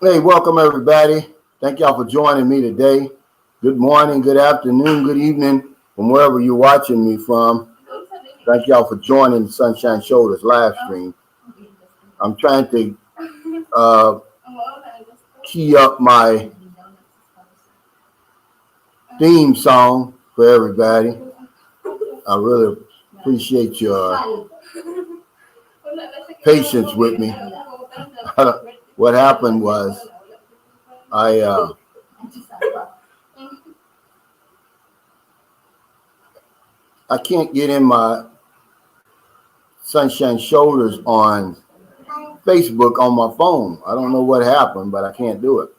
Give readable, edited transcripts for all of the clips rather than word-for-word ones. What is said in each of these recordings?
Hey, welcome everybody. Thank y'all for joining me today. Good morning, good afternoon, good evening from wherever you're watching me from. Thank y'all for joining the Sunshine Shoulders live stream. I'm trying to key up my theme song for everybody. I really appreciate your patience with me. What happened was I can't get in my Sunshine Shoulders on Facebook on my phone. I don't know what happened, but I can't do it.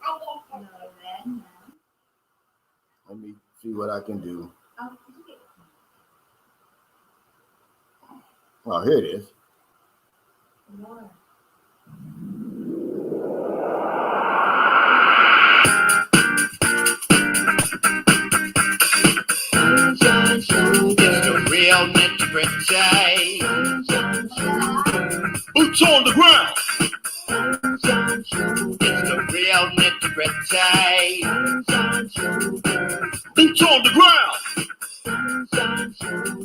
Let me see what I can do. Oh, here it is. The real nitty-gritty. Boots on the ground. It's the real nitty-gritty. Boots on the ground.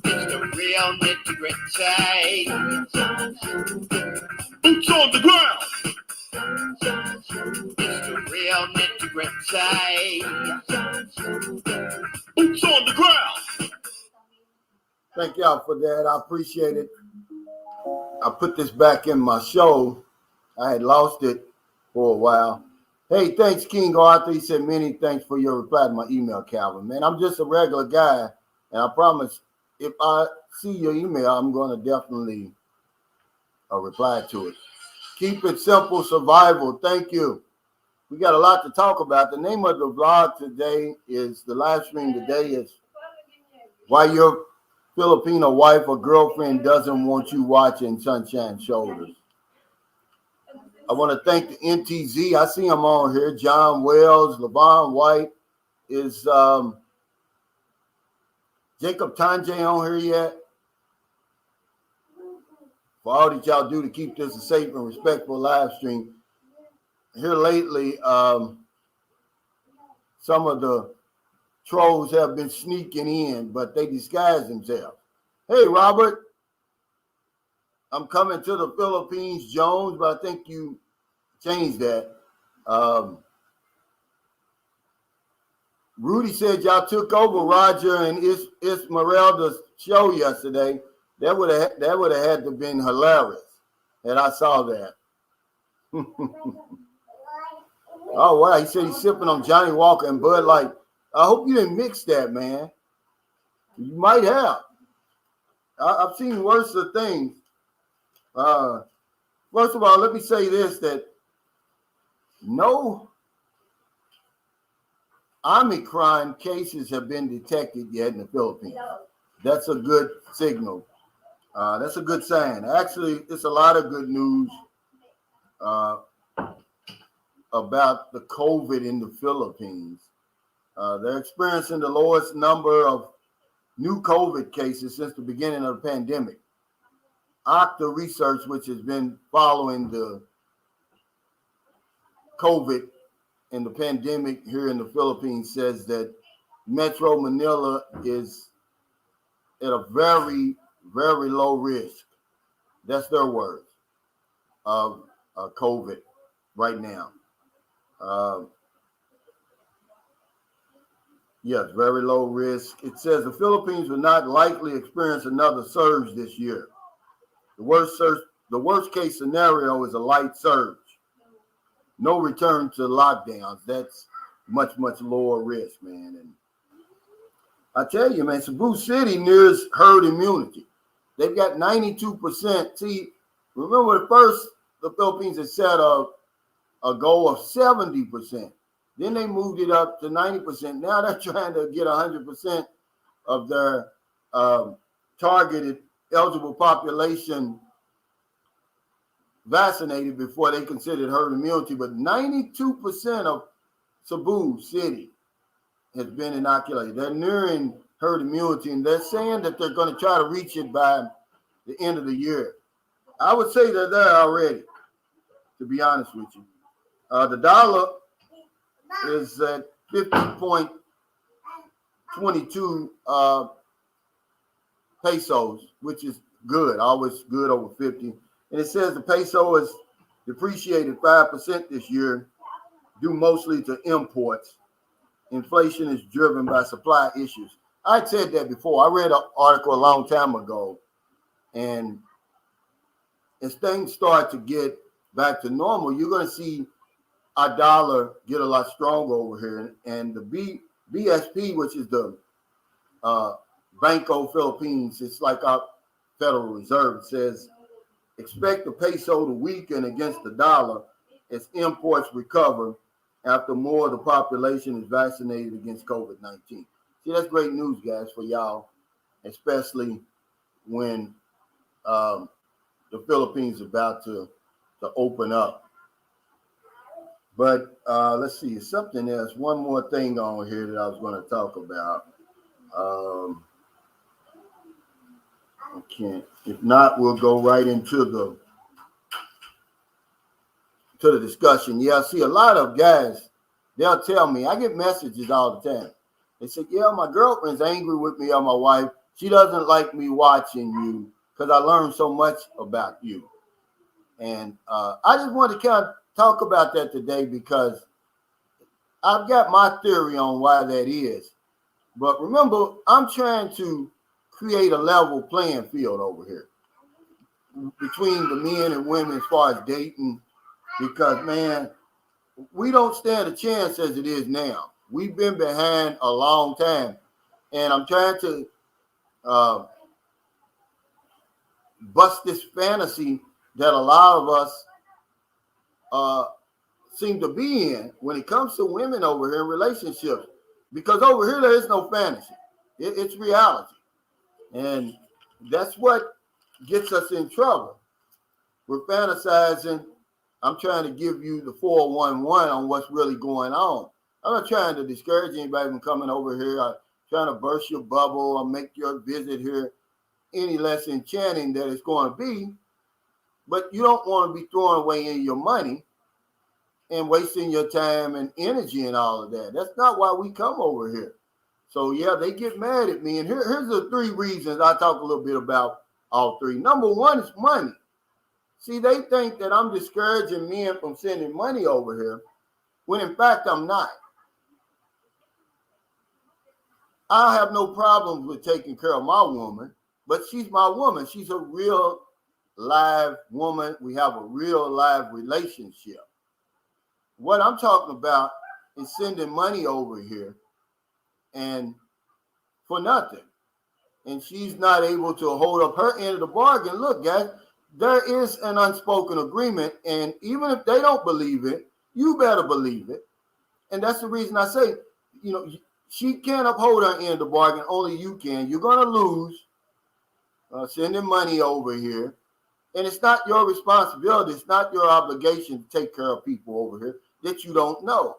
It's the real nitty-gritty. Boots on the ground. It's the real nitty-gritty. Boots on the ground. Thank y'all for that. I appreciate it. I put this back in my show. I had lost it for a while. Hey, thanks, King Arthur. He said, many thanks for your reply to my email, Calvin. Man, I'm just a regular guy, and I promise if I see your email, I'm going to definitely reply to it. Keep it simple, survival. Thank you. We got a lot to talk about. The name of the vlog today is, the live stream today is why your Filipino wife or girlfriend doesn't want you watching Sunshine Shoulders. I want to thank the NTZ. I see them on here. John Wells, LaVon White. Is Jacob Tanjay on here yet? For all that y'all do to keep this a safe and respectful live stream. Here lately, some of the trolls have been sneaking in, but they disguise themselves. Hey, Robert. I'm coming to the Philippines, Jones, but I think you changed that. Rudy said y'all took over Roger and Esmeralda's show yesterday. That would have had to been hilarious, and I saw that. Oh wow, he said he's sipping on Johnny Walker and Bud Light. I hope you didn't mix that, man. You might have. I've seen worse of things. First of all, let me say this, that no Omicron cases have been detected yet in the Philippines. That's a good signal. That's a good sign. Actually, it's a lot of good news about the COVID in the Philippines. They're experiencing the lowest number of new COVID cases since the beginning of the pandemic. Octa Research, which has been following the COVID and the pandemic here in the Philippines, says that Metro Manila is at a very, very low risk. That's their words of COVID right now. Yes, very low risk. It says the Philippines will not likely experience another surge this year. The worst case scenario is a light surge. No return to lockdowns. That's much, much lower risk, man. And I tell you, man, Cebu City nears herd immunity. They've got 92%. See, remember the Philippines had set a goal of 70%. Then they moved it up to 90%. Now they're trying to get 100% of their targeted eligible population vaccinated before they considered herd immunity. But 92% of Cebu City has been inoculated. They're nearing herd immunity, and they're saying that they're going to try to reach it by the end of the year. I would say they're there already, to be honest with you. The dollar is at 50.22 pesos, which is good, always good over 50. And it says the peso is depreciated 5% this year, due mostly to imports. Inflation is driven by supply issues. I said that before. I read an article a long time ago, and as things start to get back to normal, you're going to see our dollar get a lot stronger over here. And the BSP, which is the Banco Philippines, it's like our Federal Reserve, says expect the peso to weaken against the dollar as imports recover after more of the population is vaccinated against COVID-19. See, that's great news, guys, for y'all, especially when the Philippines is about to open up. But let's see, something else. One more thing on here that I was going to talk about. I can't. If not, we'll go right into the discussion. Yeah, I see a lot of guys, they'll tell me, I get messages all the time. They say, yeah, my girlfriend's angry with me or my wife. She doesn't like me watching you because I learned so much about you. And I just want to kind of talk about that today because I've got my theory on why that is. But remember, I'm trying to create a level playing field over here between the men and women as far as dating, because, man, we don't stand a chance as it is now. We've been behind a long time, and I'm trying to bust this fantasy that a lot of us seem to be in when it comes to women over here in relationships, because over here there is no fantasy. It's reality, and that's what gets us in trouble. We're fantasizing. I'm trying to give you the 411 on what's really going on. I'm not trying to discourage anybody from coming over here. I'm trying to burst your bubble or make your visit here any less enchanting that it's going to be. But you don't want to be throwing away in your money and wasting your time and energy and all of that. That's not why we come over here. So, yeah, they get mad at me. And here's the three reasons I talk a little bit about all three. Number one is money. See, they think that I'm discouraging men from sending money over here, when in fact I'm not. I have no problems with taking care of my woman, but she's my woman. She's a real live woman. We have a real live relationship. What I'm talking about is sending money over here and for nothing. And she's not able to hold up her end of the bargain. Look, guys, there is an unspoken agreement, and even if they don't believe it, you better believe it. And that's the reason I say, you know, she can't uphold her end of the bargain, only you can. You're going to lose sending money over here. And it's not your responsibility. It's not your obligation to take care of people over here that you don't know.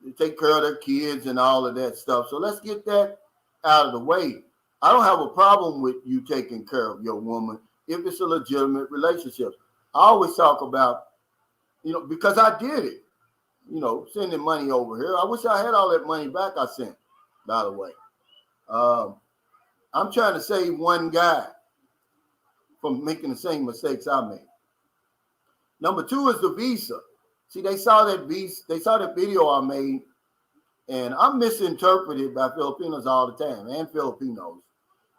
They take care of their kids and all of that stuff. So let's get that out of the way. I don't have a problem with you taking care of your woman if it's a legitimate relationship. I always talk about, you know, because I did it, you know, sending money over here. I wish I had all that money back I sent, by the way. I'm trying to save one guy from making the same mistakes I made. Number two is the visa. See, they saw that video I made, and I'm misinterpreted by Filipinos all the time, and Filipinos,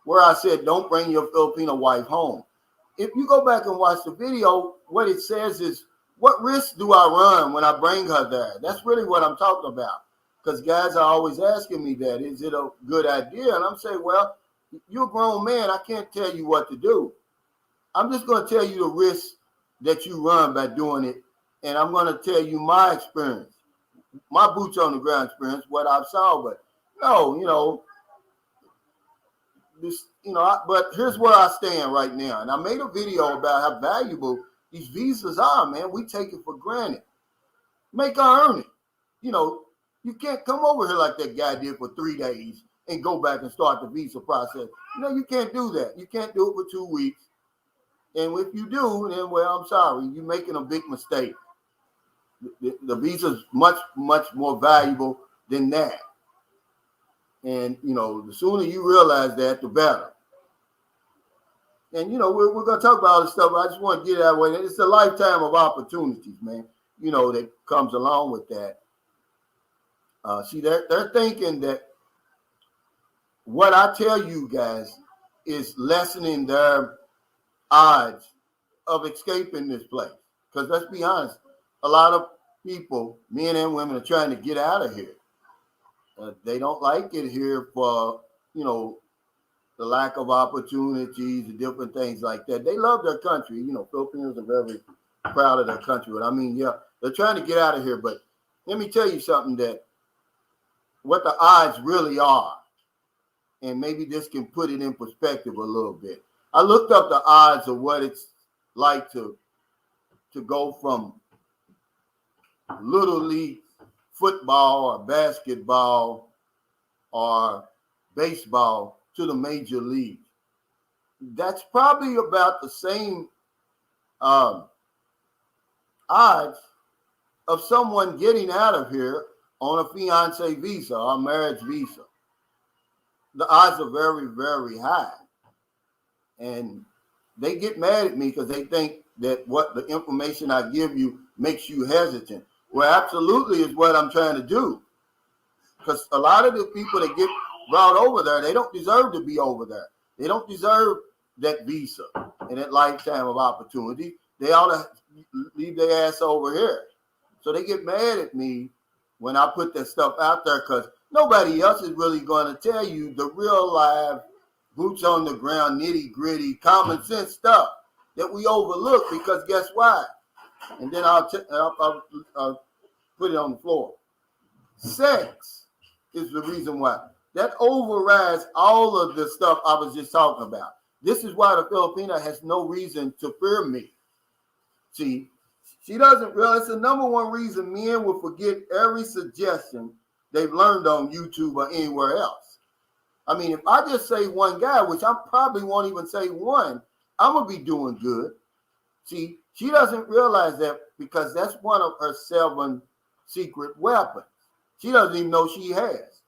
where I said, don't bring your Filipino wife home. If you go back and watch the video, what it says is, what risk do I run when I bring her there? That's really what I'm talking about. Because guys are always asking me that. Is it a good idea? And I'm saying, well, you're a grown man. I can't tell you what to do. I'm just going to tell you the risk that you run by doing it. And I'm going to tell you my experience, my boots on the ground experience, what I've saw. But no, you know, this, you know, but here's where I stand right now. And I made a video about how valuable these visas are, man. We take it for granted. Make her earn it. You know, you can't come over here like that guy did for 3 days and go back and start the visa process. No, you can't do that. You can't do it for 2 weeks. And if you do, then, well, I'm sorry. You're making a big mistake. The visa is much, much more valuable than that. And, the sooner you realize that, the better. And, we're going to talk about all this stuff. I just want to get it out of the way. It's a lifetime of opportunities, man, that comes along with that. See, they're thinking that what I tell you guys is lessening their odds of escaping this place. Because let's be honest, a lot of people, men and women, are trying to get out of here. They don't like it here for, the lack of opportunities and different things like that. They love their country. Filipinos are very proud of their country. But I mean, yeah, they're trying to get out of here. But let me tell you something, that what the odds really are, and maybe this can put it in perspective a little bit. I looked up the odds of what it's like to go from little league football or basketball or baseball to the major league. That's probably about the same odds of someone getting out of here on a fiance visa or marriage visa. The odds are very, very high. And they get mad at me because they think that what the information I give you makes you hesitant. Well, absolutely is what I'm trying to do. Because a lot of the people that get brought over there, they don't deserve to be over there. They don't deserve that visa and that lifetime of opportunity. They ought to leave their ass over here. So they get mad at me when I put that stuff out there, because nobody else is really going to tell you the real live, boots on the ground, nitty gritty, common sense stuff that we overlook. Because guess why? And then I'll put it on the floor. Sex is the reason why. That overrides all of the stuff I was just talking about. This is why the Filipina has no reason to fear me. See, she doesn't realize the number one reason men will forget every suggestion they've learned on YouTube or anywhere else. I mean, if I just say one guy, which I probably won't even say one, I'm going to be doing good. See, she doesn't realize that, because that's one of her 7 secret weapons. She doesn't even know she has.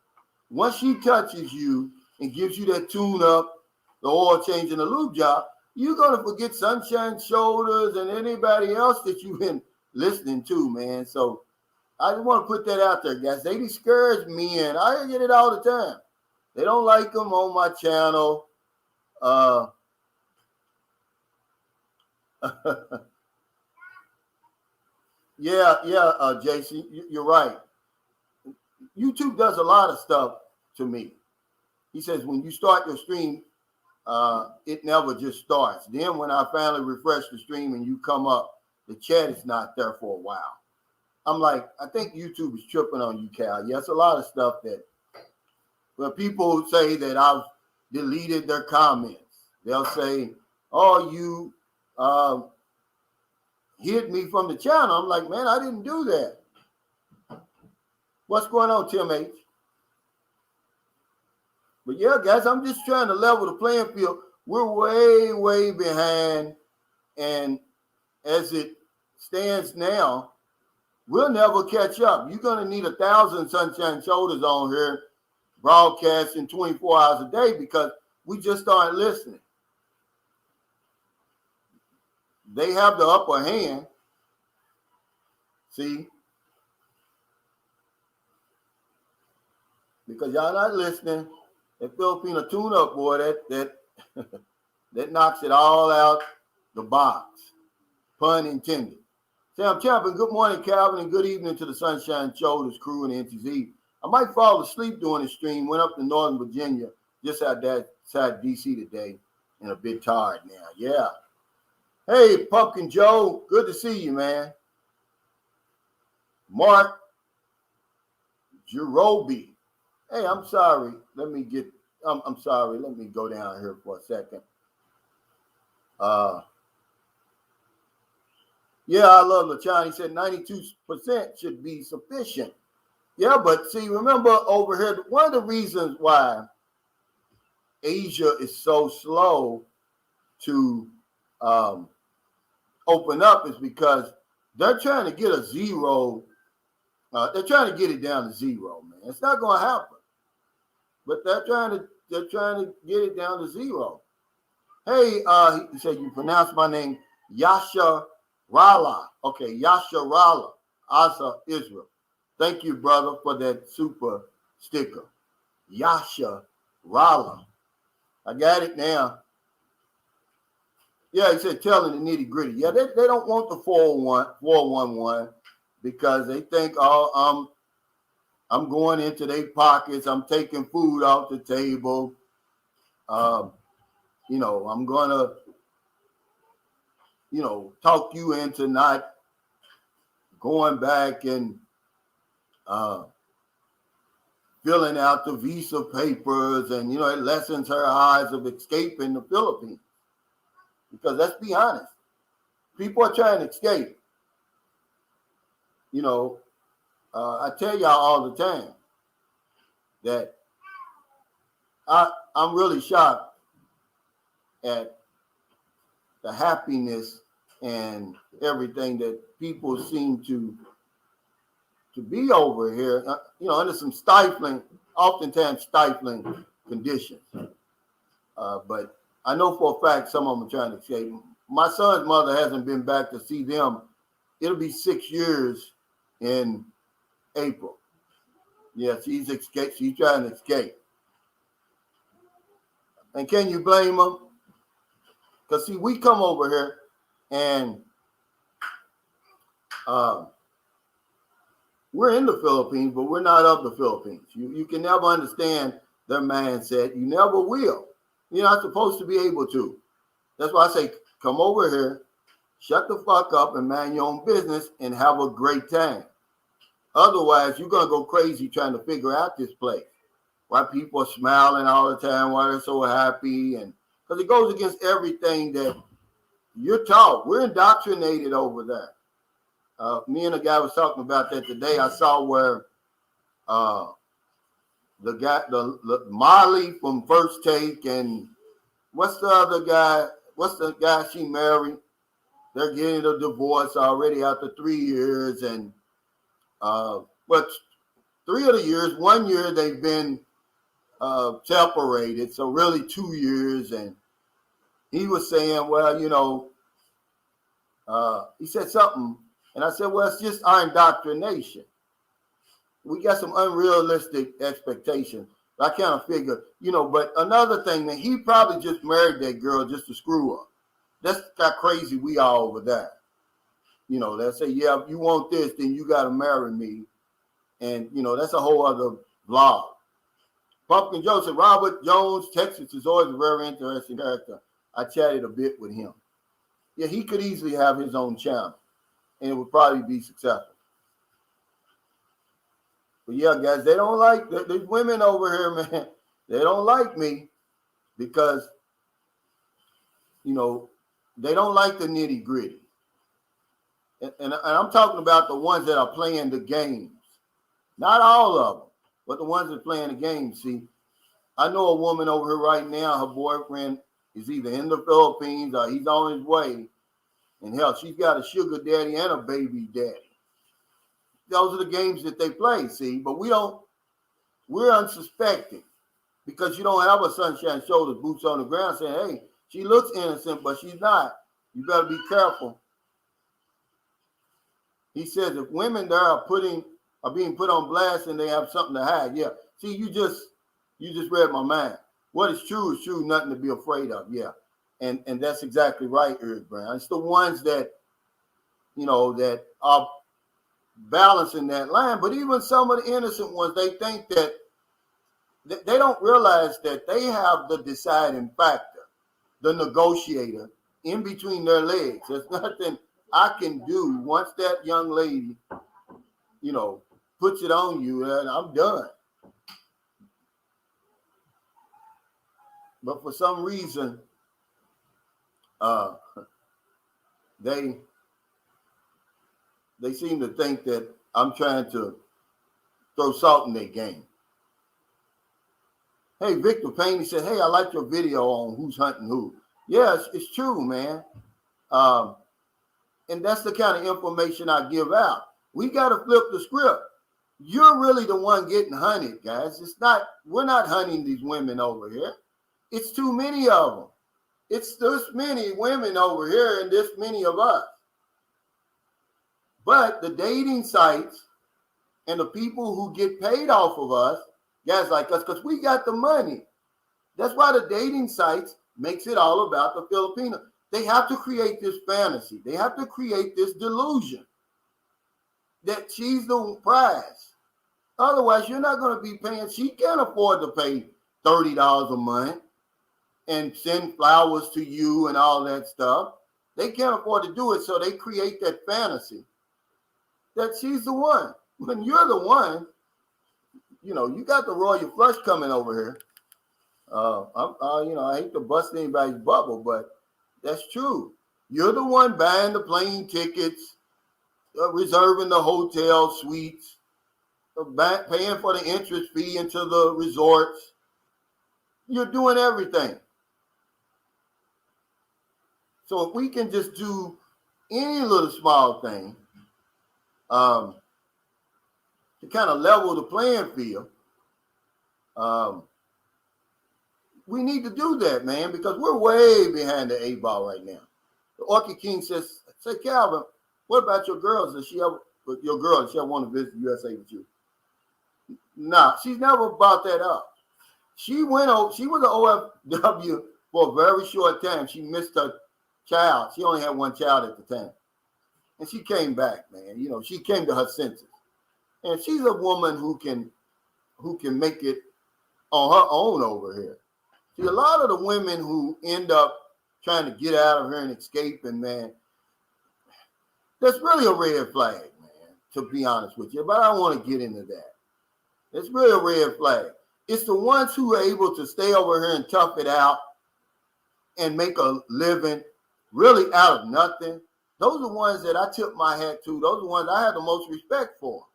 Once she touches you and gives you that tune-up, the oil change, and the lube job, you're going to forget Sunshine Shoulders and anybody else that you've been listening to, man. So I just want to put that out there, guys. They discourage men. I get it all the time. They don't like them on my channel. Jason, you're right. YouTube does a lot of stuff to me. He says when you start your stream, it never just starts. Then when I finally refresh the stream and you come up, the chat is not there for a while. I'm like, I think YouTube is tripping on you, Cal. Yes, a lot of stuff that, well, people say that I've deleted their comments. They'll say, oh, you hid me from the channel. I'm like, man, I didn't do that. What's going on, Tim H? But yeah, guys, I'm just trying to level the playing field. We're way, way behind. And as it stands now, we'll never catch up. You're going to need 1,000 Sunshine Shoulders on here broadcasting 24 hours a day, because we just started listening. They have the upper hand. See? Because y'all not listening. That Filipina tune-up, boy, that knocks it all out the box. Pun intended. Sam Champion, good morning, Calvin, and good evening to the Sunshine Shoulders crew and NTZ. I might fall asleep during the stream. Went up to Northern Virginia, just outside D.C. today, and a bit tired now. Yeah. Hey, Pumpkin Joe, good to see you, man. Mark Jerobi. Hey, I'm sorry. I'm sorry. Let me go down here for a second. Yeah, I love LaChon. He said 92% should be sufficient. Yeah, but see, remember over here, one of the reasons why Asia is so slow to open up is because they're trying to get a zero. They're trying to get it down to zero, man. It's not going to happen, but they're trying to get it down to zero. Hey, he said you pronounce my name Yasha Rala. Okay, Yasha Rala, Asa Israel. Thank you, brother, for that super sticker. Yasha Rala. I got it now. Yeah, he said telling the nitty gritty. Yeah, they don't want the 411 because they think, oh, I'm going into their pockets. I'm taking food off the table. I'm gonna, talk you into not going back and filling out the visa papers, and it lessens her odds of escaping the Philippines. Because let's be honest, people are trying to escape. I tell y'all all the time that I'm really shocked at the happiness and everything that people seem to be over here, under some oftentimes stifling conditions. But I know for a fact some of them are trying to escape. My son's mother hasn't been back to see them. It'll be 6 years in April. Yeah, she's escaped. She's trying to escape. And can you blame them? Because, see, we come over here and we're in the Philippines, but we're not of the Philippines. You can never understand their mindset. You never will. You're not supposed to be able to. That's why I say, come over here, shut the fuck up and mind your own business and have a great time. Otherwise, you're going to go crazy trying to figure out this place. Why people are smiling all the time, why they're so happy. And because it goes against everything that you're taught. We're indoctrinated over there. Me and a guy was talking about that today. I saw where the guy, the Molly from First Take, and what's the other guy? What's the guy she married? They're getting a divorce already after 3 years, and but 3 of the years, 1 year they've been separated, so really 2 years. And he was saying, well, he said something, and I said, well, it's just our indoctrination. We got some unrealistic expectations. I kind of figure, but another thing, that he probably just married that girl just to screw up. That's how crazy we are over there. They'll say, yeah, if you want this, then you got to marry me. And, that's a whole other vlog. Pumpkin Joe said, Robert Jones, Texas is always a very interesting character. I chatted a bit with him. Yeah, he could easily have his own channel, and it would probably be successful. But yeah, guys, they don't like, there's women over here, man. They don't like me because, they don't like the nitty gritty. And I'm talking about the ones that are playing the games. Not all of them, but the ones that are playing the games. See, I know a woman over here right now, her boyfriend is either in the Philippines or he's on his way. And hell, she's got a sugar daddy and a baby daddy. Those are the games that they play, see. But we're unsuspecting because you don't have a sunshine shoulders, boots on the ground saying, hey, she looks innocent, but she's not. You better be careful. He says if women there are being put on blast and they have something to hide. Yeah. See, you just read my mind. What is true is true, nothing to be afraid of. Yeah. And that's exactly right, Eric Brown. It's the ones that, that are balancing that line. But even some of the innocent ones, they think that they don't realize that they have the deciding factor, the negotiator in between their legs. There's nothing I can do once that young lady, puts it on you, and I'm done. But for some reason, they seem to think that I'm trying to throw salt in their game. Hey, Victor Payne, he said, hey, I like your video on who's hunting who. Yes, it's true, man. And And that's the kind of information I give out. We got to flip the script. You're really the one getting hunted, guys. We're not hunting these women over here. It's too many of them. It's this many women over here and this many of us. But the dating sites and the people who get paid off of us, guys like us, because we got the money. That's why the dating sites makes it all about the Filipina. They have to create this fantasy. They have to create this delusion that she's the prize. Otherwise, you're not going to be paying. She can't afford to pay $30 a month and send flowers to you and all that stuff. They can't afford to do it, so they create that fantasy that she's the one. When you're the one, you got the royal flush coming over here. I hate to bust anybody's bubble, but that's true. You're the one buying the plane tickets, reserving the hotel suites, paying for the entrance fee into the resorts. You're doing everything. So if we can just do any little small thing to kind of level the playing field, we need to do that, man, because we're way behind the 8 ball right now. The Orchid King says, say, Calvin, what about your girls? Does she ever want to visit the USA with you? Nah, she's never brought that up. She was an OFW for a very short time. She missed her child. She only had one child at the time. And she came back, man. She came to her senses. And she's a woman who can make it on her own over here. See, a lot of the women who end up trying to get out of here and escape, and man, that's really a red flag, man, to be honest with you. But I don't want to get into that. It's really a red flag. It's the ones who are able to stay over here and tough it out and make a living really out of nothing. Those are the ones that I tip my hat to. Those are the ones I have the most respect for.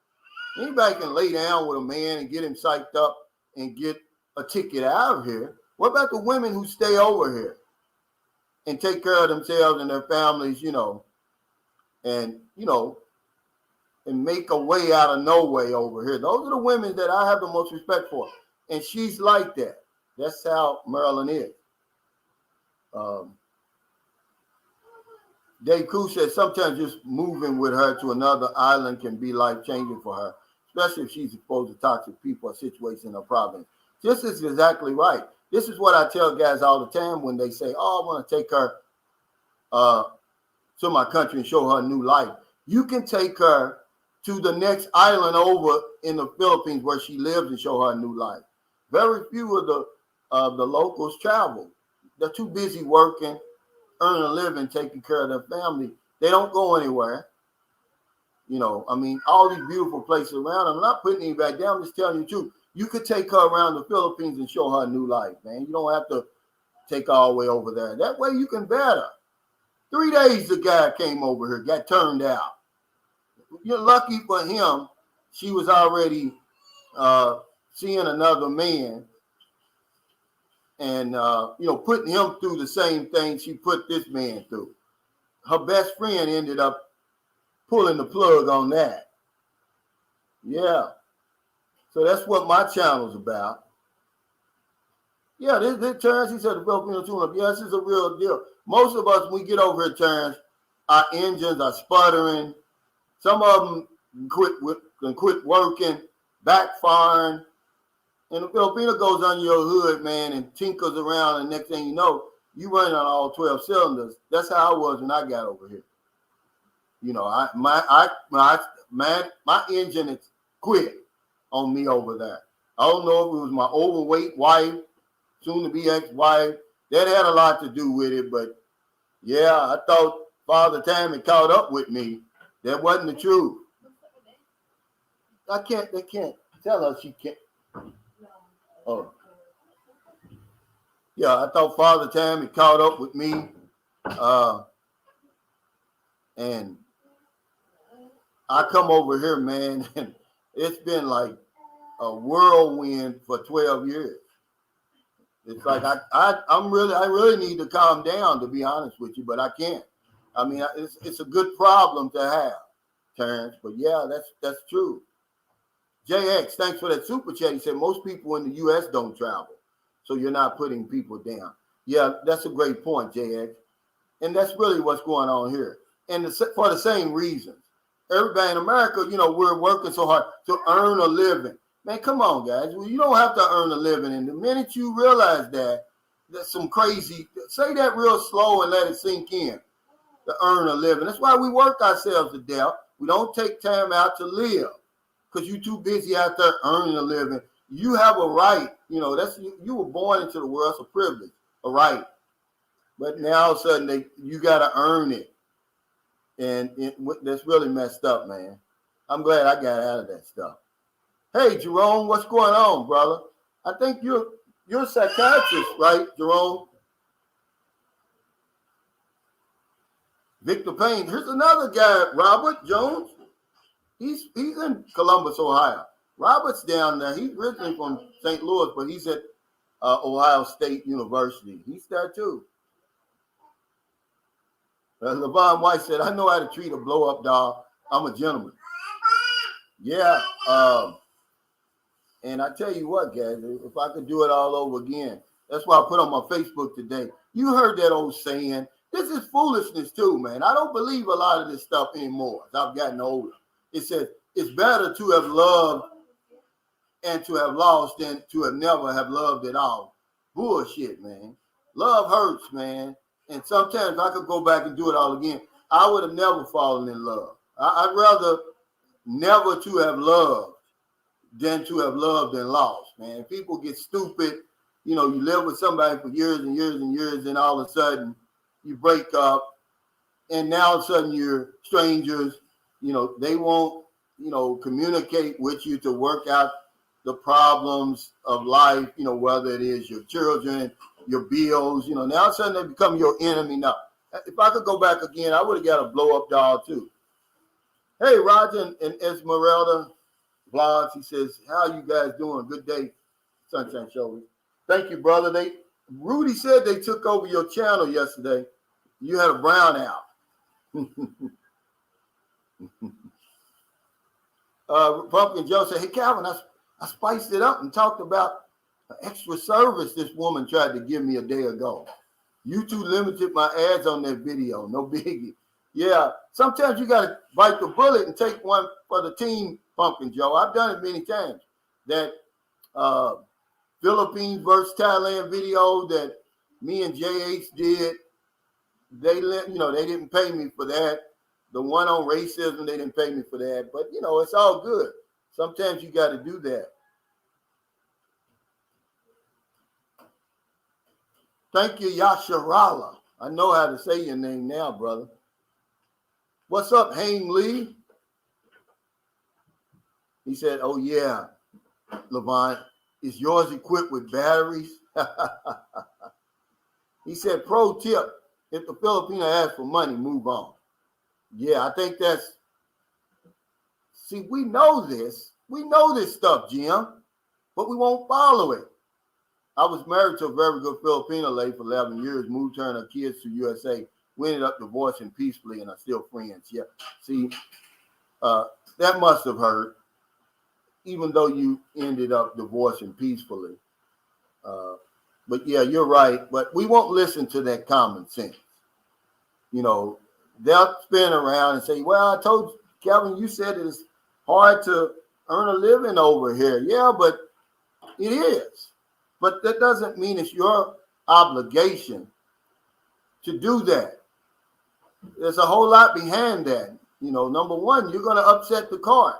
Anybody can lay down with a man and get him psyched up and get a ticket out of here. What about the women who stay over here and take care of themselves and their families, and make a way out of no way over here? Those are the women that I have the most respect for. And she's like that. That's how Marilyn is. Dave Cruz says sometimes just moving with her to another island can be life-changing for her, especially if she's exposed to toxic people or situations in her province. This is exactly right. This is what I tell guys all the time when they say, I want to take her to my country and show her a new life. You can take her to the next island over in the Philippines where she lives and show her a new life. Very few of the locals travel. They're too busy working, earning a living, taking care of their family. They don't go anywhere. All these beautiful places around. I'm not putting anybody down. I'm just telling you the truth. You could take her around the Philippines and show her a new life, man. You don't have to take her all the way over there. That way you can vet her. 3 days the guy came over here, got turned out. You're lucky for him. She was already seeing another man and, putting him through the same thing she put this man through. Her best friend ended up pulling the plug on that. Yeah. So that's what my channel's about. Yeah, this Terrence, he said the Filipino tune-up. Yeah, this is a real deal. Most of us, when we get over here, Terrence, our engines are sputtering. Some of them can quit working, backfiring. And the Filipino goes on your hood, man, and tinkers around, and next thing you know, you running on all 12 cylinders. That's how I was when I got over here. My engine is quit on me over there. I don't know if it was my overweight wife, soon-to-be ex-wife. That had a lot to do with it, but yeah, I thought Father Time had caught up with me. That wasn't the truth. They can't tell her she can't. Oh. Yeah, I thought Father Time had caught up with me. And I come over here, man, and it's been like a whirlwind for 12 years. It's like I really need to calm down, to be honest with you, but I can't. I mean, it's a good problem to have, Terrence. But yeah, that's true. JX, thanks for that super chat. He said most people in the U.S. don't travel, so you're not putting people down. Yeah, that's a great point, JX. And that's really what's going on here. And for the same reasons. Everybody in America, we're working so hard to earn a living. Man, come on, guys. Well, you don't have to earn a living. And the minute you realize that's some crazy, say that real slow and let it sink in, to earn a living. That's why we work ourselves to death. We don't take time out to live because you're too busy out there earning a living. You have a right. You were born into the world. It's a privilege, a right. But now all of a sudden you got to earn it. And that's really messed up, man. I'm glad I got out of that stuff. Hey, Jerome, what's going on, brother? I think you're a psychiatrist, right, Jerome? Victor Payne. Here's another guy, Robert Jones. He's in Columbus, Ohio. Robert's down there. He's originally from St. Louis, but he's at Ohio State University. He's there too. LeVon White said, I know how to treat a blow-up doll. I'm a gentleman. Yeah. And I tell you what, guys, if I could do it all over again, that's why I put on my Facebook today. You heard that old saying. This is foolishness too, man. I don't believe a lot of this stuff anymore as I've gotten older. It says it's better to have loved and to have lost than to have never have loved at all. Bullshit, man. Love hurts, man. And sometimes if I could go back and do it all again, I would have never fallen in love. I'd rather never to have loved than to have loved and lost, man. People get stupid. You live with somebody for years and years and years, and all of a sudden you break up, and now all of a sudden you're strangers. They won't, communicate with you to work out the problems of life, whether it is your children, your bills, now all of a sudden they become your enemy. Now, if I could go back again, I would have got a blow-up doll too. Hey, Roger and Esmeralda Vlogs, he says, how you guys doing? Good day, Sunshine Show. Thank you, brother. Rudy said they took over your channel yesterday. You had a brownout. Pumpkin Joe said, hey, Calvin, I spiced it up and talked about an extra service this woman tried to give me a day ago. YouTube limited my ads on that video. No biggie. Yeah, sometimes you got to bite the bullet and take one for the team, Pumpkin Joe. I've done it many times. That Philippines versus Thailand video that me and JH did, they didn't pay me for that. The one on racism, they didn't pay me for that. But, it's all good. Sometimes you got to do that. Thank you, Yasharala. I know how to say your name now, brother. What's up, Haim Lee? He said, oh, yeah, Levon, is yours equipped with batteries? He said, pro tip, if the Filipina asks for money, move on. Yeah, I think we know this. We know this stuff, Jim, but we won't follow it. I was married to a very good Filipina lady for 11 years, moved her and her kids to USA. We ended up divorcing peacefully and are still friends. Yeah, see, that must have hurt, even though you ended up divorcing peacefully. But yeah, you're right. But we won't listen to that common sense. They'll spin around and say, well, I told you, Calvin, you said it's hard to earn a living over here. Yeah, but it is. But that doesn't mean it's your obligation to do that. There's a whole lot behind that. Number one, you're going to upset the cart.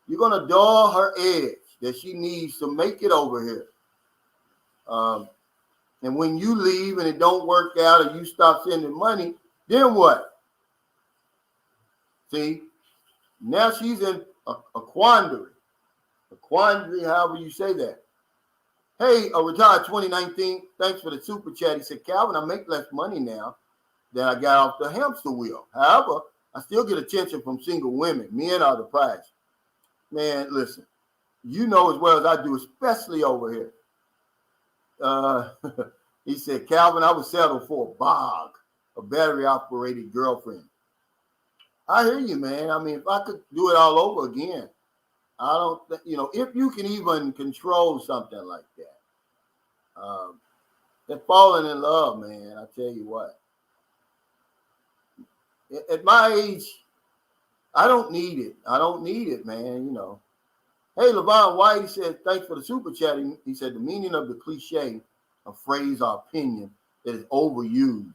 You're going to dull her edge that she needs to make it over here. And when you leave and it don't work out or you stop sending money, then what? See, now she's in a quandary. A quandary, however you say that. Hey, a retired 2019, thanks for the super chat. He said, Calvin, I make less money now than I got off the hamster wheel. However, I still get attention from single women. Men are the prize. Man, listen, you know as well as I do, especially over here. He said, Calvin, I would settle for a bog a battery-operated girlfriend. I hear you, man. I mean, if I could do it all over again, I don't think, if you can even control something like that falling in love, man, I tell you what. At my age, I don't need it. I don't need it, man, Hey, Levon White, he said, thanks for the super chat. He said, the meaning of the cliche, a phrase or opinion that is overused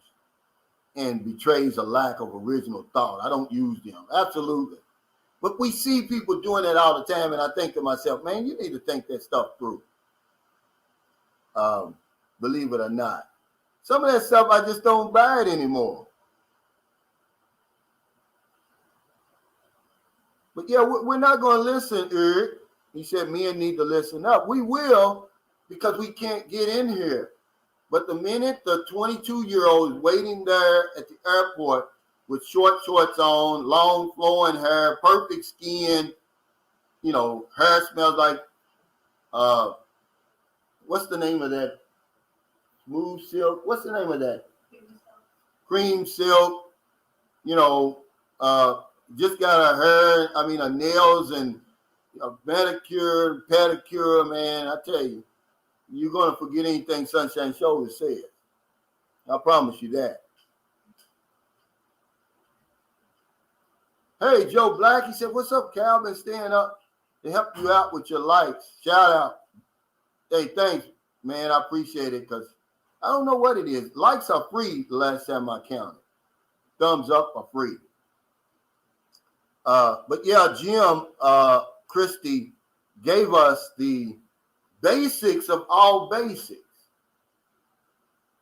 and betrays a lack of original thought. I don't use them. Absolutely. But we see people doing that all the time, and I think to myself, man, you need to think that stuff through. Believe it or not. Some of that stuff, I just don't buy it anymore. But yeah, we're not going to listen, Eric. He said men need to listen up. We will, because we can't get in here. But the minute the 22-year-old is waiting there at the airport with short shorts on, long flowing hair, perfect skin, hair smells like, what's the name of that? Smooth silk. What's the name of that? Cream silk. Just got her nails and manicure, pedicure, man. I tell you, you're going to forget anything Sunshine Shoulders said. I promise you that. Hey, Joe Black, he said, what's up, Cal? Been staying up to help you out with your likes. Shout out. Hey, thanks, man. I appreciate it because I don't know what it is. Likes are free the last time I counted. Thumbs up are free. But yeah, Jim Christie gave us the basics of all basics.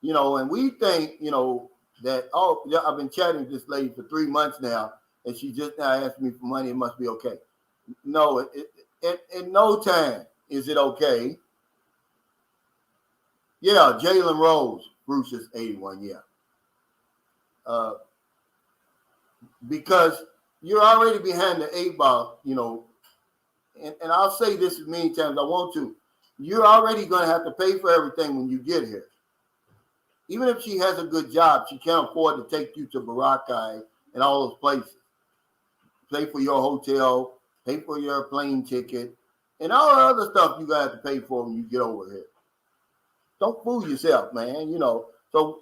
And we think, that, I've been chatting with this lady for 3 months now, and she just now asked me for money. It must be okay. No, in no time is it okay. Yeah, Jalen Rose, Bruce is 81, yeah. Because you're already behind the 8 ball, and I'll say this as many times I want to. You're already going to have to pay for everything when you get here. Even if she has a good job, she can't afford to take you to Boracay and all those places. Pay for your hotel, pay for your plane ticket, and all the other stuff you got to pay for when you get over here. Don't fool yourself, man, So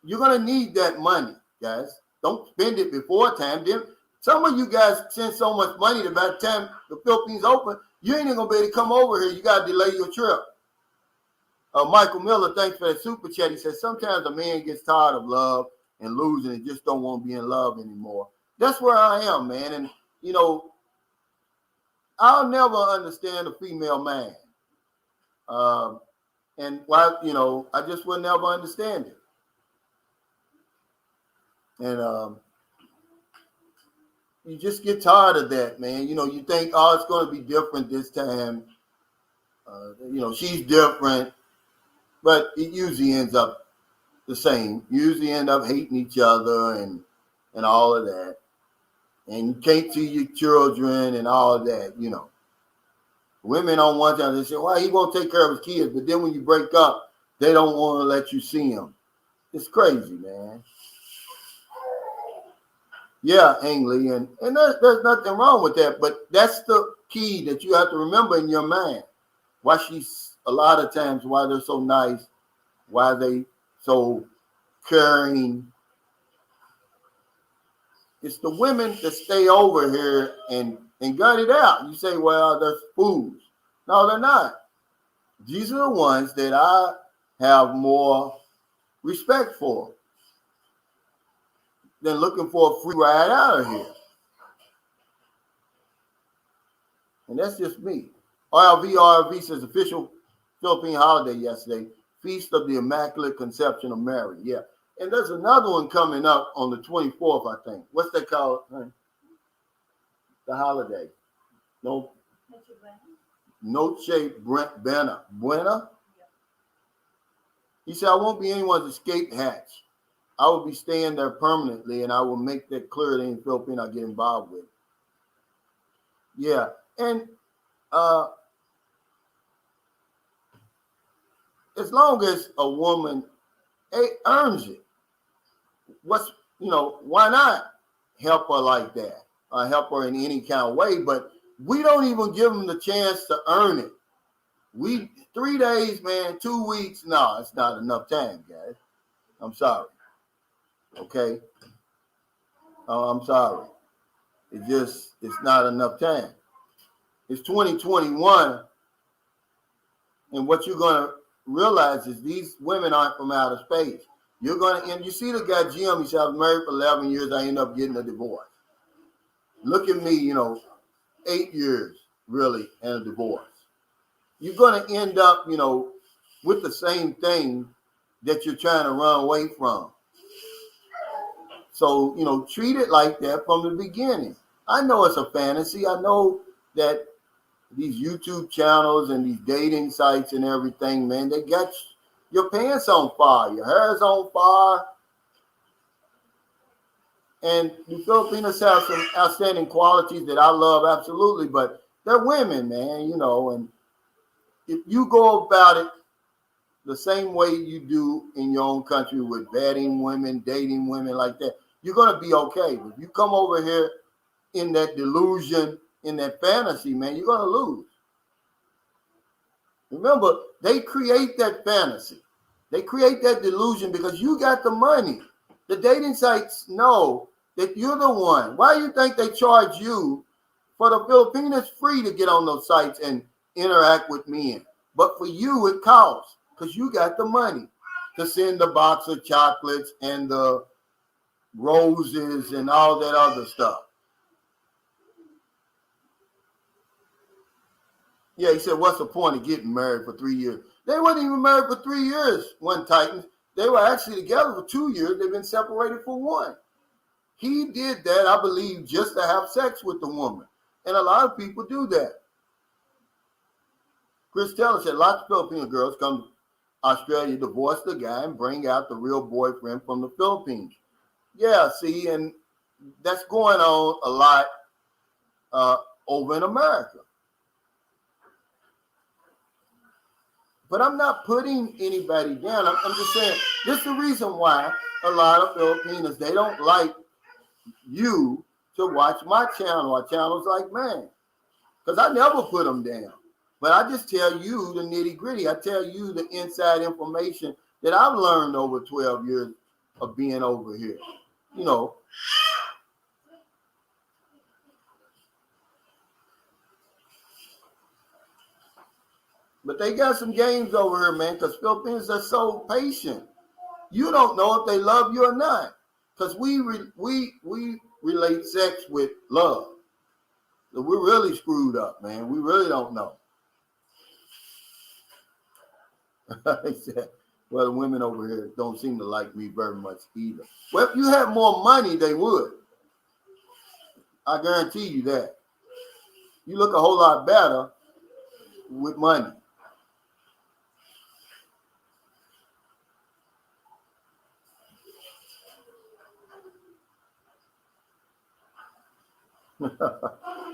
you're going to need that money, guys. Don't spend it before time. Then some of you guys send so much money that by the time the Philippines open, you ain't even going to be able to come over here. You got to delay your trip. Michael Miller, thanks for that super chat. He says, sometimes a man gets tired of love and losing and just don't want to be in love anymore. That's where I am, man. And, I'll never understand a female man. And why, I just would never understand it. And you just get tired of that, man. You think, it's going to be different this time. She's different. But it usually ends up the same. You usually end up hating each other and all of that. And you can't see your children and all of that, Women on one time, they say, well, he won't take care of his kids. But then when you break up, they don't want to let you see him. It's crazy, man. Yeah, Angley. And there's nothing wrong with that. But that's the key that you have to remember in your mind. Why she's a lot of times, why they're so nice, why they so caring. It's the women that stay over here and gut it out. You say, well, they're fools. No, they're not. These are the ones that I have more respect for than looking for a free ride out of here. And that's just me. RV says official Philippine holiday yesterday, Feast of the Immaculate Conception of Mary. Yeah. And there's another one coming up on the 24th, I think. What's that called? The holiday. Noche Buena. Buena? He said, I won't be anyone's escape hatch. I will be staying there permanently, and I will make that clear to any Filipino I get involved with. Yeah. And as long as a woman earns it, why not help her like that? Help her in any kind of way, but we don't even give them the chance to earn it. 3 days, man, 2 weeks, no, it's not enough time, guys. I'm sorry. Okay? I'm sorry. It's not enough time. It's 2021, and what you're going to realize is these women aren't from outer space. You're going to, and you see the guy Jim, he said, I was married for 11 years, I ended up getting a divorce. Look at me, 8 years, really, and a divorce. You're going to end up, with the same thing that you're trying to run away from. So, treat it like that from the beginning. I know it's a fantasy. I know that these YouTube channels and these dating sites and everything, man, they got your pants on fire, your hair's on fire. And the Filipinos have some outstanding qualities that I love, absolutely, but they're women, man, and if you go about it the same way you do in your own country with vetting women, dating women like that, you're going to be okay. But if you come over here in that delusion, in that fantasy, man, you're going to lose. Remember, they create that fantasy. They create that delusion because you got the money. The dating sites know that you're the one. Why do you think they charge you for the Filipinas free to get on those sites and interact with men? But for you, it costs because you got the money to send the box of chocolates and the roses and all that other stuff. Yeah, he said, what's the point of getting married for 3 years? They weren't even married for 3 years, one Titans. They were actually together for 2 years. They've been separated for 1. He did that, I believe, just to have sex with the woman. And a lot of people do that. Chris Taylor said, lots of Filipino girls come to Australia, divorce the guy, and bring out the real boyfriend from the Philippines. Yeah, see, and that's going on a lot over in America. But I'm not putting anybody down. I'm just saying, this is the reason why a lot of Filipinos, they don't like you to watch my channel or channels like mine. Because I never put them down. But I just tell you the nitty gritty. I tell you the inside information that I've learned over 12 years of being over here. But they got some games over here, man, because Philippines are so patient. You don't know if they love you or not. Because we relate sex with love. So we're really screwed up, man. We really don't know. They said, well, the women over here don't seem to like me very much either. Well, if you had more money, they would. I guarantee you that. You look a whole lot better with money.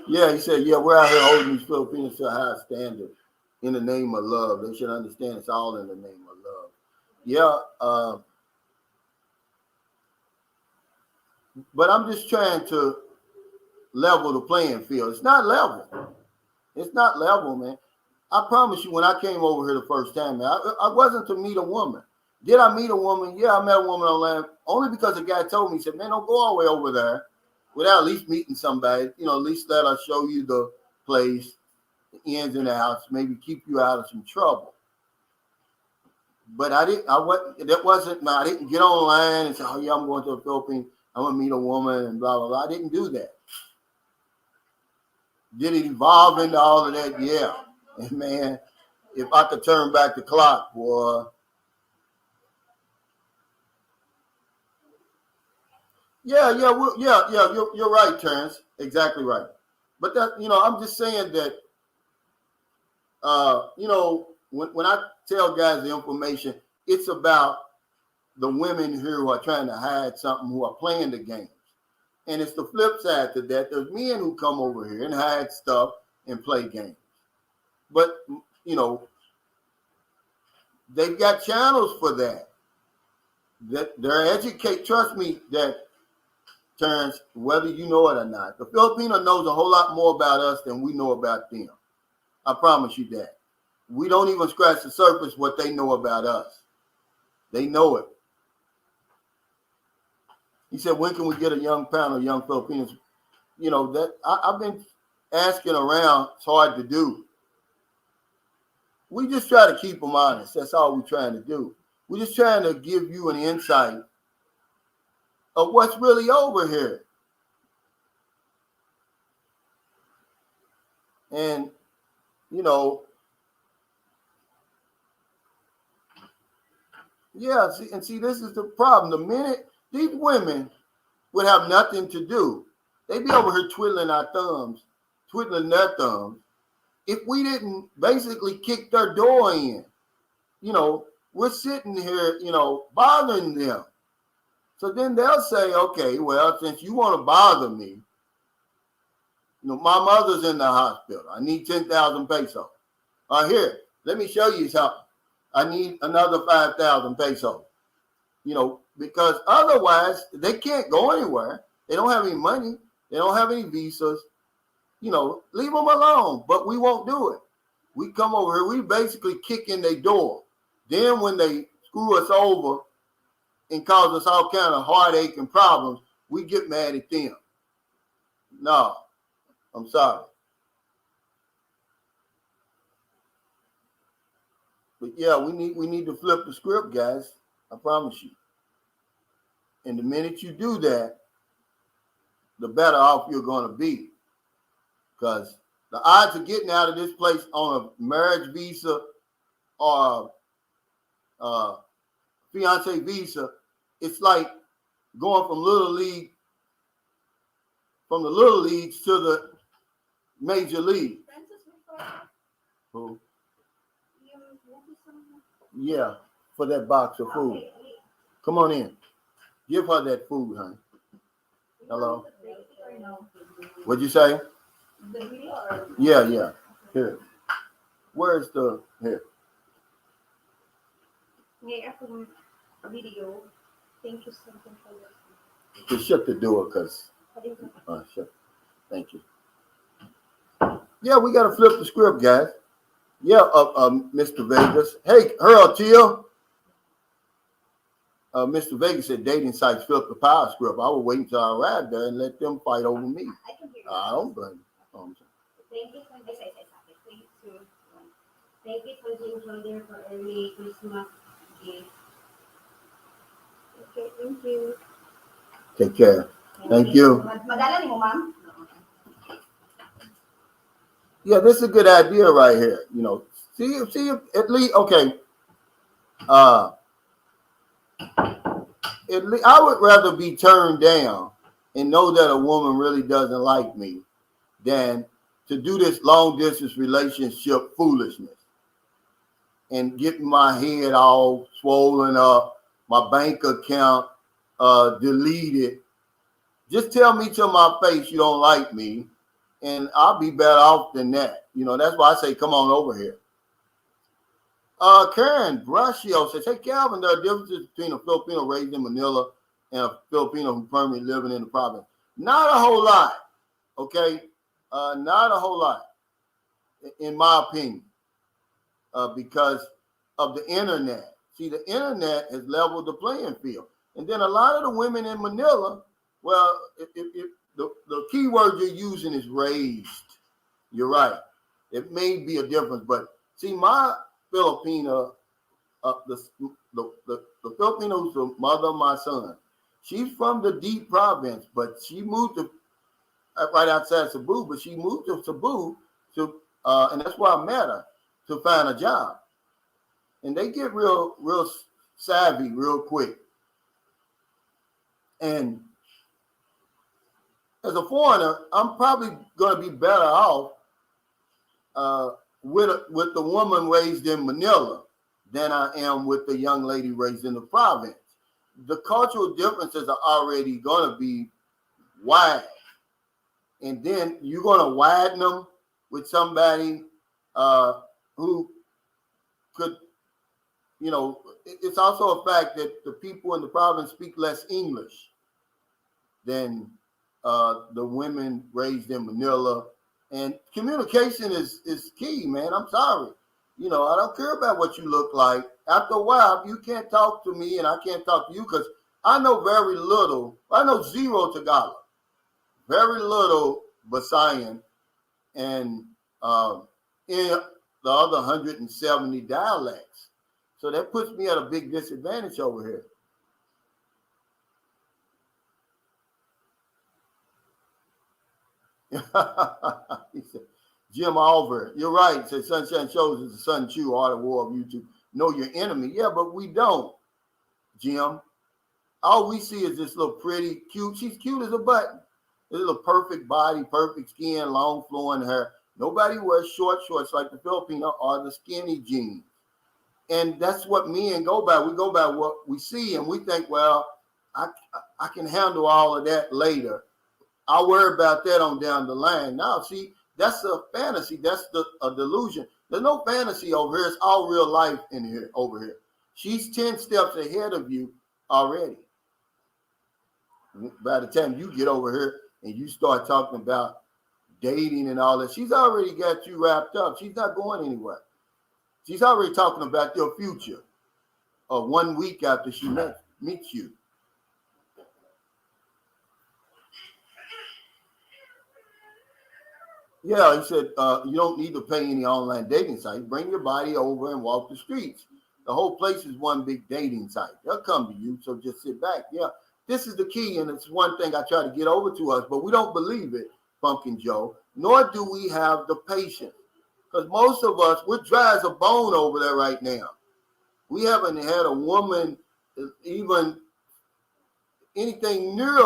Yeah, he said, yeah, we're out here holding these Filipinos to a high standard in the name of love. They should understand it's all in the name of love. Yeah, but I'm just trying to level the playing field. It's not level. It's not level, man. I promise you, when I came over here the first time, man, I wasn't to meet a woman. Did I meet a woman? Yeah, I met a woman online only because a guy told me, he said, man, don't go all the way over there without at least meeting somebody. At least let us show you the place, the ins and outs, maybe keep you out of some trouble. But I didn't get online and say, oh yeah, I'm going to the Philippines. I'm going to meet a woman and blah, blah, blah. I didn't do that. Did it evolve into all of that? Yeah. And man, if I could turn back the clock, boy. Yeah, you're right, Terrence. Exactly right. But that, I'm just saying that, when I tell guys the information, it's about the women here who are trying to hide something, who are playing the games. And it's the flip side to that. There's men who come over here and hide stuff and play games. But, they've got channels for that. that they're educated. Trust me, that Terrence, whether you know it or not, the Filipino knows a whole lot more about us than we know about them. I promise you that. We don't even scratch the surface what they know about us. They know it. He said, when can we get a young panel of young Filipinos? You know, that I've been asking around. It's hard to do. We just try to keep them honest. That's all we're trying to do. We're just trying to give you an insight of what's really over here. And, you know, yeah, see, this is the problem. The minute these women would have nothing to do, they'd be over here twiddling their thumbs. If we didn't basically kick their door in, you know, we're sitting here, you know, bothering them. So then they'll say, okay, well, since you want to bother me, you know, my mother's in the hospital. I need 10,000 pesos. Here, let me show you something. I need another 5,000 pesos. You know, because otherwise they can't go anywhere. They don't have any money. They don't have any visas. You know, leave them alone. But we won't do it. We come over here. We basically kick in their door. Then when they screw us over and cause us all kind of heartache and problems, we get mad at them. No, I'm sorry. But yeah, we need to flip the script, guys. I promise you. And the minute you do that, the better off you're going to be. Because the odds of getting out of this place on a marriage visa or fiance visa, it's like going from the little leagues to the major league. Who? Yeah, for that box of food. Come on in. Give her that food, honey. Hello? What'd you say? Yeah. Here. Where's the here? Video. Thank you so much for this. Just shut the door, cause. Shut. Thank you. Yeah, we gotta flip the script, guys. Yeah, Mr. Vegas. Hey, Earl Teal. Mr. Vegas said dating sites flip the power script. I will wait until I arrive there and let them fight over me. I can hear you. I don't blame you. Thank you for this. Thank you for the shoulder for early Christmas gift. Okay, thank you. Take care. Thank you. Madala ni mo, ma'am? Yeah, this is a good idea right here. You know, see if at least okay. At least I would rather be turned down and know that a woman really doesn't like me than to do this long distance relationship foolishness and get my head all swollen up, my bank account deleted. Just tell me to my face you don't like me, and I'll be better off than that. You know, that's why I say come on over here. Karen Braccio says, hey, Calvin, there are differences between a Filipino raised in Manila and a Filipino who permanently living in the province. Not a whole lot, okay? Not a whole lot, in my opinion, because of the internet. See, the internet has leveled the playing field. And then a lot of the women in Manila, well, the key word you're using is raised. You're right. It may be a difference, but see, my Filipina, the Filipino who's the mother of my son, she's from the deep province, but she moved to right outside Cebu, but she moved to Cebu and that's where I met her, to find a job. And they get real savvy real quick. And as a foreigner, I'm probably going to be better off with the woman raised in Manila than I am with the young lady raised in the province. The cultural differences are already going to be wide. And then you're going to widen them with somebody who could it's also a fact that the people in the province speak less English than the women raised in Manila. And communication is key, man. I'm sorry. I don't care about what you look like. After a while, you can't talk to me and I can't talk to you because I know very little. I know zero Tagalog, very little Visayan, and in the other 170 dialects. So that puts me at a big disadvantage over here. He said, Jim Oliver, you're right. Said Sunshine Shows is the Sun Chew, Art of War of YouTube. Know your enemy. Yeah, but we don't, Jim. All we see is this little pretty, cute. She's cute as a button. This little perfect body, perfect skin, long flowing hair. Nobody wears short shorts like the Filipina or the skinny jeans. And that's what men go by. We go by what we see and we think, well, I can handle all of that later. I'll worry about that on down the line. Now, see, that's a fantasy. That's a delusion. There's no fantasy over here. It's all real life in here, over here. She's 10 steps ahead of you already. By the time you get over here and you start talking about dating and all that, she's already got you wrapped up. She's not going anywhere. She's already talking about your future 1 week after she meets you. Yeah, he said, you don't need to pay any online dating site. Bring your body over and walk the streets. The whole place is one big dating site. They'll come to you, so just sit back. Yeah, this is the key, and it's one thing I try to get over to us, but we don't believe it, Pumpkin Joe, nor do we have the patience. Because most of us, we're dry as a bone over there right now. We haven't had a woman even anything near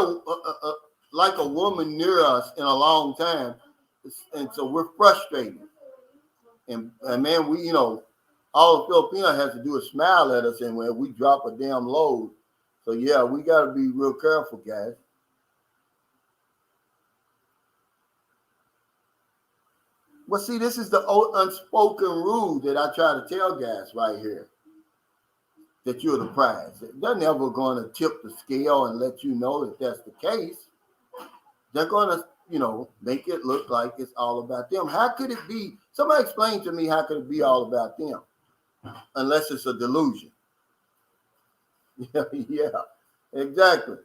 like a woman near us in a long time. And so we're frustrated. And man, we, all Filipina has to do is smile at us and when we drop a damn load. So yeah, we got to be real careful, guys. Well, see, this is the unspoken rule that I try to tell guys right here. That you're the prize. They're never going to tip the scale and let you know that that's the case. They're going to, make it look like it's all about them. How could it be? Somebody explain to me how could it be all about them? Unless it's a delusion. Yeah, exactly.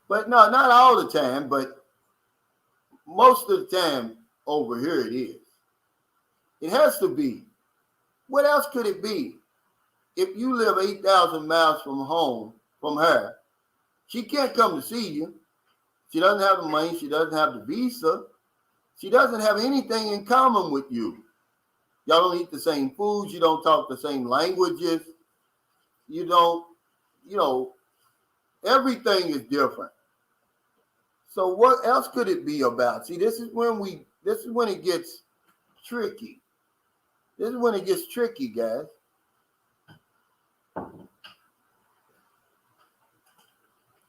But no, not all the time, but most of the time over here it is. It has to be. What else could it be? If you live 8,000 miles from home, from her, she can't come to see you. She doesn't have the money. She doesn't have the visa. She doesn't have anything in common with you. Y'all don't eat the same foods. You don't talk the same languages. You don't, everything is different. So what else could it be about? See, this is when it gets tricky. This is when it gets tricky, guys.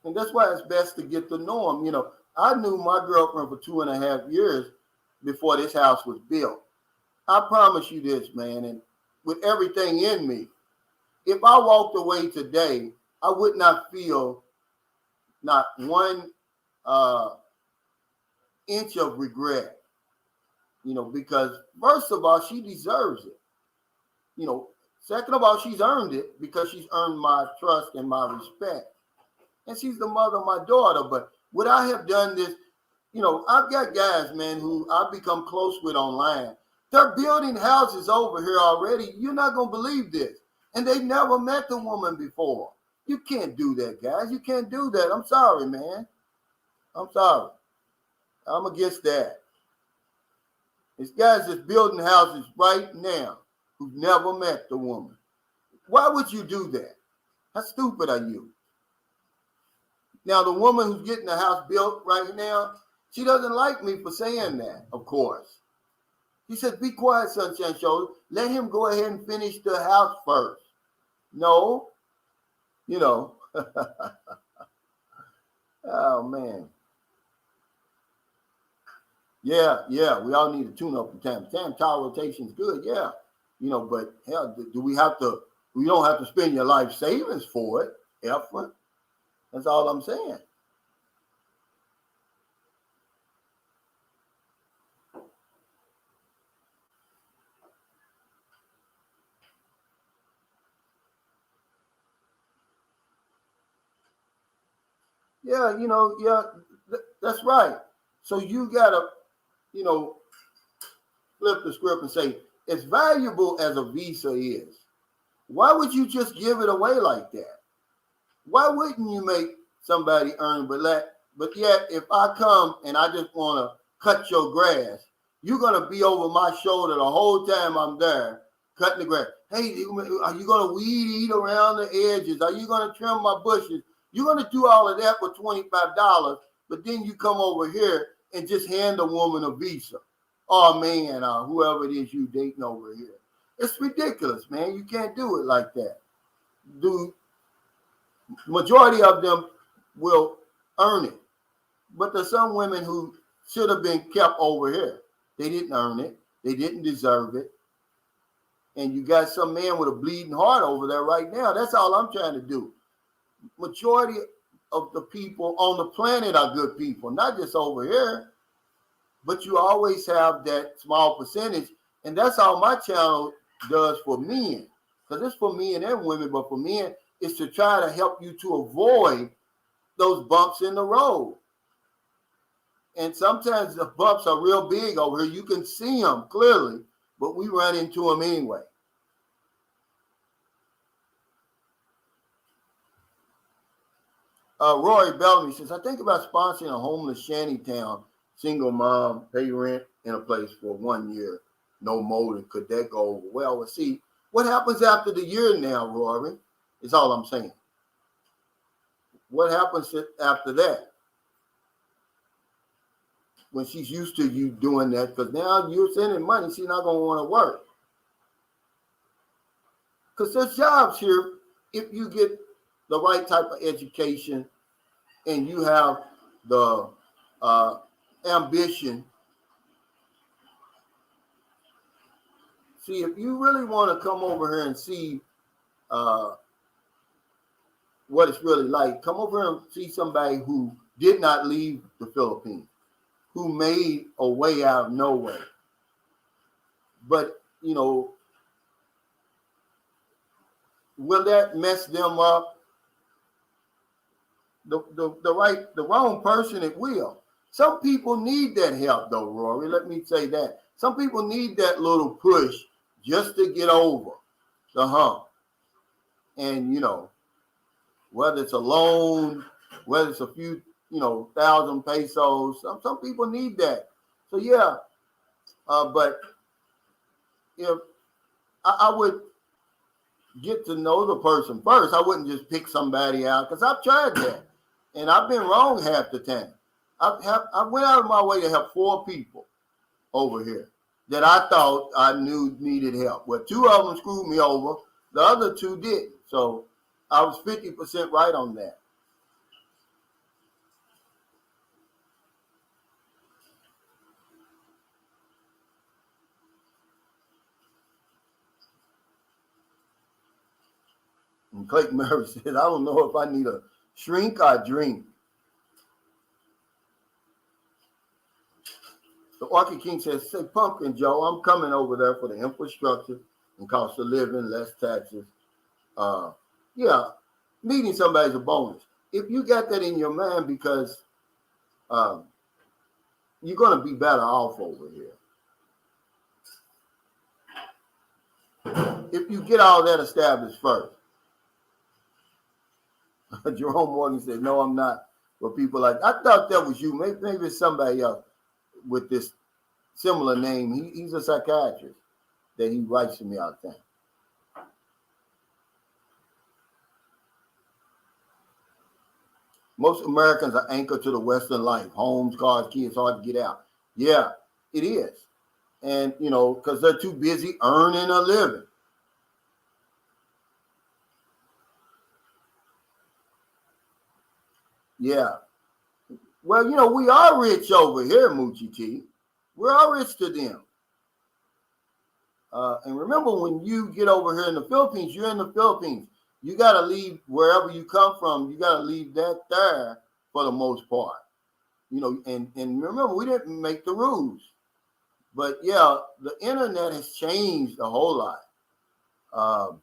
And that's why it's best to get to know them. I knew my girlfriend for 2.5 years before this house was built. I promise you this, man, and with everything in me, if I walked away today, I would not feel not one inch of regret, because first of all, she deserves it. Second of all, she's earned it because she's earned my trust and my respect. And she's the mother of my daughter. But would I have done this? I've got guys, man, who I've become close with online. They're building houses over here already. You're not going to believe this. And they've never met the woman before. You can't do that, guys. You can't do that. I'm sorry, man. I'm sorry. I'm against that. There's guys that's building houses right now who've never met the woman. Why would you do that? How stupid are you? Now, the woman who's getting the house built right now, she doesn't like me for saying that, of course. He said, be quiet, Sunshine Show. Let him go ahead and finish the house first. No. Oh, man. Yeah, yeah. We all need to tune up from time to time. Tire rotation is good, yeah. But hell, do we have to? We don't have to spend your life savings for it, effort. That's all I'm saying. Yeah, yeah, that's right. So you gotta, you know, flip the script and say, as valuable as a visa is, why would you just give it away like that? Why wouldn't you make somebody earn? But yet, if I come and I just want to cut your grass, you're gonna be over my shoulder the whole time I'm there cutting the grass. Hey, are you gonna weed eat around the edges? Are you gonna trim my bushes? You're gonna do all of that for $25, but then you come over here and just hand a woman a visa, or a man, or whoever it is you dating over here. It's ridiculous, man. You can't do it like that. Do Majority of them will earn it, but there's some women who should have been kept over here. They didn't earn it. They didn't deserve it. And you got some man with a bleeding heart over there right now. That's all I'm trying to do. Majority of the people on the planet are good people, not just over here, but you always have that small percentage. And that's all my channel does for men. Because it's for men and women, but for men, it's to try to help you to avoid those bumps in the road. And sometimes the bumps are real big over here. You can see them clearly, but we run into them anyway. Roy Bellamy says, I think about sponsoring a homeless shantytown single mom, pay rent in a place for 1 year. No motive. Could that go over? Well, we'll see. What happens after the year now, Rory? Is all I'm saying. What happens after that? When she's used to you doing that, because now you're sending money, she's not going to want to work. Because there's jobs here if you get the right type of education and you have the ambition. See, if you really want to come over here and see what it's really like, come over here and see somebody who did not leave the Philippines, who made a way out of nowhere. But, will that mess them up? The wrong person, it will. Some people need that help, though, Rory. Let me say that. Some people need that little push just to get over the hump. And, whether it's a loan, whether it's a few, 1,000 pesos, some people need that. So, yeah. But if I would get to know the person first, I wouldn't just pick somebody out, because I've tried that. And I've been wrong half the time. I went out of my way to help 4 people over here that I thought I knew needed help. Well, 2 of them screwed me over. The other 2 didn't. So I was 50% right on that. And Clayton Murray said, I don't know if I need a shrink or drink. The Orchid King says, say, Pumpkin Joe, I'm coming over there for the infrastructure and cost of living, less taxes. Yeah, meeting somebody's a bonus. If you got that in your mind, because you're going to be better off over here. If you get all that established first. Jerome Morgan said, no, I'm not. But people like, I thought that was you. Maybe it's somebody else with this similar name. He's a psychiatrist that he writes to me all the time. Most Americans are anchored to the Western life. Homes, cars, kids, hard to get out. Yeah, it is. And, because they're too busy earning a living. Yeah. Well, we are rich over here, Moochie T. We are rich to them. And remember, when you get over here in the Philippines, you're in the Philippines. You got to leave wherever you come from. You got to leave that there for the most part. You know, and remember, we didn't make the rules. But yeah, the internet has changed a whole lot.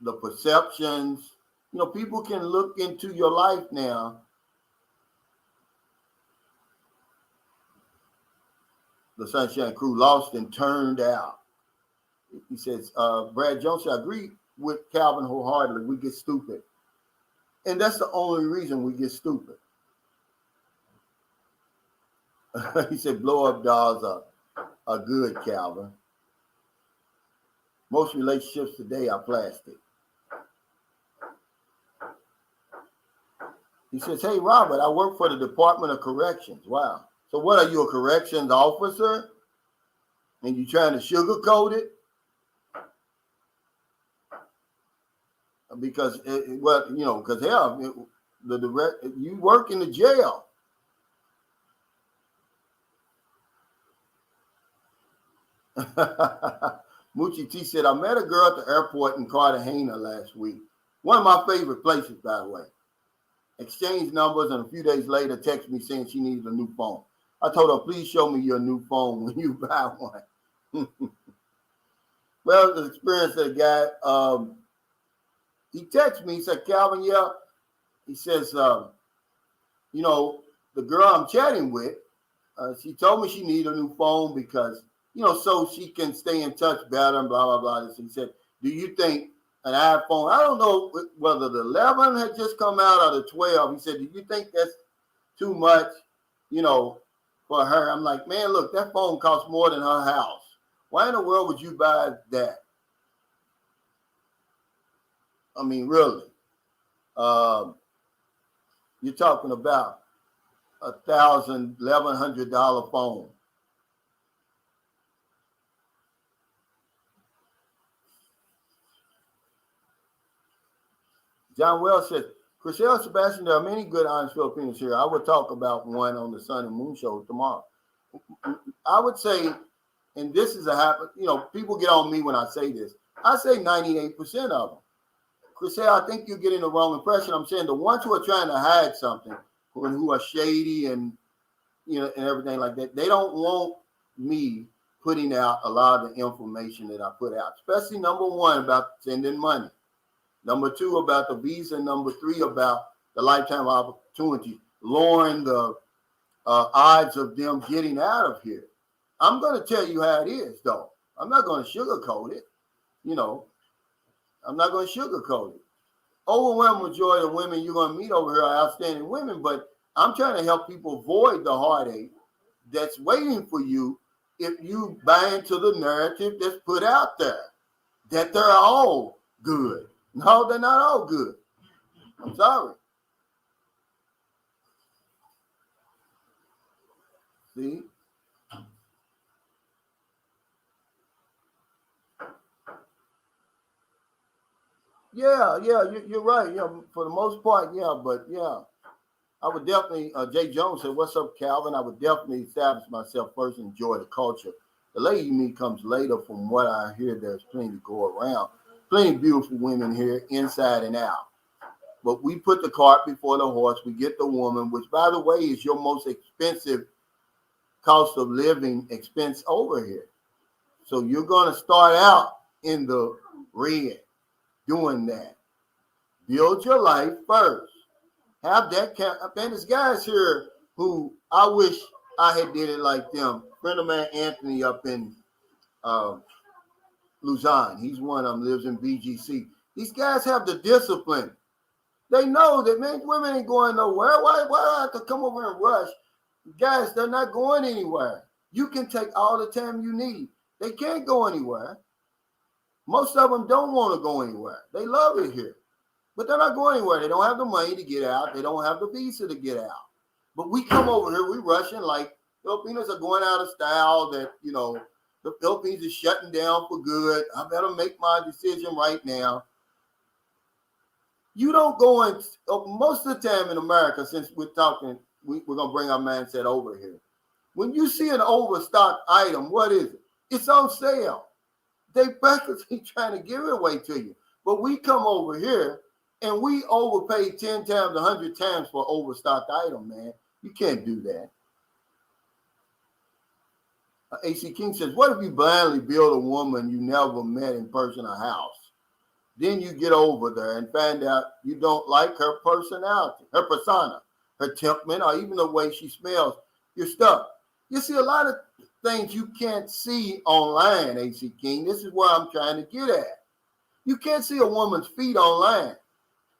The perceptions, you know, people can look into your life now. The Sunshine Crew lost and turned out. He says, Brad Jones, I agree with Calvin wholeheartedly. We get stupid. And that's the only reason we get stupid. He said, blow up dolls are good, Calvin. Most relationships today are plastic. He says, hey, Robert, I work for the Department of Corrections. Wow. So what, are you a corrections officer? And you trying to sugarcoat it? Because, because hell, you work in the jail. Moochie T said, I met a girl at the airport in Cartagena last week. One of my favorite places, by the way. Exchanged numbers, and a few days later texted me saying she needed a new phone. I told her, please show me your new phone when you buy one. Well, the experience of the guy, he texted me, he said, Calvin, yeah. He says, the girl I'm chatting with, she told me she needed a new phone because, so she can stay in touch better and blah, blah, blah. He said, do you think an iPhone, I don't know whether the 11 had just come out or the 12. He said, do you think that's too much, for her? I'm like, man, look, that phone costs more than her house. Why in the world would you buy that? I mean, really. You're talking about $1,000, $1,100 phone. John Wells said, Chriselle Sebastian, there are many good, honest Filipinos here. I will talk about one on the Sun and Moon show tomorrow. I would say, and this is a happen, people get on me when I say this. I say 98% of them. Chriselle, I think you're getting the wrong impression. I'm saying the ones who are trying to hide something, who are shady and and everything like that, they don't want me putting out a lot of the information that I put out, especially number one about sending money. Number two, about the visa. Number three, about the lifetime opportunity, lowering the odds of them getting out of here. I'm going to tell you how it is, though. I'm not going to sugarcoat it. I'm not going to sugarcoat it. Overwhelming majority of women you're going to meet over here are outstanding women, but I'm trying to help people avoid the heartache that's waiting for you if you buy into the narrative that's put out there, that they're all good. No, they're not all good. I'm sorry. See? Yeah, you're right. Yeah, for the most part, yeah, but yeah. I would definitely, Jay Jones said, what's up, Calvin? I would definitely establish myself first and enjoy the culture. The lady you meet comes later. From what I hear, there's plenty to go around. Plenty of beautiful women here, inside and out. But we put the cart before the horse. We get the woman, which, by the way, is your most expensive cost of living expense over here. So you're going to start out in the red doing that. Build your life first. Have that man. There's guys here who I wish I had did it like them. Friend of mine, Anthony, up in Luzon. He's one of them, lives in BGC. These guys have the discipline. They know that, man, women ain't going nowhere. Why do I have to come over and rush? Guys, they're not going anywhere. You can take all the time you need. They can't go anywhere. Most of them don't want to go anywhere. They love it here. But they're not going anywhere. They don't have the money to get out. They don't have the visa to get out. But we come over here, we rushing like Filipinos are going out of style, that, the Philippines is shutting down for good. I better make my decision right now. You don't go in, most of the time in America, since we're talking, we're going to bring our mindset over here. When you see an overstocked item, what is it? It's on sale. They practically trying to give it away to you. But we come over here and we overpay 10 times, 100 times for overstocked item, man. You can't do that. AC King says, what if you blindly build a woman you never met in person a house? Then you get over there and find out you don't like her personality, her persona, her temperament, or even the way she smells. You're stuck. You see a lot of things you can't see online, AC King. This is where I'm trying to get at. You can't see a woman's feet online.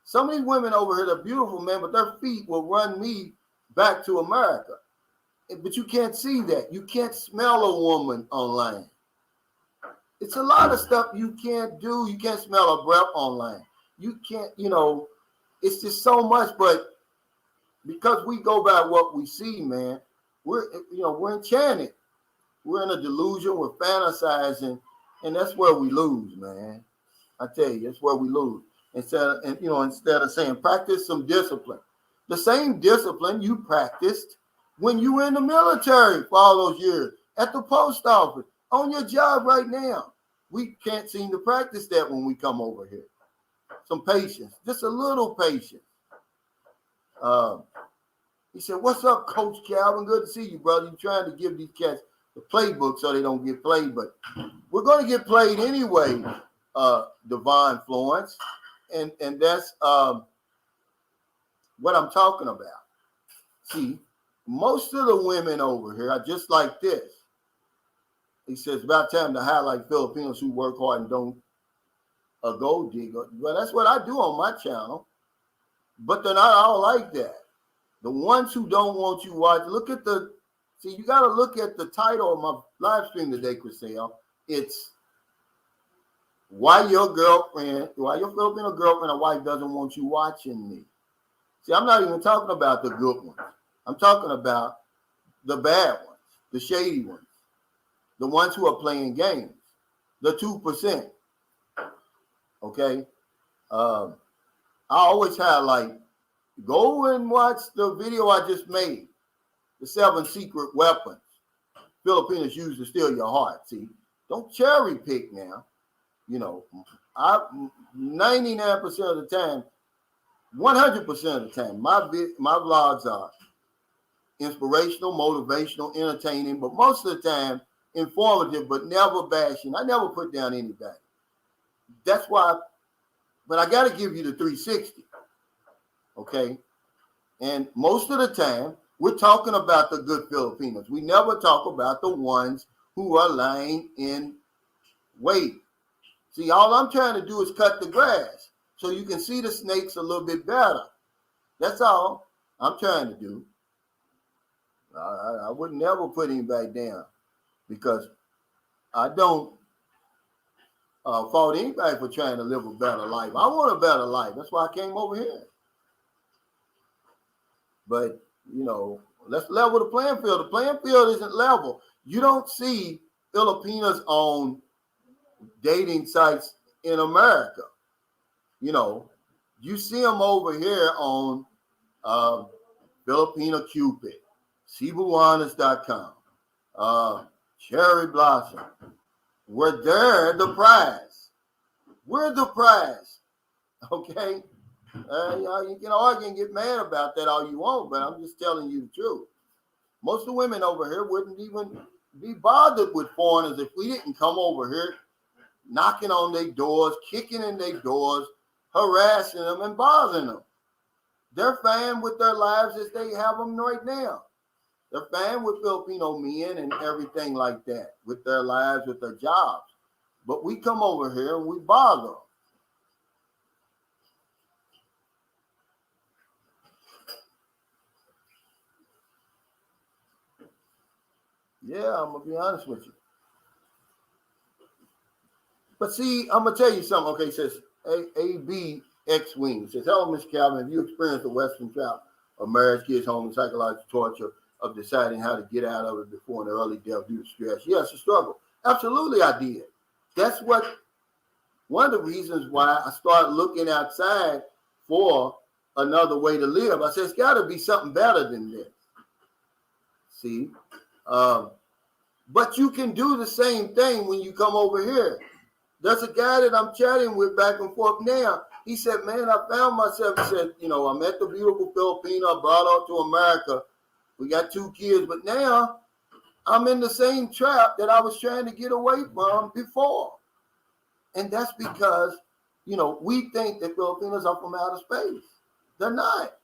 Some of these women over here, they're beautiful, man, but their feet will run me back to America. But you can't see that. You can't smell a woman online. It's a lot of stuff you can't do. You can't smell a breath online. You can't, it's just so much. But because we go by what we see, man, we're enchanted. We're in a delusion. We're fantasizing, and that's where we lose, man. I tell you, that's where we lose. Instead of saying practice some discipline, the same discipline you practiced when you were in the military for all those years, at the post office, on your job right now. We can't seem to practice that when we come over here. Some patience, just a little patience. He said, what's up, Coach Calvin? Good to see you, brother. You're trying to give these cats the playbook so they don't get played, but we're going to get played anyway, Divine Florence. And that's what I'm talking about. See, most of the women over here are just like this. He says, it's about time to highlight Filipinos who work hard and don't a gold digger. Well, that's what I do on my channel. But they're not all like that. The ones who don't want you watch, you got to look at the title of my live stream today, Chriselle. It's why your Filipino girlfriend or wife doesn't want you watching me. See, I'm not even talking about the good ones. I'm talking about the bad ones, the shady ones, the ones who are playing games, the 2%. Okay? I always highlight, go and watch the video I just made, the 7 secret weapons Filipinos use to steal your heart. See, don't cherry pick now. 99% of the time, 100% of the time, my vlogs are inspirational, motivational, entertaining, but most of the time informative, but never bashing. I never put down anybody. That's why, but I got to give you the 360. Okay? And most of the time, we're talking about the good Filipinos. We never talk about the ones who are lying in wait. See, all I'm trying to do is cut the grass so you can see the snakes a little bit better. That's all I'm trying to do. I would never put anybody down because I don't fault anybody for trying to live a better life. I want a better life. That's why I came over here. But, let's level the playing field. The playing field isn't level. You don't see Filipinas on dating sites in America. You see them over here on Filipina Cupid, Cebuanas.com, Cherry Blossom. They're the prize. We're the prize. Okay? You can argue and get mad about that all you want, but I'm just telling you the truth. Most of the women over here wouldn't even be bothered with foreigners if we didn't come over here knocking on their doors, kicking in their doors, harassing them and bothering them. They're fine with their lives as they have them right now. They're fine with Filipino men and everything like that, with their lives, with their jobs. But we come over here and we bother them. Yeah, I'm going to be honest with you. But see, I'm going to tell you something. Okay, it says AB X-Wing. It says, hello, Miss Calvin. Have you experienced the Western trap of marriage, kids, home, and psychological torture of deciding how to get out of it before an early death due to stress? Yes, a struggle. Absolutely, I did. That's one of the reasons why I started looking outside for another way to live. I said, it's got to be something better than this. See? But you can do the same thing when you come over here. There's a guy that I'm chatting with back and forth now. He said, man, I found myself. He said, I met the beautiful Filipina, brought her to America. We got 2 kids, but now I'm in the same trap that I was trying to get away from before. And that's because, we think that Filipinos are from outer space. They're not.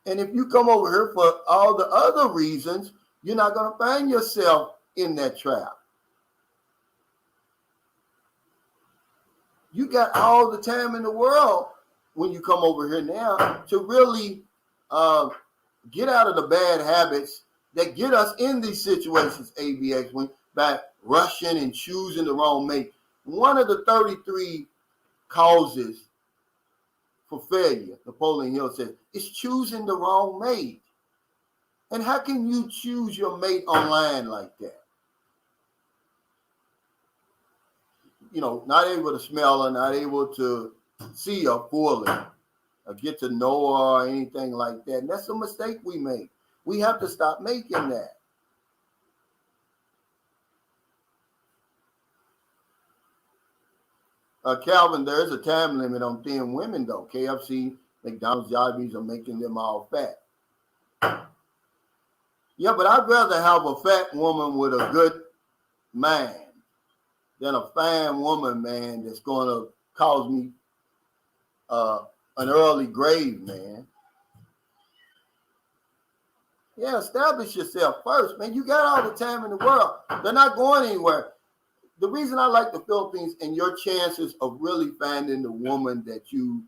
And if you come over here for all the other reasons, you're not going to find yourself in that trap. You got all the time in the world when you come over here now to really get out of the bad habits that get us in these situations, ABX, by rushing and choosing the wrong mate. One of the 33 causes for failure, Napoleon Hill says, is choosing the wrong mate. And how can you choose your mate online like that? Not able to smell her, not able to see her fully, or get to know her or anything like that. And that's a mistake we make. We have to stop making that. Calvin, there is a time limit on thin women, though. KFC, McDonald's, Jollibees are making them all fat. Yeah, but I'd rather have a fat woman with a good mind than a fine woman, man, that's going to cause me an early grave, man. Yeah, establish yourself first, man. You got all the time in the world. They're not going anywhere. The reason I like the Philippines and your chances of really finding the woman that you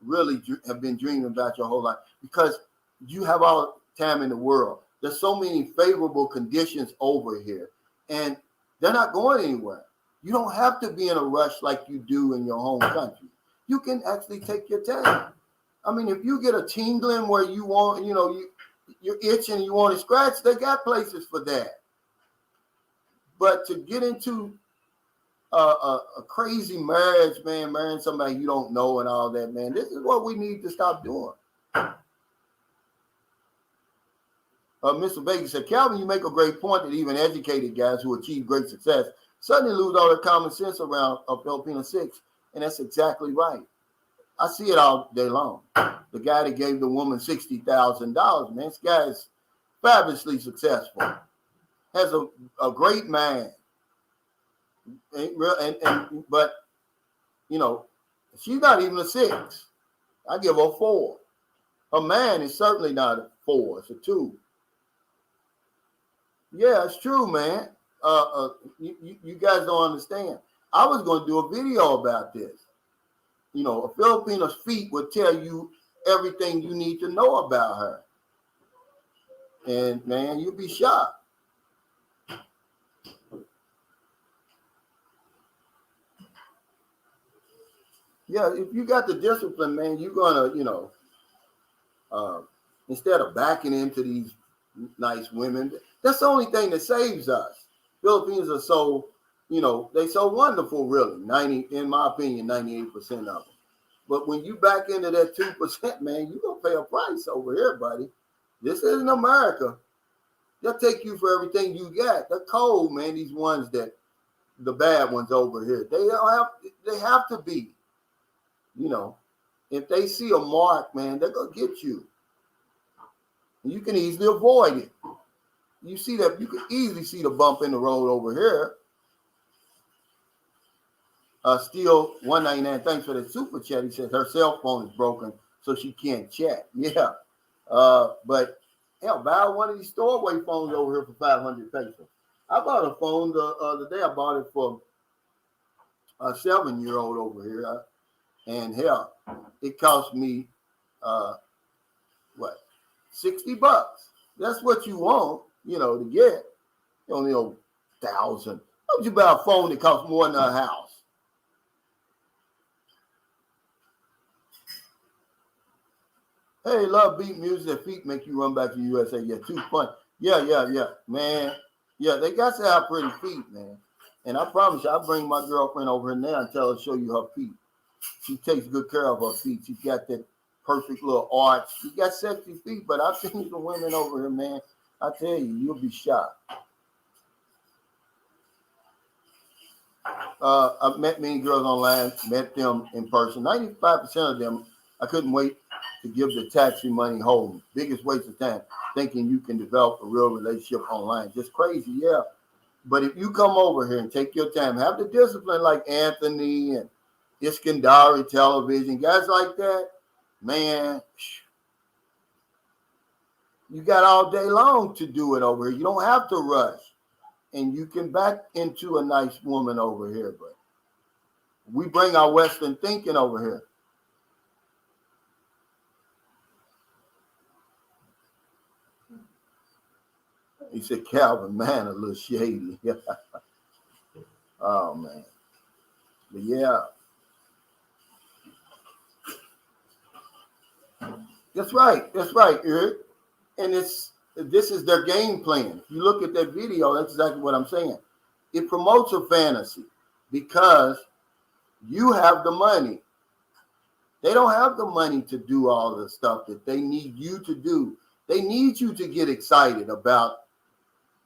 really have been dreaming about your whole life, because you have all the time in the world. There's so many favorable conditions over here, and they're not going anywhere. You don't have to be in a rush like you do in your home country. You can actually take your time. I mean, if you get a tingling where you want, you're itching, you want to scratch, they got places for that. But to get into a crazy marriage, man, marrying somebody you don't know and all that, man, this is what we need to stop doing. Mr. Vegas said, Calvin, you make a great point that even educated guys who achieve great success suddenly lose all their common sense around Filipina 6. And that's exactly right. I see it all day long. The guy that gave the woman $60,000, man, this guy is fabulously successful. Has a great mind. But, she's not even a 6. I give her a 4. Her man is certainly not a 4. It's a 2. Yeah, it's true, man. You guys don't understand. I was going to do a video about this. A Filipina's feet would tell you everything you need to know about her. And, man, you'd be shocked. Yeah, if you got the discipline, man, you're going to, instead of backing into these nice women, that's the only thing that saves us. Filipinos are so, they so wonderful, really. In my opinion, 98% of them. But when you back into that 2%, man, you're going to pay a price over here, buddy. This isn't America. They'll take you for everything you got. They're cold, man, these ones the bad ones over here. They have to be. If they see a mark, man, they're going to get you. And you can easily avoid it. You see that, you can easily see the bump in the road over here. Steel 199, thanks for the super chat. He says her cell phone is broken, so she can't chat. Yeah. But hell, buy one of these stowaway phones over here for 500 pesos. I bought a phone the other day. I bought it for a 7-year-old over here. And hell, it cost me $60. That's what you want, to get. You only owe $1,000. How would you buy a phone that costs more than a house? Hey, love beat music. Their feet make you run back to the USA. Yeah, too fun. Yeah, man. Yeah, they got to have pretty feet, man. And I promise you, I'll bring my girlfriend over here now and tell her to show you her feet. She takes good care of her feet. She's got that perfect little arch. She got sexy feet, but I've seen the women over here, man. I tell you, you'll be shocked. I've met many girls online, met them in person. 95% of them, I couldn't wait to give the taxi money home. Biggest waste of time, thinking you can develop a real relationship online. Just crazy, yeah. But if you come over here and take your time, have the discipline like Anthony and Iskandari Television, guys like that, man, you got all day long to do it over here. You don't have to rush. And you can back into a nice woman over here, but we bring our Western thinking over here. He said, Calvin, man, a little shady. Oh, man. But yeah. That's right. That's right, Eric. And this is their game plan. If you look at that video, that's exactly what I'm saying. It promotes a fantasy because you have the money. They don't have the money to do all the stuff that they need you to do. They need you to get excited about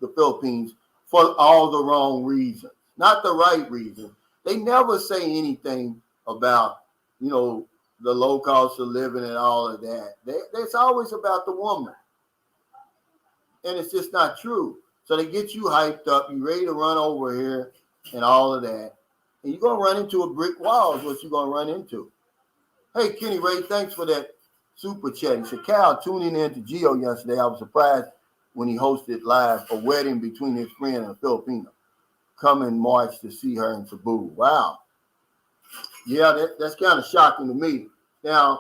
the Philippines for all the wrong reasons, not the right reasons. They never say anything about, the low cost of living and all of that. It's always about the woman. And it's just not true. So they get you hyped up, you ready to run over here and all of that. And you're going to run into a brick wall is what you're going to run into. Hey, Kenny Ray, thanks for that super chat. He said, Cal, tuning in to Gio yesterday, I was surprised when he hosted live a wedding between his friend and a Filipina. Come in March to see her in Cebu. Wow. Yeah, that's kind of shocking to me. Now,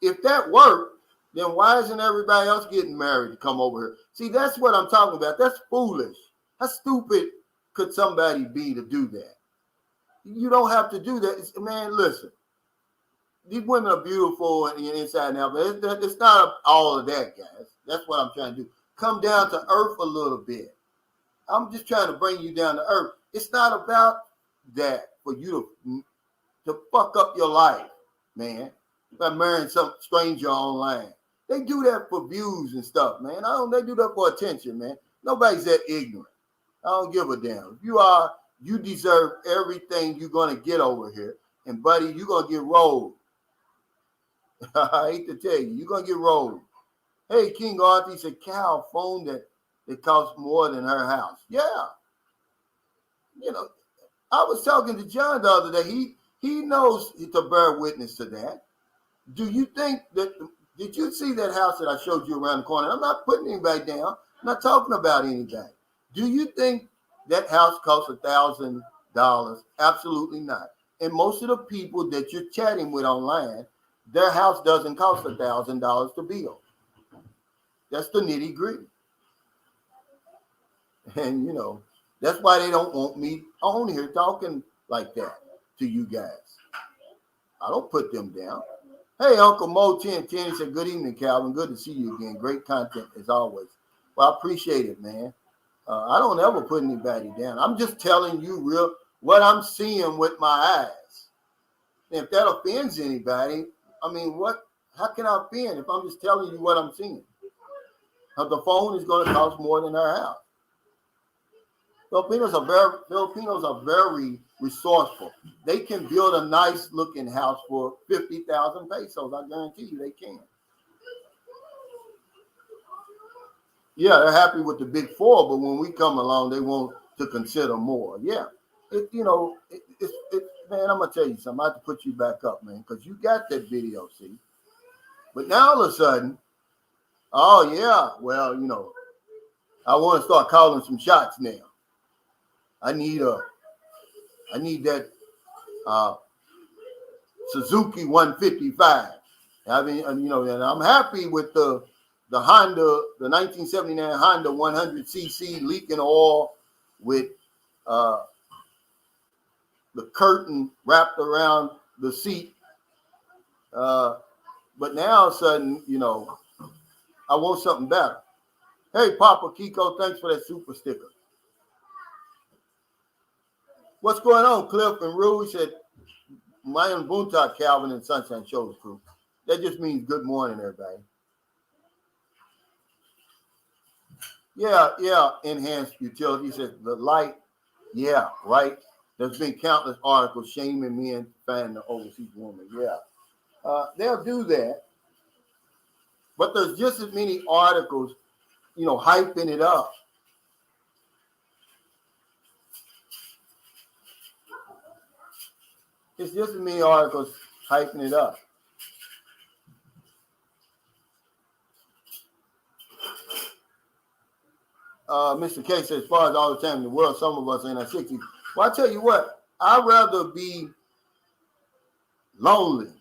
if that worked, then why isn't everybody else getting married to come over here? See, that's what I'm talking about. That's foolish. How stupid could somebody be to do that? You don't have to do that. Man, listen. These women are beautiful and inside and out, but it's not all of that, guys. That's what I'm trying to do. Come down to earth a little bit. I'm just trying to bring you down to earth. It's not about that for you to fuck up your life, man, by marrying some stranger online. They do that for views and stuff, man. They do that for attention, man. Nobody's that ignorant. I don't give a damn. If you are, you deserve everything you're going to get over here. And, buddy, you're going to get rolled. I hate to tell you, you're going to get rolled. Hey, King Arthur, he said, Cal, phone that costs more than her house. Yeah. I was talking to John the other day. He knows to bear witness to that. Do you think that, did you see that house that I showed you around the corner? I'm not putting anybody down. I'm not talking about anything. Do you think that house costs $1,000? Absolutely not. And most of the people that you're chatting with online, their house doesn't cost $1,000 to build. That's the nitty gritty. And, that's why they don't want me on here talking like that to you guys. I don't put them down. Hey, Uncle Mo 1010, he said, good evening, Calvin. Good to see you again. Great content as always. Well, I appreciate it, man. I don't ever put anybody down. I'm just telling you what I'm seeing with my eyes. And if that offends anybody, how can I offend if I'm just telling you what I'm seeing? The phone is going to cost more than her house. Filipinos are very resourceful. They can build a nice looking house for 50,000 pesos. I guarantee you they can. Yeah, they're happy with the big four, but when we come along, they want to consider more. Yeah. Man, I'm going to tell you something. I have to put you back up, man, because you got that video, see? But now all of a sudden, oh, yeah, well, I want to start calling some shots now. I need that Suzuki 155. And I'm happy with the Honda, the 1979 Honda 100cc leaking oil with the curtain wrapped around the seat. But now all of a sudden, I want something better. Hey, Papa Kiko, thanks for that super sticker. What's going on, Cliff and Rue? He said, Mayan Bunta, Calvin and Sunshine Shows crew. That just means good morning, everybody. Yeah, enhanced utility. He says the light, yeah, right. There's been countless articles shaming men finding the overseas woman. Yeah, they'll do that, but there's just as many articles, hyping it up. It's just as many articles hyping it up. Mr. K says, as far as all the time in the world, some of us are in our 60s. Well, I tell you what, I'd rather be lonely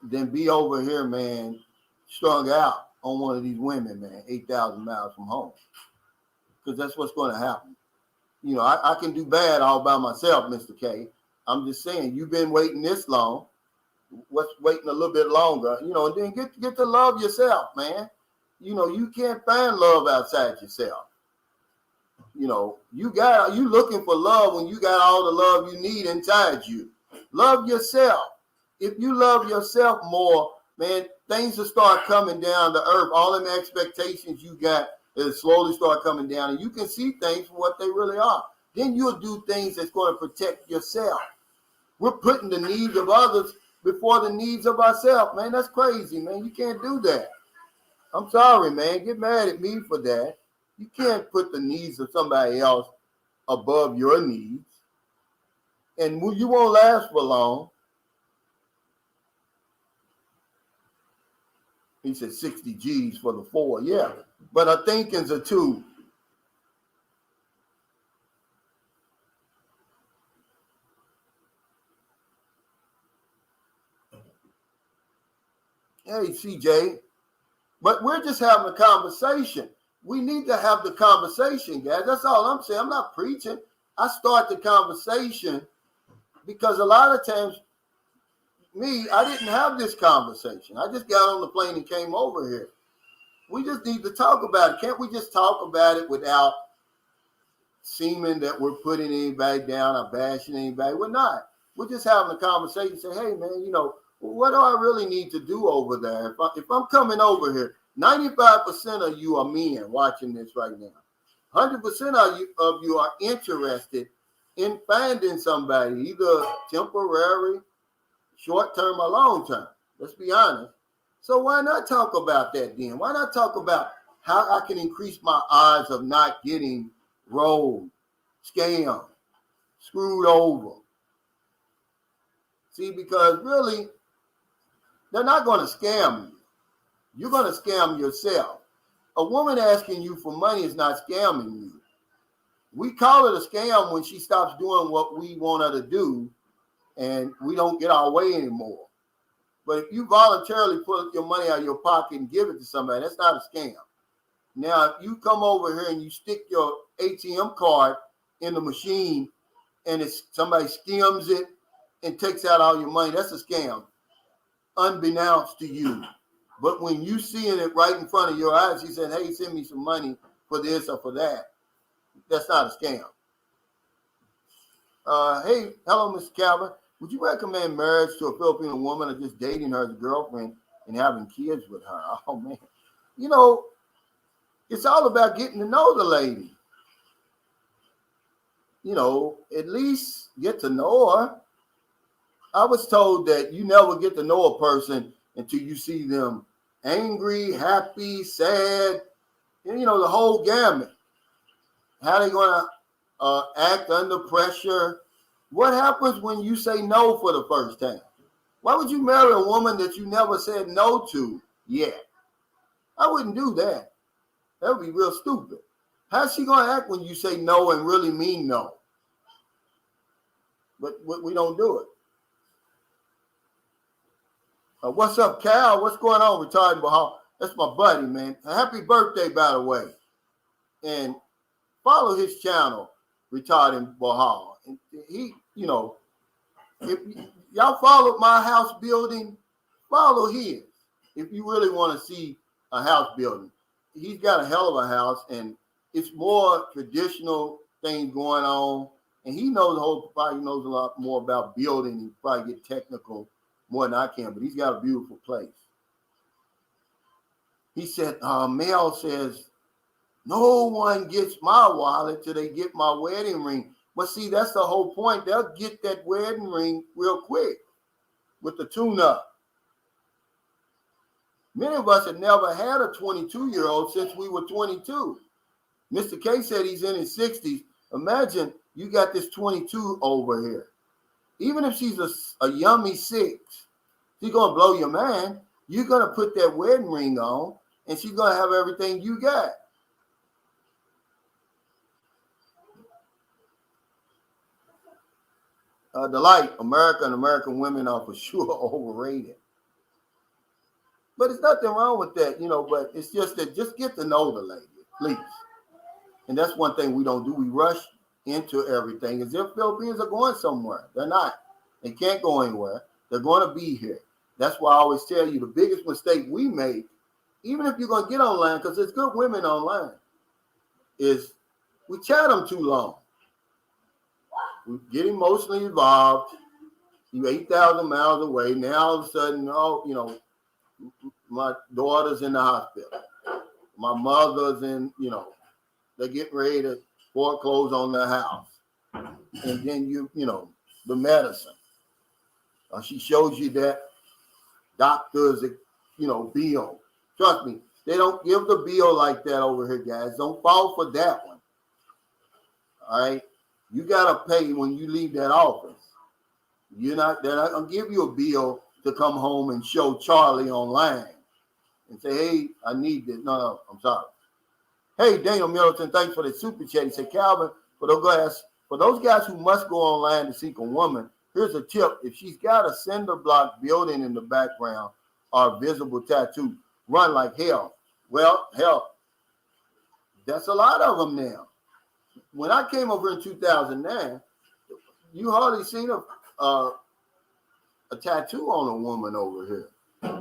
than be over here, man, strung out on one of these women, man, 8,000 miles from home. Because that's what's going to happen. I can do bad all by myself, Mr. K. I'm just saying, you've been waiting this long. What's waiting a little bit longer, and then get to love yourself, man. You can't find love outside yourself. You looking for love when you got all the love you need inside you. Love yourself. If you love yourself more, man, things will start coming down to earth. All them expectations you got, it'll slowly start coming down, and you can see things for what they really are. Then you'll do things that's going to protect yourself. We're putting the needs of others before the needs of ourselves, man. That's crazy, man. You can't do that. I'm sorry, man. Get mad at me for that. You can't put the needs of somebody else above your needs. And you won't last for long. He said 60 G's for the 4. Yeah, but our thinking's a 2. Hey, CJ. But we're just having a conversation. We need to have the conversation, guys. That's all I'm saying. I'm not preaching. I start the conversation because a lot of times, I didn't have this conversation. I just got on the plane and came over here. We just need to talk about it. Can't we just talk about it without seeming that we're putting anybody down or bashing anybody? We're not. We're just having a conversation. Say, hey, man, what do I really need to do over there? If I'm coming over here, 95% of you are men watching this right now. 100% of you are interested in finding somebody, either temporary, short-term, or long-term. Let's be honest. So why not talk about that then? Why not talk about how I can increase my odds of not getting rolled, scammed, screwed over? See, because really, they're not going to scam you. You're going to scam yourself. A woman asking you for money is not scamming you. We call it a scam when she stops doing what we want her to do and we don't get our way anymore. But if you voluntarily put your money out of your pocket and give it to somebody, that's not a scam. Now, if you come over here and you stick your ATM card in the machine and somebody skims it and takes out all your money, that's a scam, unbeknownst to you. But when you seeing it right in front of your eyes, you saying, hey, send me some money for this or for that, that's not a scam. Hey, hello, Mr. Calvin. Would you recommend marriage to a Filipino woman or just dating her as a girlfriend and having kids with her? Oh, man. It's all about getting to know the lady. At least get to know her. I was told that you never get to know a person until you see them angry, happy, sad, and, the whole gamut. How they going to act under pressure. What happens when you say no for the first time? Why would you marry a woman that you never said no to yet? I wouldn't do that. That would be real stupid. How's she going to act when you say no and really mean no? But we don't do it. What's up, Cal? What's going on, Retarded Bahal? That's my buddy, man. Happy birthday, by the way. And follow his channel, Retarded Bahal. And he, if y'all follow my house building, follow his. If you really want to see a house building, he's got a hell of a house, and it's more traditional things going on. And he probably knows a lot more about building. He probably get technical more than I can, but he's got a beautiful place. He said, Mel says, No one gets my wallet till they get my wedding ring. But see, that's the whole point. They'll get that wedding ring real quick with the tune-up. Many of us have never had a 22-year-old since we were 22. Mr. K said he's in his 60s. Imagine you got this 22 over here. Even if she's a yummy 6, she's going to blow your mind. You're going to put that wedding ring on, and she's going to have everything you got. The light, America and American women are for sure overrated. But there's nothing wrong with that, but it's just that just get to know the lady, please. And that's one thing we don't do. We rush into everything as if Philippines are going somewhere. They're not. They can't go anywhere. They're going to be here. That's why I always tell you the biggest mistake we make, even if you're going to get online, because there's good women online, is we chat them too long. We get emotionally involved. You're 8,000 miles away. Now all of a sudden, my daughter's in the hospital. My mother's in, they're getting ready to foreclose on their house. And then the medicine. She shows you that doctor's, bill. Trust me, they don't give the bill like that over here, guys. Don't fall for that one. All right? You got to pay when you leave that office. They're not going to give you a bill to come home and show Charlie online and say, hey, I need this. No, I'm sorry. Hey, Daniel Middleton, thanks for the super chat. He said, Calvin, for those guys who must go online to seek a woman, here's a tip. If she's got a cinder block building in the background or visible tattoo, run like hell. Well, hell, that's a lot of them now. When I came over in 2009, you hardly seen a tattoo on a woman over here.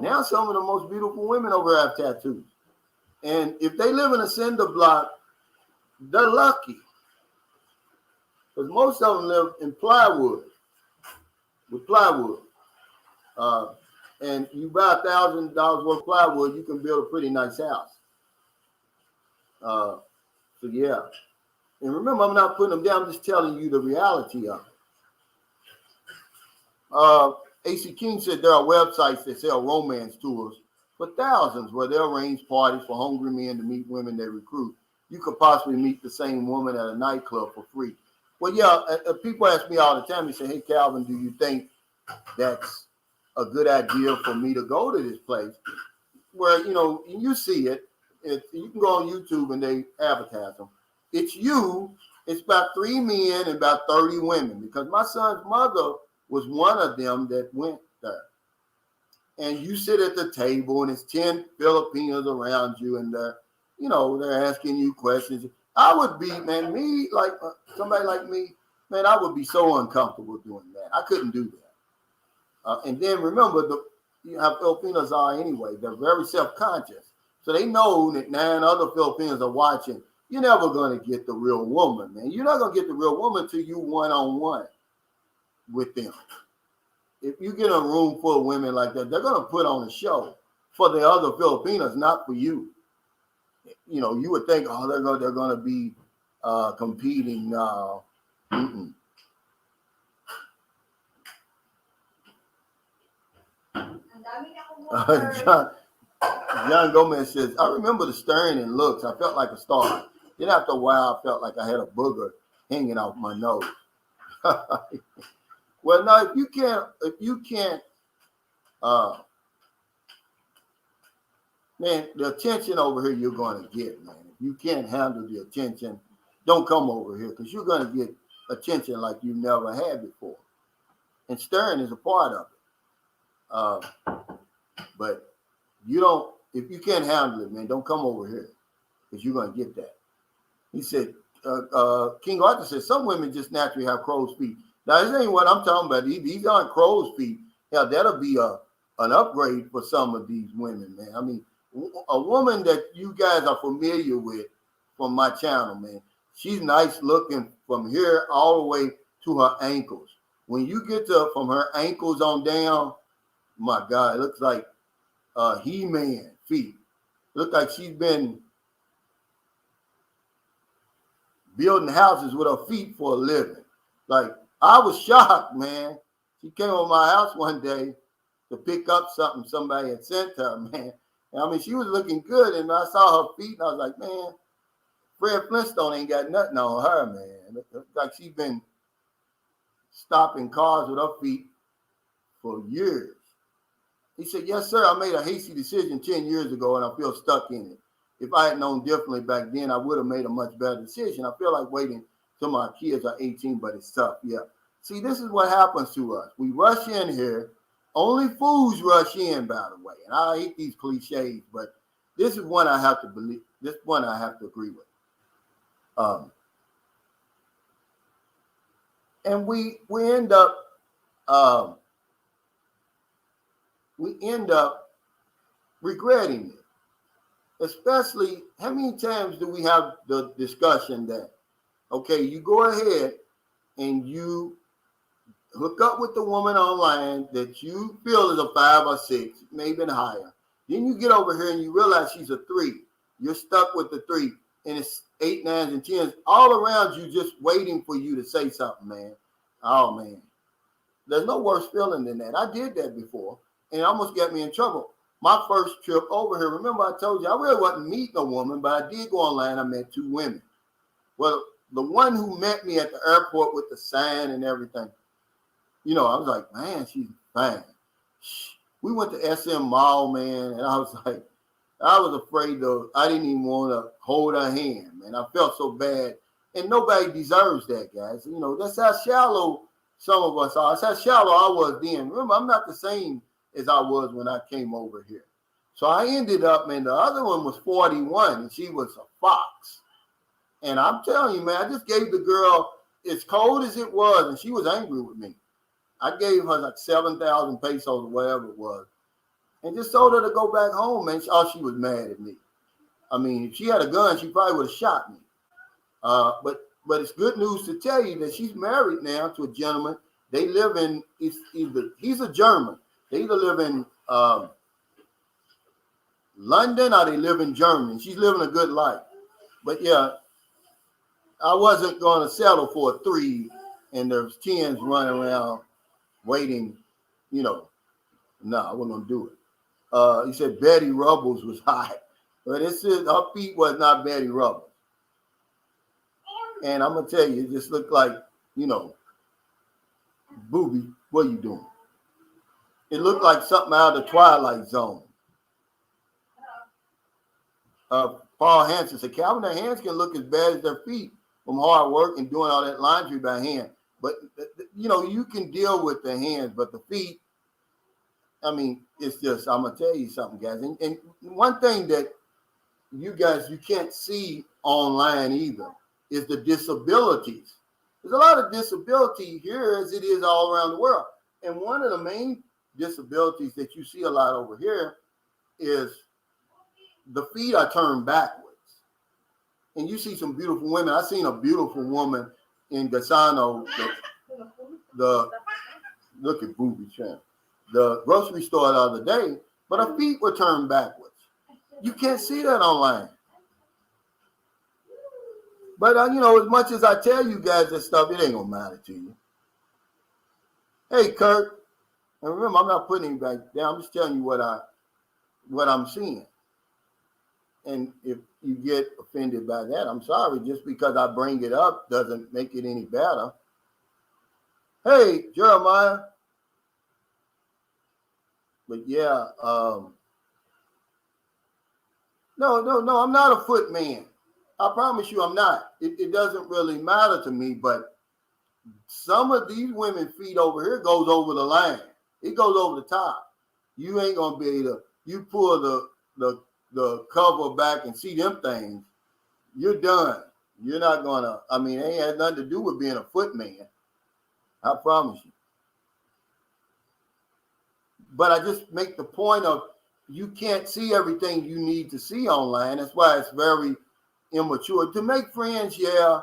Now some of the most beautiful women over here have tattoos. And if they live in a cinder block, they're lucky. Because most of them live in plywood, with plywood. And you buy $1,000 worth of plywood, you can build a pretty nice house. So yeah. And remember, I'm not putting them down, I'm just telling you the reality of it. AC King said there are websites that sell romance tours for thousands where they'll arrange parties for hungry men to meet women they recruit. You could possibly meet the same woman at a nightclub for free. Well, yeah, people ask me all the time, they say, hey, Calvin, do you think that's a good idea for me to go to this place? Where, you see it. You can go on YouTube and they advertise them. It's about 3 men and about 30 women, because my son's mother was one of them that went there. And you sit at the table and it's 10 Filipinos around you and they're asking you questions. I would be, man, somebody like me, man, I would be so uncomfortable doing that. I couldn't do that. And then remember, how Filipinos are anyway. They're very self-conscious. So they know that 9 other Filipinos are watching. You're never going to get the real woman, man. You're not going to get the real woman till you one-on-one with them. If you get a room full of women like that, they're going to put on a show for the other Filipinos, not for you. You would think, oh, they're going to be competing now. John Gomez says, I remember the stern and looks. I felt like a star. Then after a while, I felt like I had a booger hanging off my nose. Well, no, if you can't, man, the attention over here you're going to get, man. If you can't handle the attention, don't come over here, because you're going to get attention like you never had before. And staring is a part of it. But if you can't handle it, man, don't come over here, because you're going to get that. He said, King Arthur said, some women just naturally have crow's feet. Now, this ain't what I'm talking about. These aren't crow's feet. Yeah, that'll be an upgrade for some of these women, man. I mean, a woman that you guys are familiar with from my channel, man, she's nice looking from here all the way to her ankles. When you get from her ankles on down, my God, it looks like He-Man feet. Look like she's been building houses with her feet for a living. Like, I was shocked, man. She came over my house one day to pick up something somebody had sent her, man. And I mean, she was looking good, and I saw her feet, and I was like, man, Fred Flintstone ain't got nothing on her, man. It looks like she's been stopping cars with her feet for years. He said, yes, sir, I made a hasty decision 10 years ago, and I feel stuck in it. If I had known differently back then, I would have made a much better decision. I feel like waiting till my kids are 18, but it's tough. Yeah. See, this is what happens to us. We rush in here. Only fools rush in, by the way. And I hate these cliches, but this is one I have to believe. This one I have to agree with. And we end up regretting it. Especially, how many times do we have the discussion that, okay, you go ahead and you hook up with the woman online that you feel is a 5 or 6, maybe higher. Then you get over here and you realize she's a 3. You're stuck with the 3, and it's 8, 9s, and 10s all around you, just waiting for you to say something, man. Oh, man. There's no worse feeling than that. I did that before, and it almost got me in trouble. My first trip over here, remember I told you, I really wasn't meeting a woman, but I did go online. I met 2 women. Well, the one who met me at the airport with the sign and everything, you know, I was like, man, she's fine. We went to SM Mall, man, and I was like, I was afraid I didn't even want to hold her hand, man. I felt so bad. And nobody deserves that, guys. You know, that's how shallow some of us are. That's how shallow I was then. Remember, I'm not the same as I was when I came over here. So I ended up, man, the other one was 41, and she was a fox. And I'm telling you, man, I just gave the girl, as cold as it was, and she was angry with me. I gave her like 7,000 pesos or whatever it was, and just told her to go back home, man. She was mad at me. I mean, if she had a gun, she probably would have shot me. But it's good news to tell you that she's married now to a gentleman. They live in, he's a German. They either live in London or they live in Germany. She's living a good life. But yeah, I wasn't going to settle for a 3 and there's 10s running around waiting, you know. No, I wasn't going to do it. He said Betty Rubbles was hot. But it said her feet was not Betty Rubbles. And I'm going to tell you, it just looked like, you know, Booby, what are you doing? It looked like something out of the Twilight Zone. Paul Hansen said, Calvin, their hands can look as bad as their feet from hard work and doing all that laundry by hand. But, you know, you can deal with the hands, but the feet, I mean, it's just, I'm going to tell you something, guys. And one thing that you guys, you can't see online either is the disabilities. There's a lot of disability here as it is all around the world. And one of the main disabilities that you see a lot over here is the feet are turned backwards. And you see some beautiful women. I seen a beautiful woman in Gasano, the look at Booby Champ, the grocery store the other day, but her feet were turned backwards. You can't see that online. But, you know, as much as I tell you guys this stuff, it ain't going to matter to you. Hey, Kurt, and remember, I'm not putting him back down. I'm just telling you what I'm seeing. And if you get offended by that, I'm sorry. Just because I bring it up doesn't make it any better. Hey, Jeremiah. But yeah, no, I'm not a foot man. I promise you I'm not. It doesn't really matter to me, but some of these women's feet over here goes over the line. It goes over the top. You ain't going to be able to, you pull the cover back and see them things, you're done. You're not going to, I mean, it ain't had nothing to do with being a foot man. I promise you. But I just make the point of you can't see everything you need to see online. That's why it's very immature. To make friends, yeah,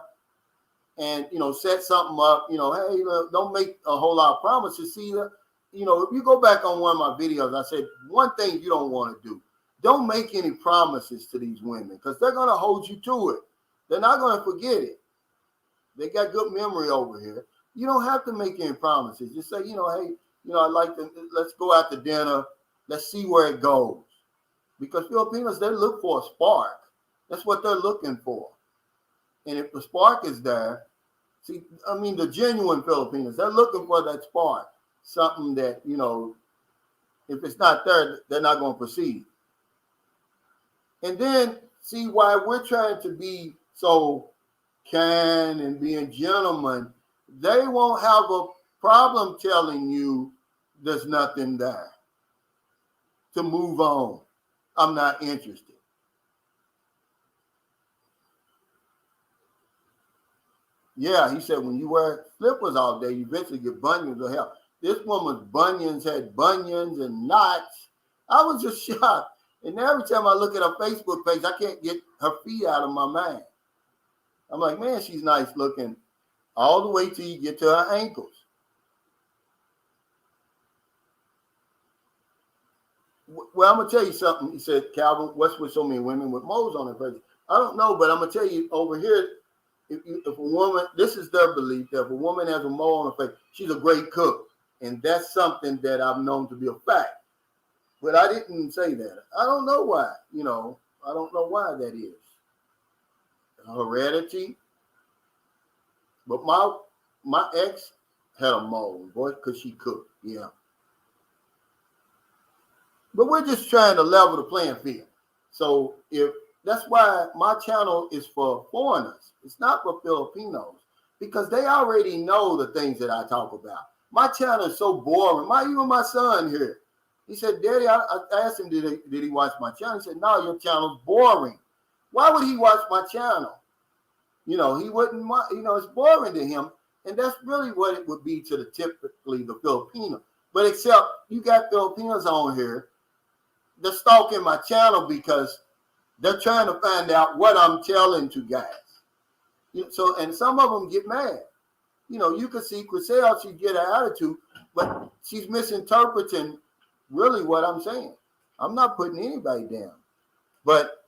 and, you know, set something up, you know, hey, look, don't make a whole lot of promises. See, you know, if you go back on one of my videos, I said one thing you don't want to do. Don't make any promises to these women because they're going to hold you to it. They're not going to forget it. They got good memory over here. You don't have to make any promises. Just say, hey, I like to, let's go out to dinner. Let's see where it goes. Because Filipinos, they look for a spark. That's what they're looking for. And if the spark is there, the genuine Filipinos, they're looking for that spark. Something that, if it's not there, they're not going to proceed. And then see why we're trying to be so kind and being gentlemen. They won't have a problem telling you there's nothing there. To move on. I'm not interested. Yeah, he said when you wear slippers all day, you eventually get bunions or hell. This woman's bunions had bunions and knots. I was just shocked. And every time I look at her Facebook page, I can't get her feet out of my mind. I'm like, man, she's nice looking all the way till you get to her ankles. Well, I'm going to tell you something. He said, Calvin, what's with so many women with moles on their face? I don't know, but I'm going to tell you over here, if a woman, this is their belief, that if a woman has a mole on her face, she's a great cook. And that's something that I've known to be a fact. But I didn't say that. I don't know why, I don't know why that is. Heredity. But my ex had a mole, boy, because she cooked. Yeah. But we're just trying to level the playing field. So that's why my channel is for foreigners. It's not for Filipinos because they already know the things that I talk about. My channel is so boring. Even my son here, he said, Daddy, I asked him, did he watch my channel? He said, no, your channel's boring. Why would he watch my channel? He wouldn't, it's boring to him. And that's really what it would be to typically the Filipino. But except you got Filipinos on here, they're stalking my channel because they're trying to find out what I'm telling to guys. And some of them get mad. You can see Chriselle, she get her attitude, but she's misinterpreting really what I'm saying. I'm not putting anybody down. But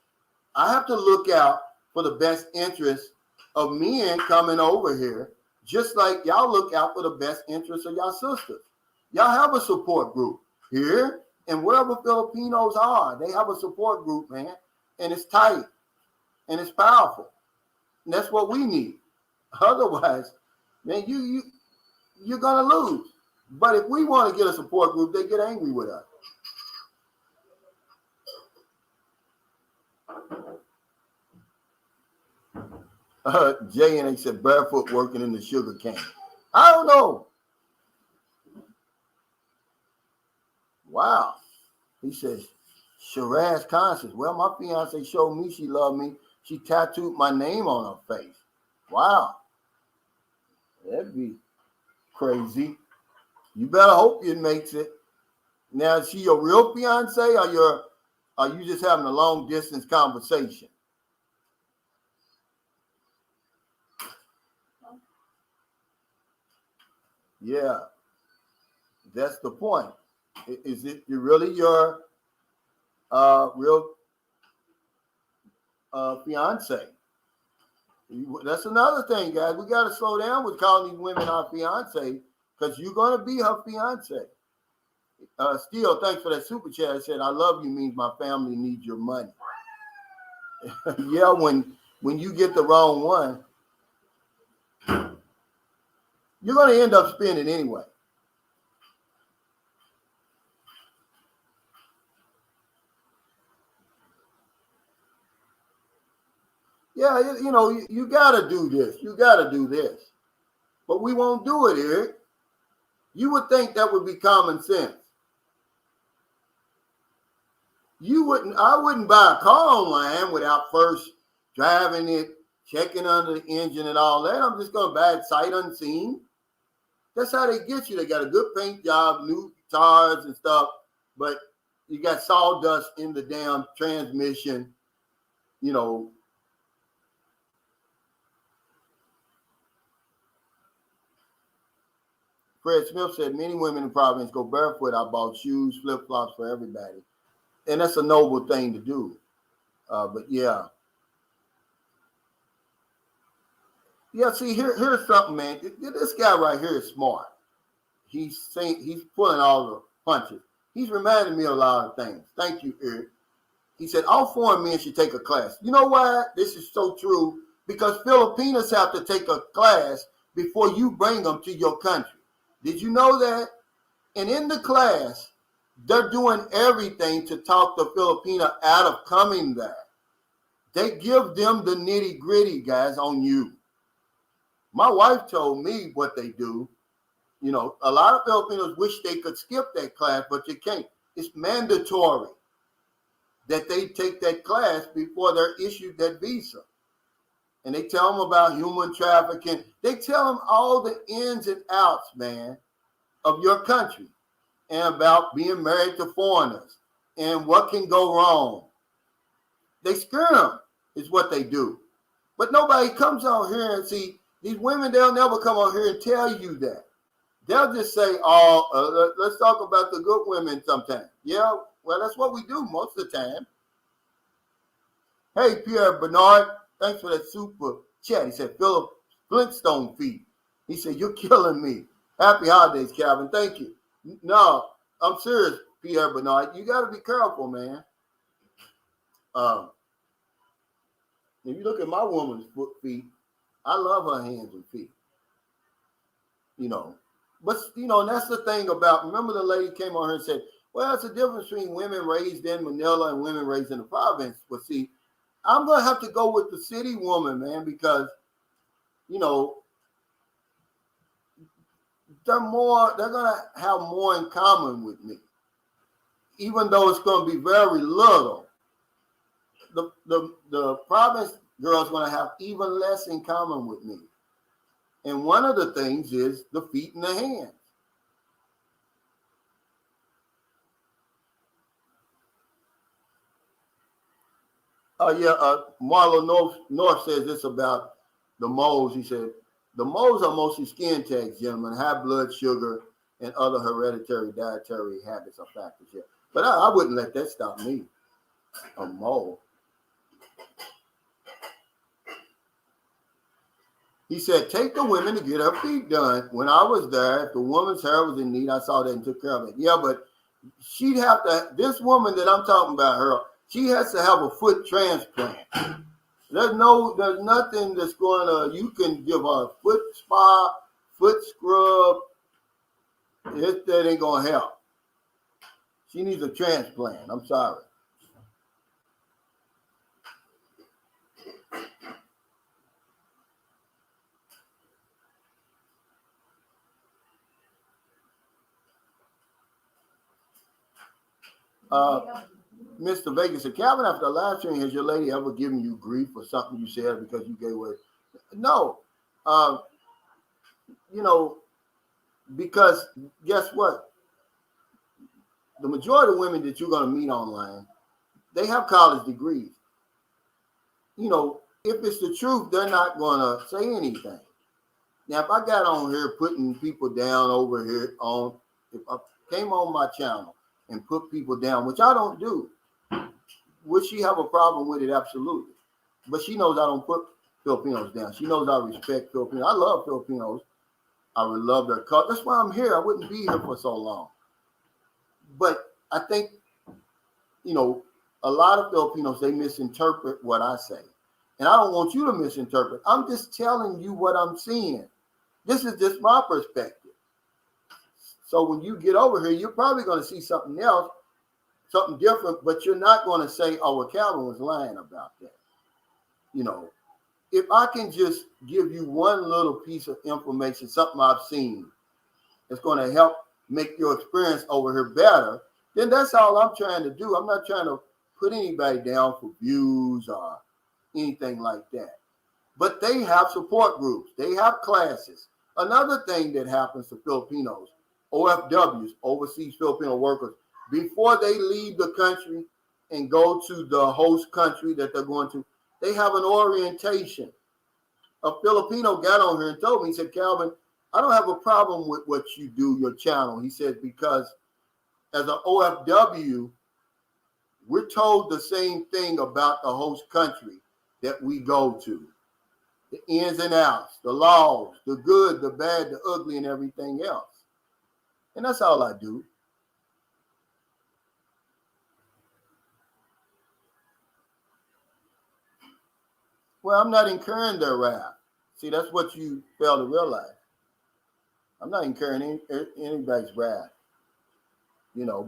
I have to look out for the best interest of men coming over here, just like y'all look out for the best interest of y'all sisters. Y'all have a support group here, and wherever Filipinos are, they have a support group, man, and it's tight, and it's powerful, and that's what we need. Otherwise, man, you're gonna lose. But if we want to get a support group, they get angry with us. Jay and they said barefoot working in the sugar cane. I don't know. Wow. He says, Shiraz conscious. Well, my fiance showed me she loved me. She tattooed my name on her face. Wow. That'd be crazy. You better hope it makes it. Now, is she your real fiance or are you just having a long distance conversation? Yeah. That's the point. Is it really your real fiance? That's another thing, guys. We got to slow down with calling these women our fiance because you're going to be her fiance. Steele, thanks for that super chat. I said, I love you means my family needs your money. Yeah, when you get the wrong one, you're going to end up spending anyway. Yeah, you got to do this. You got to do this. But we won't do it, Eric. You would think that would be common sense. I wouldn't buy a car online without first driving it, checking under the engine and all that. I'm just going to buy it sight unseen. That's how they get you. They got a good paint job, new tires and stuff, but you got sawdust in the damn transmission, Fred Smith said, many women in Providence go barefoot. I bought shoes, flip-flops for everybody. And that's a noble thing to do. But yeah. Yeah, see, here's something, man. This guy right here is smart. He's pulling all the punches. He's reminding me of a lot of things. Thank you, Eric. He said all foreign men should take a class. You know why this is so true? Because Filipinos have to take a class before you bring them to your country. Did you know that? And in the class, they're doing everything to talk the Filipina out of coming there. They give them the nitty gritty, guys, on you. My wife told me what they do. You know, a lot of Filipinos wish they could skip that class, but you can't. It's mandatory that they take that class before they're issued that visa. And they tell them about human trafficking. They tell them all the ins and outs, man, of your country and about being married to foreigners and what can go wrong. They scare them is what they do. But nobody comes on here and see, these women, they'll never come on here and tell you that. They'll just say, oh, let's talk about the good women sometime. Yeah, well, that's what we do most of the time. Hey, Pierre Bernard, thanks for that super chat. He said, Philip Flintstone feet. He said, you're killing me. Happy holidays, Calvin. Thank you. No, I'm serious, Pierre Bernard. You got to be careful, man. If you look at my woman's feet, I love her hands and feet. You know, but, you know, and that's the thing about, remember the lady came on here and said, well, it's a difference between women raised in Manila and women raised in the province. But see, I'm going to have to go with the city woman, man, because, you know, they're going to have more in common with me. Even though it's going to be very little, the province girl's going to have even less in common with me. And one of the things is the feet and the hands. Marlo North says this about the moles. He said, the moles are mostly skin tags, gentlemen, high blood sugar, and other hereditary dietary habits are factors here. But I wouldn't let that stop me. A mole. He said, take the women to get her feet done. When I was there, if the woman's hair was in need, I saw that and took care of it. Yeah, but she'd have to, this woman that I'm talking about, she has to have a foot transplant. There's nothing that's going to, you can give her a foot spa, foot scrub. That ain't going to help. She needs a transplant. I'm sorry. Mr. Vegas said, Calvin, after the live stream, has your lady ever given you grief for something you said because you gave away? No. You know, because guess what? The majority of women that you're going to meet online, they have college degrees. You know, if it's the truth, they're not going to say anything. Now, if I got on here putting people down over here if I came on my channel and put people down, which I don't do, would she have a problem with it? Absolutely. But she knows I don't put Filipinos down. She knows I respect Filipinos. I love Filipinos. I would love their culture. That's why I'm here. I wouldn't be here for so long. But I think, you know, a lot of Filipinos, they misinterpret what I say. And I don't want you to misinterpret. I'm just telling you what I'm seeing. This is just my perspective. So when you get over here, you're probably going to see something else, something different, but you're not going to say, oh, well, Calvin was lying about that. You know, if I can just give you one little piece of information, something I've seen that's going to help make your experience over here better, then that's all I'm trying to do. I'm not trying to put anybody down for views or anything like that. But they have support groups. They have classes. Another thing that happens to Filipinos, OFWs, overseas Filipino workers, before they leave the country and go to the host country that they're going to, they have an orientation. A Filipino got on here and told me, he said, Calvin, I don't have a problem with what you do, your channel. He said, because as an OFW, we're told the same thing about the host country that we go to. the ins and outs, the laws, the good, the bad, the ugly, and everything else. And that's all I do. Well, I'm not incurring their wrath. See, that's what you fail to realize. I'm not incurring anybody's wrath,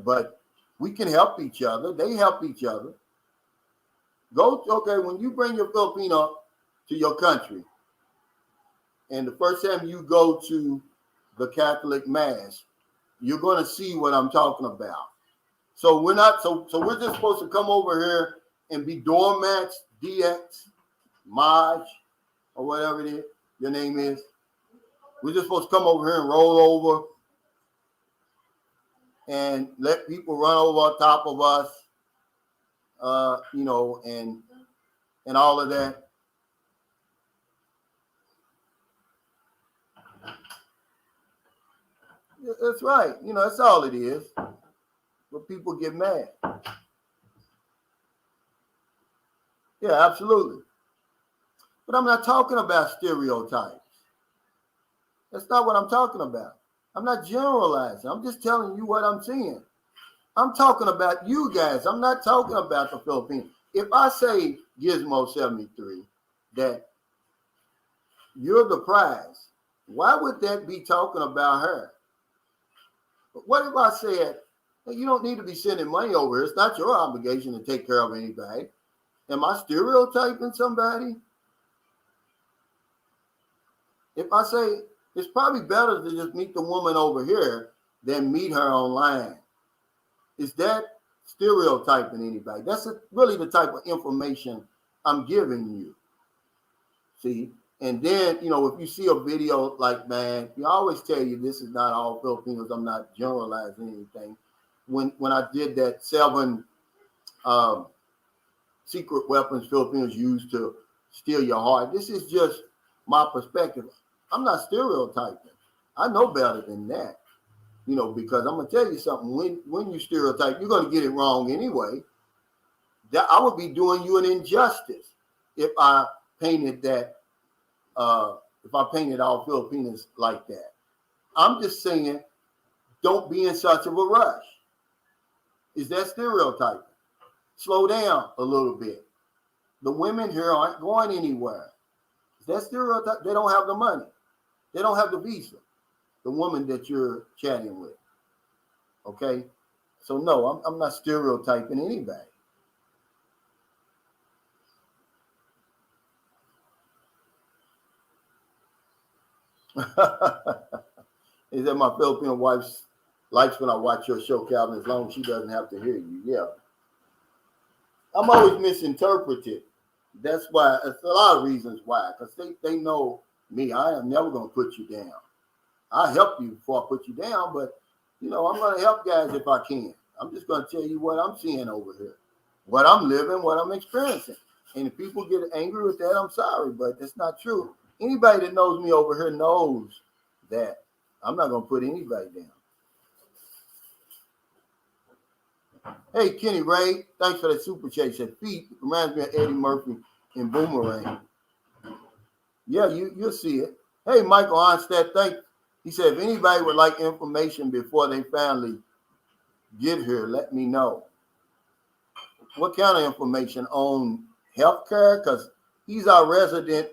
but we can help each other. They help each other. Okay, when you bring your Filipino to your country, and the first time you go to the Catholic Mass, you're going to see what I'm talking about. So we're not, so we're just supposed to come over here and be doormats, DX, Maj, or whatever it is, your name is. We're just supposed to come over here and roll over and let people run over on top of us, and all of that. That's right. That's all it is. But people get mad. Yeah, absolutely. But I'm not talking about stereotypes. That's not what I'm talking about. I'm not generalizing. I'm just telling you what I'm seeing. I'm talking about you guys. I'm not talking about the Philippines. If I say Gizmo 73 that you're the prize, why would that be talking about her? But what if I said, hey, you don't need to be sending money over here. It's not your obligation to take care of anybody. Am I stereotyping somebody? If I say it's probably better to just meet the woman over here than meet her online, is that stereotyping anybody? That's really the type of information I'm giving you. See? And then, if you see a video like, man, I always tell you this is not all Filipinos. I'm not generalizing anything. When I did that 7 secret weapons Filipinos use to steal your heart, this is just my perspective. I'm not stereotyping. I know better than that, because I'm going to tell you something. When you stereotype, you're going to get it wrong anyway. That I would be doing you an injustice if I painted that. If I painted all Filipinos like that. I'm just saying, don't be in such of a rush. Is that stereotyping? Slow down a little bit. The women here aren't going anywhere. Is that stereotype? They don't have the money. They don't have the visa. The woman that you're chatting with. Okay? So no, I'm not stereotyping anybody. Is that my Filipino wife likes when I watch your show, Calvin, as long as she doesn't have to hear you. Yeah. I'm always misinterpreted. That's why, it's a lot of reasons why. Because they know me. I am never going to put you down. I help you before I put you down, but, I'm going to help guys if I can. I'm just going to tell you what I'm seeing over here. What I'm living, what I'm experiencing. And if people get angry with that, I'm sorry, but it's not true. Anybody that knows me over here knows that I'm not going to put anybody down. Hey, Kenny Ray, thanks for that super chat. Said feet reminds me of Eddie Murphy in Boomerang. Yeah, you'll see it. Hey, Michael Onstead, he said, if anybody would like information before they finally get here, let me know. What kind of information on healthcare? Because he's our resident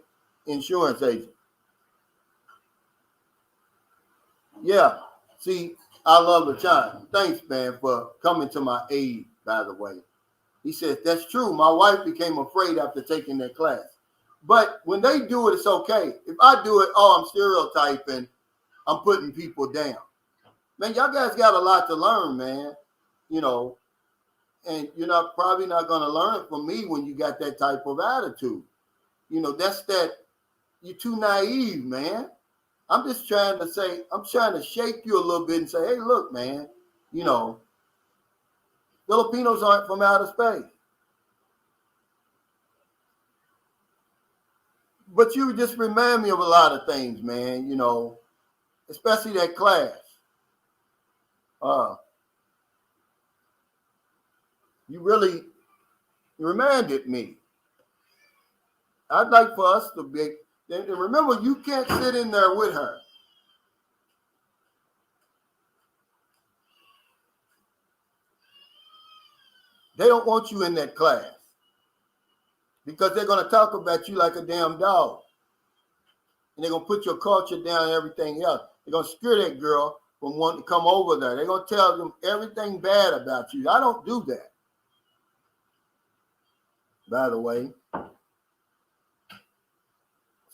insurance agent. Yeah. See, I love the time. Thanks, man, for coming to my aid, by the way. He said, that's true. My wife became afraid after taking that class. But when they do it, it's okay. If I do it, I'm stereotyping. I'm putting people down. Man, y'all guys got a lot to learn, man. And you're probably not going to learn it from me when you got that type of attitude. That's that you're too naive, man. I'm just trying to shake you a little bit and say, hey, look, man, Filipinos aren't from outer space. But you just remind me of a lot of things, man, especially that class. You reminded me. I'd like for us to And remember, you can't sit in there with her. They don't want you in that class because they're going to talk about you like a damn dog. And they're going to put your culture down and everything else. They're going to scare that girl from wanting to come over there. They're going to tell them everything bad about you. I don't do that. By the way.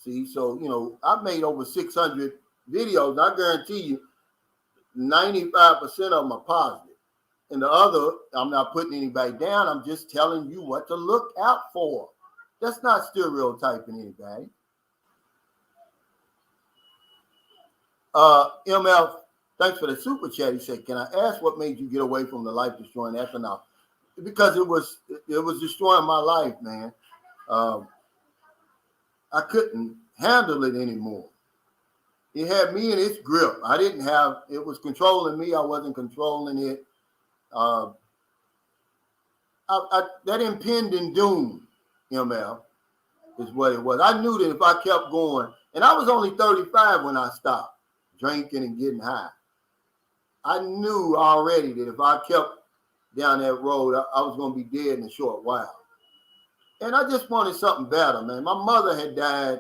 See, so, you know, I've made over 600 videos. I guarantee you 95% of them are positive. And the other, I'm not putting anybody down. I'm just telling you what to look out for. That's not stereotyping anybody. MF, thanks for the super chat. He said, can I ask what made you get away from the life-destroying ethanol? Because it was destroying my life, man. I couldn't handle it anymore. It had me in its grip. It was controlling me. I wasn't controlling it. That impending doom, ML, is what it was. I knew that if I kept going, and I was only 35 when I stopped drinking and getting high. I knew already that if I kept down that road, I was going to be dead in a short while. And I just wanted something better, man. My mother had died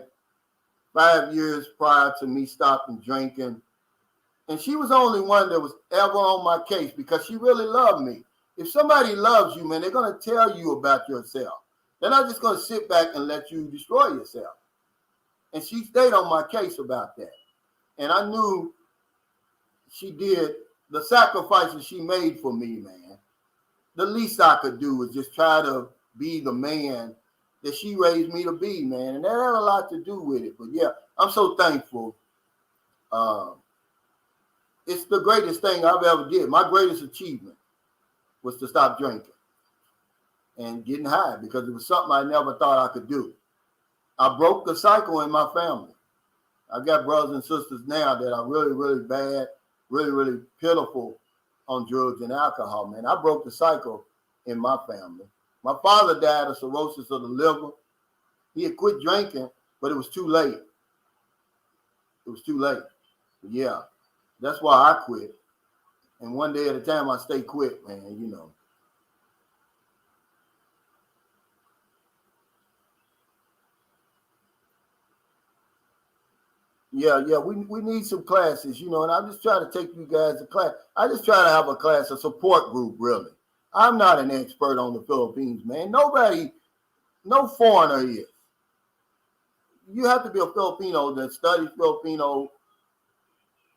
5 years prior to me stopping drinking. And she was the only one that was ever on my case because she really loved me. If somebody loves you, man, they're going to tell you about yourself. They're not just going to sit back and let you destroy yourself. And she stayed on my case about that. And I knew she did the sacrifices she made for me, man. The least I could do was just try to be the man that she raised me to be, man. And that had a lot to do with it. But yeah, I'm so thankful. It's the greatest thing I've ever did. My greatest achievement was to stop drinking and getting high because it was something I never thought I could do. I broke the cycle in my family. I've got brothers and sisters now that are really, really bad, really, really pitiful on drugs and alcohol, man. I broke the cycle in my family. My father died of cirrhosis of the liver. He had quit drinking, but it was too late. It was too late. But yeah, that's why I quit. And one day at a time, I stay quit, man, you know. Yeah, we need some classes, you know, and I'm just trying to take you guys to class. I just try to have a class, a support group, really. I'm not an expert on the Philippines, man. Nobody, no foreigner is. You have to be a Filipino that studies Filipino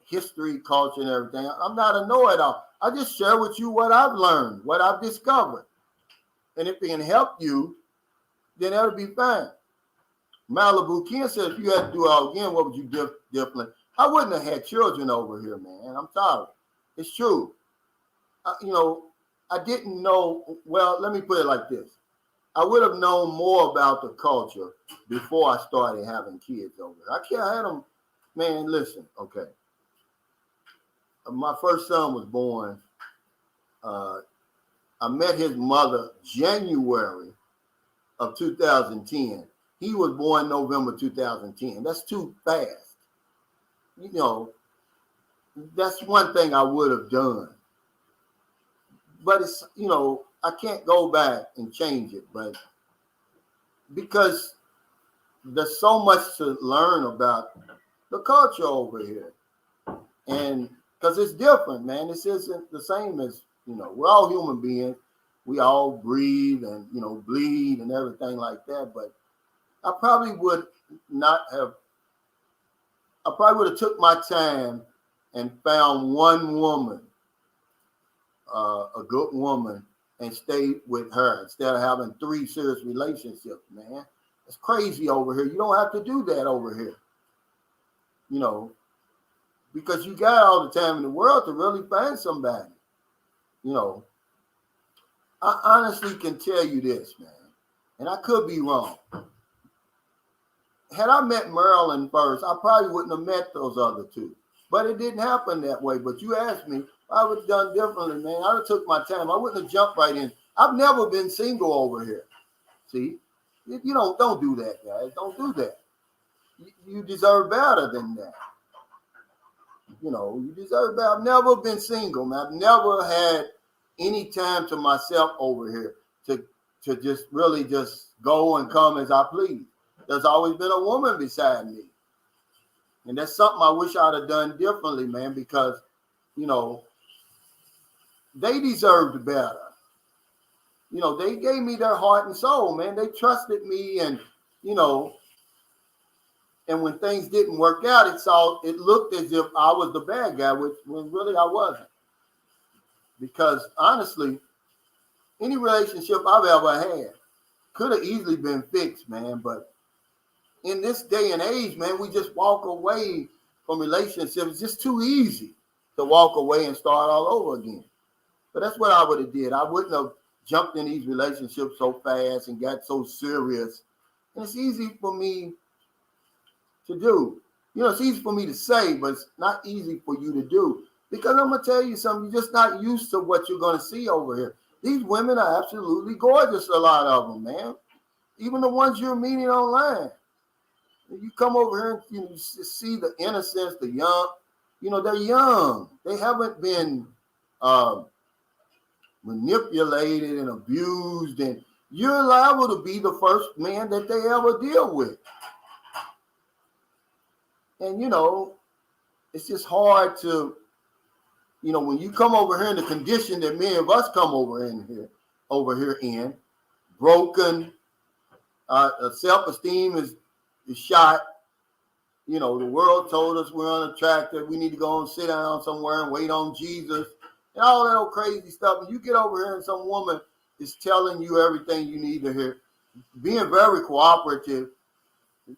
history, culture, and everything. I'm not a know-it-all. I just share with you what I've learned, what I've discovered. And if it can help you, then that'll be fine. Malibu Ken said, if you had to do it all again, what would you do differently? I wouldn't have had children over here, man. I'm sorry. It's true. I didn't know. Well, let me put it like this. I would have known more about the culture before I started having kids over here. I can't have them. Man, listen, okay. My first son was born. I met his mother January of 2010. He was born November 2010. That's too fast. You know, that's one thing I would have done. But it's, you know, I can't go back and change it. But because there's so much to learn about the culture over here. And because it's different, man. This isn't the same as, you know, we're all human beings. We all breathe and, you know, bleed and everything like that. But I probably would have took my time and found one woman, a good woman, and stayed with her instead of having 3 serious relationships, man. It's crazy over here. You don't have to do that over here, you know, because you got all the time in the world to really find somebody, you know. I honestly can tell you this, man, and I could be wrong. Had I met Marilyn first, I probably wouldn't have met those other 2. But it didn't happen that way. But you asked me, I would have done differently, man. I would have took my time. I wouldn't have jumped right in. I've never been single over here. See? You don't do that, guys. Don't do that. you deserve better than that. You deserve better. I've never been single, man. I've never had any time to myself over here to just really just go and come as I please. There's always been a woman beside me. And that's something I wish I'd have done differently, man, because, they deserved better. They gave me their heart and soul, man. They trusted me, and, and when things didn't work out, it looked as if I was the bad guy, when really I wasn't. Because honestly, any relationship I've ever had could have easily been fixed, man. But in this day and age, man, we just walk away from relationships. It's just too easy to walk away and start all over again. But that's what I would have did. I wouldn't have jumped in these relationships so fast and got so serious. And it's easy for me to do. It's easy for me to say, but it's not easy for you to do. Because I'm going to tell you something, you're just not used to what you're going to see over here. These women are absolutely gorgeous, a lot of them, man. Even the ones you're meeting online. You come over here and you see the innocence, the young. They're young. They haven't been manipulated and abused. And you're liable to be the first man that they ever deal with. And, it's just hard to, when you come over here in the condition that many of us come over here in, broken, self-esteem is shot. The world told us we're unattractive. We need to go and sit down somewhere and wait on Jesus and all that old crazy stuff. And you get over here and some woman is telling you everything you need to hear, being very cooperative.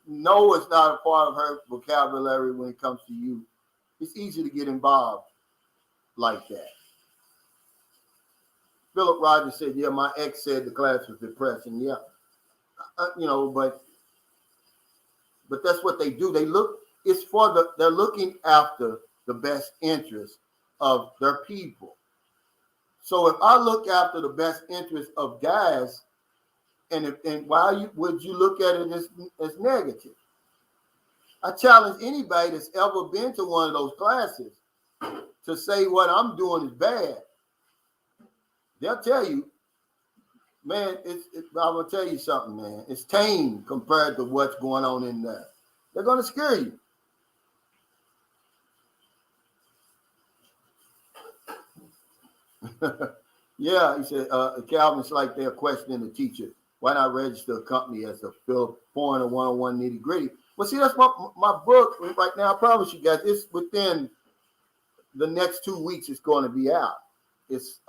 No, it's not a part of her vocabulary when it comes to you. It's easy to get involved like that. Philip Rogers said, yeah, my ex said the class was depressing. Yeah. But that's what they do. They're looking after the best interest of their people. So if I look after the best interest of guys, and why would you look at it as negative? I challenge anybody that's ever been to one of those classes to say what I'm doing is bad. They'll tell you, man, I'm going to tell you something, man. It's tame compared to what's going on in there. They're going to scare you. Yeah, he said, Calvin's like they're questioning the teacher. Why not register a company as a Phil Point or 101 nitty gritty? Well, see, that's my book right now. I promise you guys, it's within the next 2 weeks. It's going to be out. It's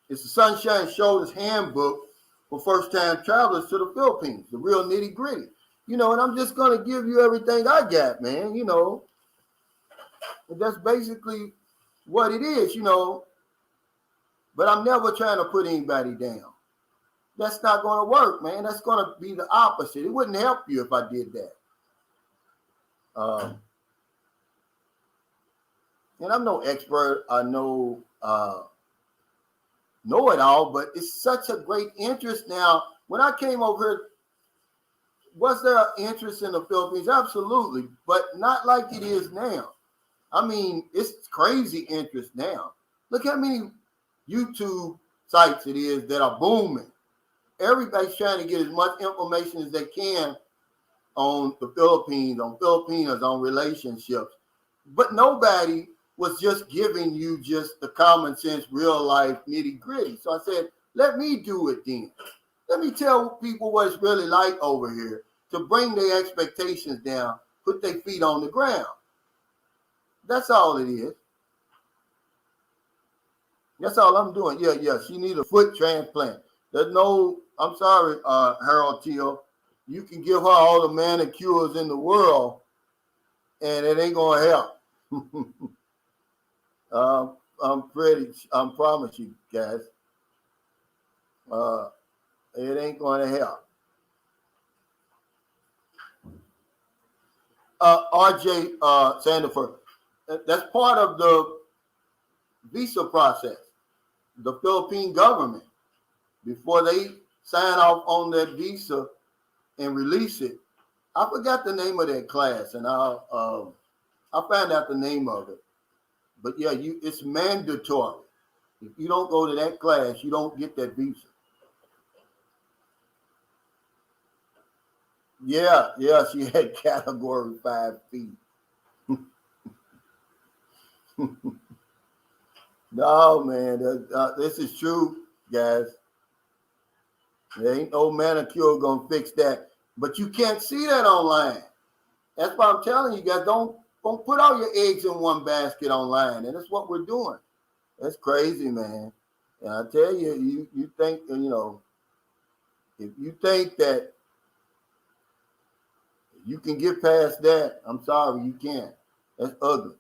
it's the Sunshine Shoulders Handbook for first-time travelers to the Philippines, the real nitty gritty. And I'm just going to give you everything I got, man. And that's basically what it is, But I'm never trying to put anybody down. That's not going to work, man. That's going to be the opposite. It wouldn't help you if I did that. And I'm no expert. I know it all, but it's such a great interest now. When I came over here, was there an interest in the Philippines? Absolutely, but not like it is now. I mean, it's crazy interest now. Look how many YouTube sites it is that are booming. Everybody's trying to get as much information as they can on the Philippines, on Filipinas, on relationships. But nobody was just giving you just the common sense, real life nitty gritty. So I said, let me do it then. Let me tell people what it's really like over here to bring their expectations down, put their feet on the ground. That's all it is. That's all I'm doing. Yeah. She needs a foot transplant. There's no, I'm sorry, Harold Teal. You can give her all the manicures in the world, and it ain't going to help. I promise you guys, it ain't going to help. RJ Sandiford, that's part of the visa process. The Philippine government, before they sign off on that visa and release it. I forgot the name of that class, and I'll find out the name of it. But yeah, it's mandatory. If you don't go to that class, you don't get that visa. Yeah, she had category 5 feet. No, man, this is true, guys. There ain't no manicure gonna fix that. But you can't see that online. That's why I'm telling you guys, don't put all your eggs in one basket online. And that's what we're doing. That's crazy, man. And I tell you, you think, if you think that you can get past that, I'm sorry, you can't. That's ugly.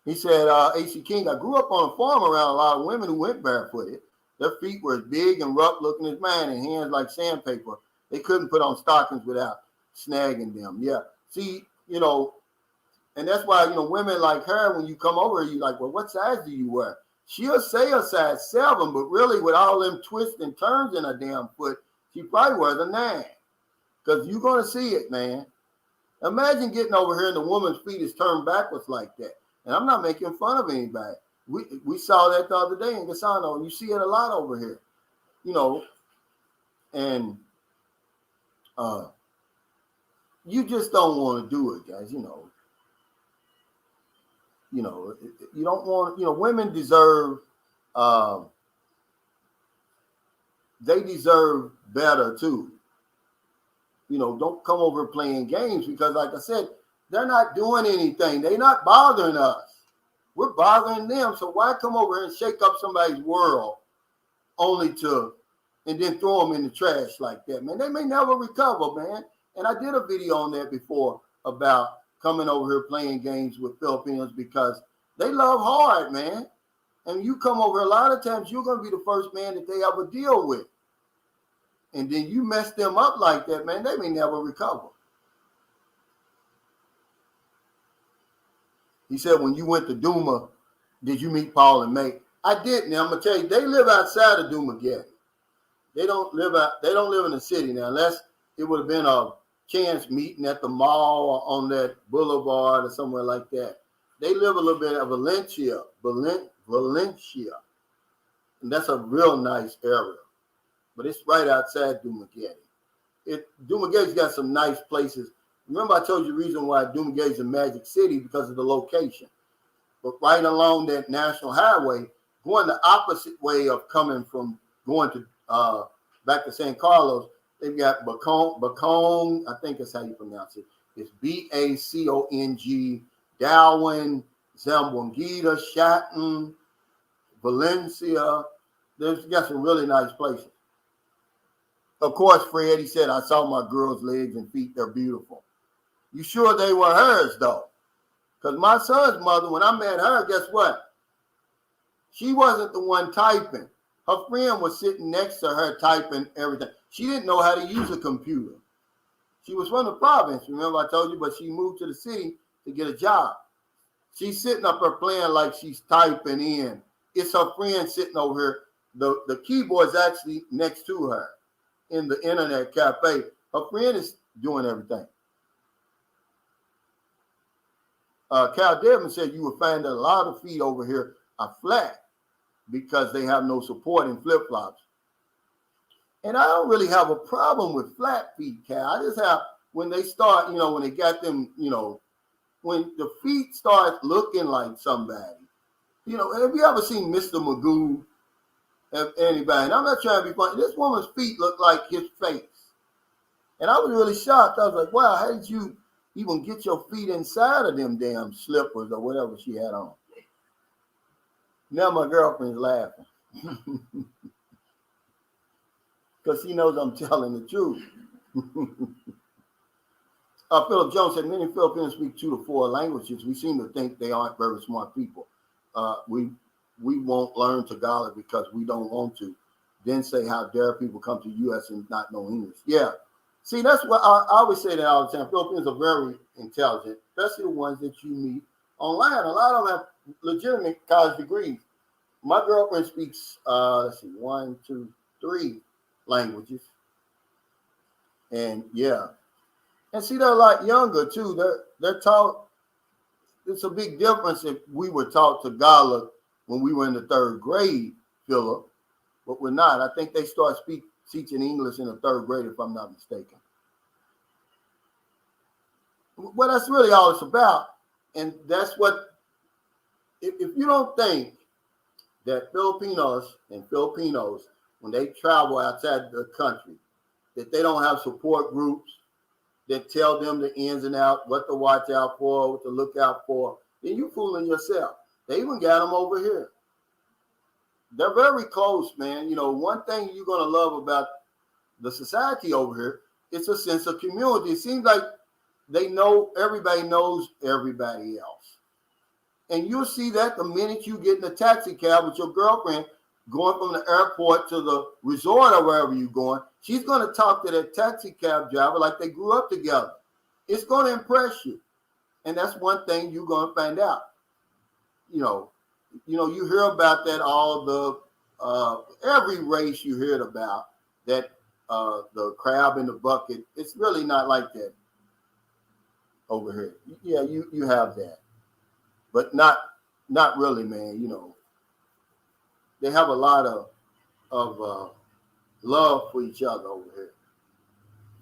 He said, AC King, I grew up on a farm around a lot of women who went barefooted. Their feet were as big and rough looking as mine and hands like sandpaper. They couldn't put on stockings without snagging them. Yeah. See, and that's why, women like her, when you come over, you like, well, what size do you wear? She'll say a size 7, but really with all them twists and turns in her damn foot, she probably wears a 9. Because you're going to see it, man. Imagine getting over here and the woman's feet is turned backwards like that. And I'm not making fun of anybody. We saw that the other day in Gasano, and you see it a lot over here. And you just don't want to do it, guys. You don't want, women deserve, they deserve better too. Don't come over playing games because, like I said, they're not doing anything. They're not bothering us. We're bothering them. So why come over here and shake up somebody's world and then throw them in the trash like that, man? They may never recover, man. And I did a video on that before about coming over here playing games with Filipinos because they love hard, man. And you come over, a lot of times you're going to be the first man that they ever deal with. And then you mess them up like that, man, they may never recover. He said, when you went to Duma, did you meet Paul and May? I didn't. Now, I'm going to tell you, they live outside of Dumaguete. They don't live in the city now, unless it would have been a chance meeting at the mall or on that boulevard or somewhere like that. They live a little bit of Valencia. And that's a real nice area. But it's right outside Dumaguete. Dumaguete's got some nice places. Remember I told you the reason why Dumaguete's a magic city because of the location. But right along that national highway, going the opposite way of coming from going to back to San Carlos, they've got Bacong, I think that's how you pronounce it. It's Bacong, Darwin, Zamboanguita, Shatten, Valencia. There's got some really nice places. Of course, Fred, he said, I saw my girl's legs and feet. They're beautiful. You sure they were hers, though? Because my son's mother, when I met her, guess what? She wasn't the one typing. Her friend was sitting next to her typing everything. She didn't know how to use a computer. She was from the province, remember I told you, but she moved to the city to get a job. She's sitting up there playing like she's typing in. It's her friend sitting over here. The keyboard's actually next to her in the internet cafe. Her friend is doing everything. Cal Devin said you will find that a lot of feet over here are flat because they have no support in flip-flops. And I don't really have a problem with flat feet, Cal. I just have, when they start, when they got them, when the feet start looking like somebody. Have you ever seen Mr. Magoo? Anybody? And I'm not trying to be funny. This woman's feet look like his face. And I was really shocked. I was like, wow, how did you even get your feet inside of them damn slippers or whatever she had on? Now my girlfriend's laughing. Because she knows I'm telling the truth. Philip Jones said, many Filipinos speak 2 to 4 languages. We seem to think they aren't very smart people. We won't learn Tagalog because we don't want to. Then say, how dare people come to the U.S. and not know English? Yeah. See, that's what I always say that all the time. Filipinos are very intelligent, especially the ones that you meet online. A lot of them have legitimate college degrees. My girlfriend speaks, 1, 2, 3 languages. And yeah. And see, they're a lot younger too. They're taught. It's a big difference if we were taught Tagalog when we were in the 3rd grade, Philip, but we're not. I think they start teaching English in the 3rd grade, if I'm not mistaken. Well, that's really all it's about. And that's what, if you don't think that Filipinos and Filipinos, when they travel outside the country, that they don't have support groups that tell them the ins and outs, what to watch out for, what to look out for, then you fooling yourself. They even got them over here. They're very close, man. You know, one thing you're going to love about the society over here, it's a sense of community. It seems like everybody knows everybody else. And you'll see that the minute you get in a taxi cab with your girlfriend going from the airport to the resort or wherever you're going, she's going to talk to that taxi cab driver like they grew up together. It's going to impress you. And that's one thing you're going to find out. You hear about that every race you heard about, that the crab in the bucket. It's really not like that over here. Yeah, you have that. But not really, man. They have a lot of love for each other over here.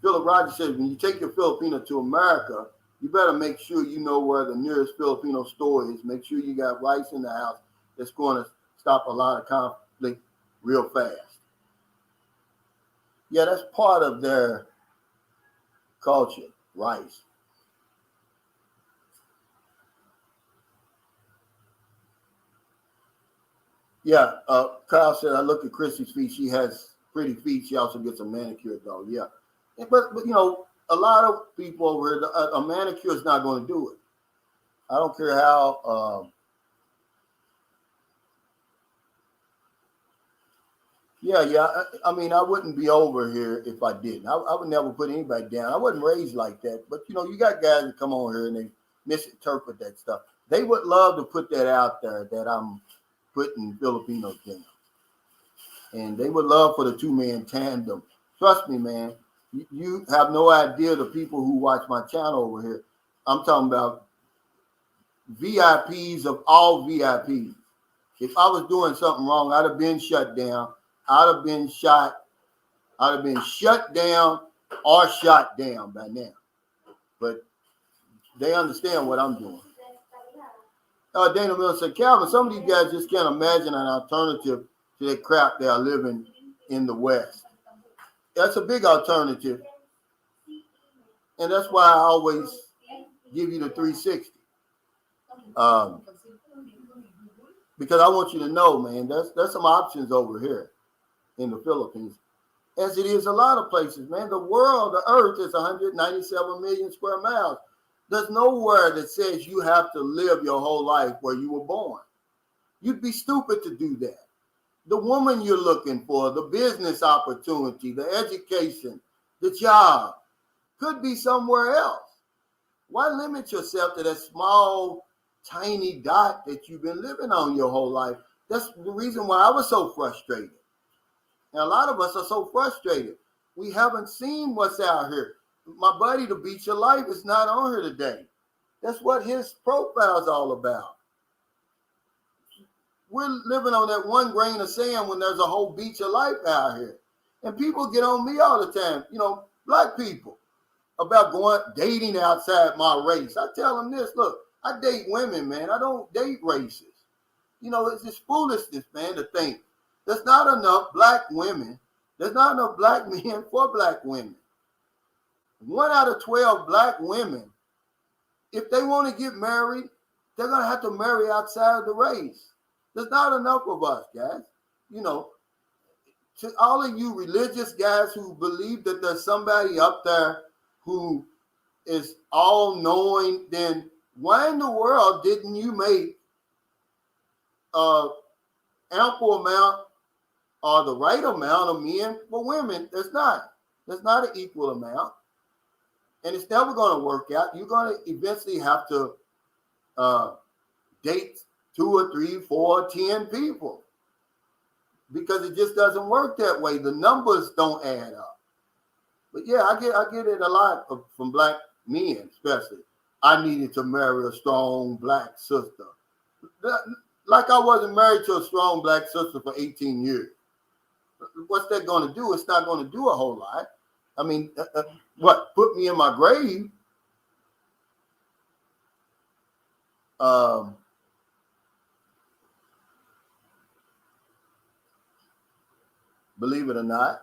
Philip Rogers says, when you take your Filipino to America, you better make sure you know where the nearest Filipino store is. Make sure you got rice in the house that's going to stop a lot of conflict real fast. Yeah, that's part of their culture, rice. Yeah, Kyle said, I look at Chrissy's feet. She has pretty feet. She also gets a manicure, though. Yeah. But a lot of people over here, a manicure is not going to do it. I don't care how. I mean, I wouldn't be over here if I didn't. I would never put anybody down. I wasn't raised like that. But, you got guys that come on here and they misinterpret that stuff. They would love to put that out there that I'm putting Filipinos down. And they would love for the 2-man tandem. Trust me, man. You have no idea the people who watch my channel over here. I'm talking about VIPs of all VIPs. If I was doing something wrong, I'd have been shut down. I'd have been shot. I'd have been shut down or shot down by now. But they understand what I'm doing. Dana Miller said, Calvin, some of these guys just can't imagine an alternative to that crap they are living in the West. That's a big alternative. And that's why I always give you the 360. Because I want you to know, man, there's some options over here in the Philippines. As it is a lot of places, man. The world, the earth is 197 million square miles. There's nowhere that says you have to live your whole life where you were born. You'd be stupid to do that. The woman you're looking for, the business opportunity, the education, the job could be somewhere else. Why limit yourself to that small, tiny dot that you've been living on your whole life? That's the reason why I was so frustrated. And a lot of us are so frustrated. We haven't seen what's out here. My buddy, The Beach of Life, is not on here today. That's what his profile is all about. We're living on that one grain of sand when there's a whole beach of life out here. And people get on me all the time, black people, about dating outside my race. I tell them this, look, I date women, man. I don't date races. It's just foolishness, man, to think there's not enough black women. There's not enough black men for black women. 1 out of 12 black women, if they want to get married, they're going to have to marry outside of the race. There's not enough of us, guys. To all of you religious guys who believe that there's somebody up there who is all-knowing, then why in the world didn't you make ample amount or the right amount of men for women? There's not an equal amount. And it's never going to work out. You're going to eventually have to date 2 or 3, 4, 10 people. because it just doesn't work that way. The numbers don't add up. But yeah, I get it a lot from black men, especially. I needed to marry a strong black sister. Like I wasn't married to a strong black sister for 18 years. What's that going to do? It's not going to do a whole lot. I mean, what? Put me in my grave? Believe it or not.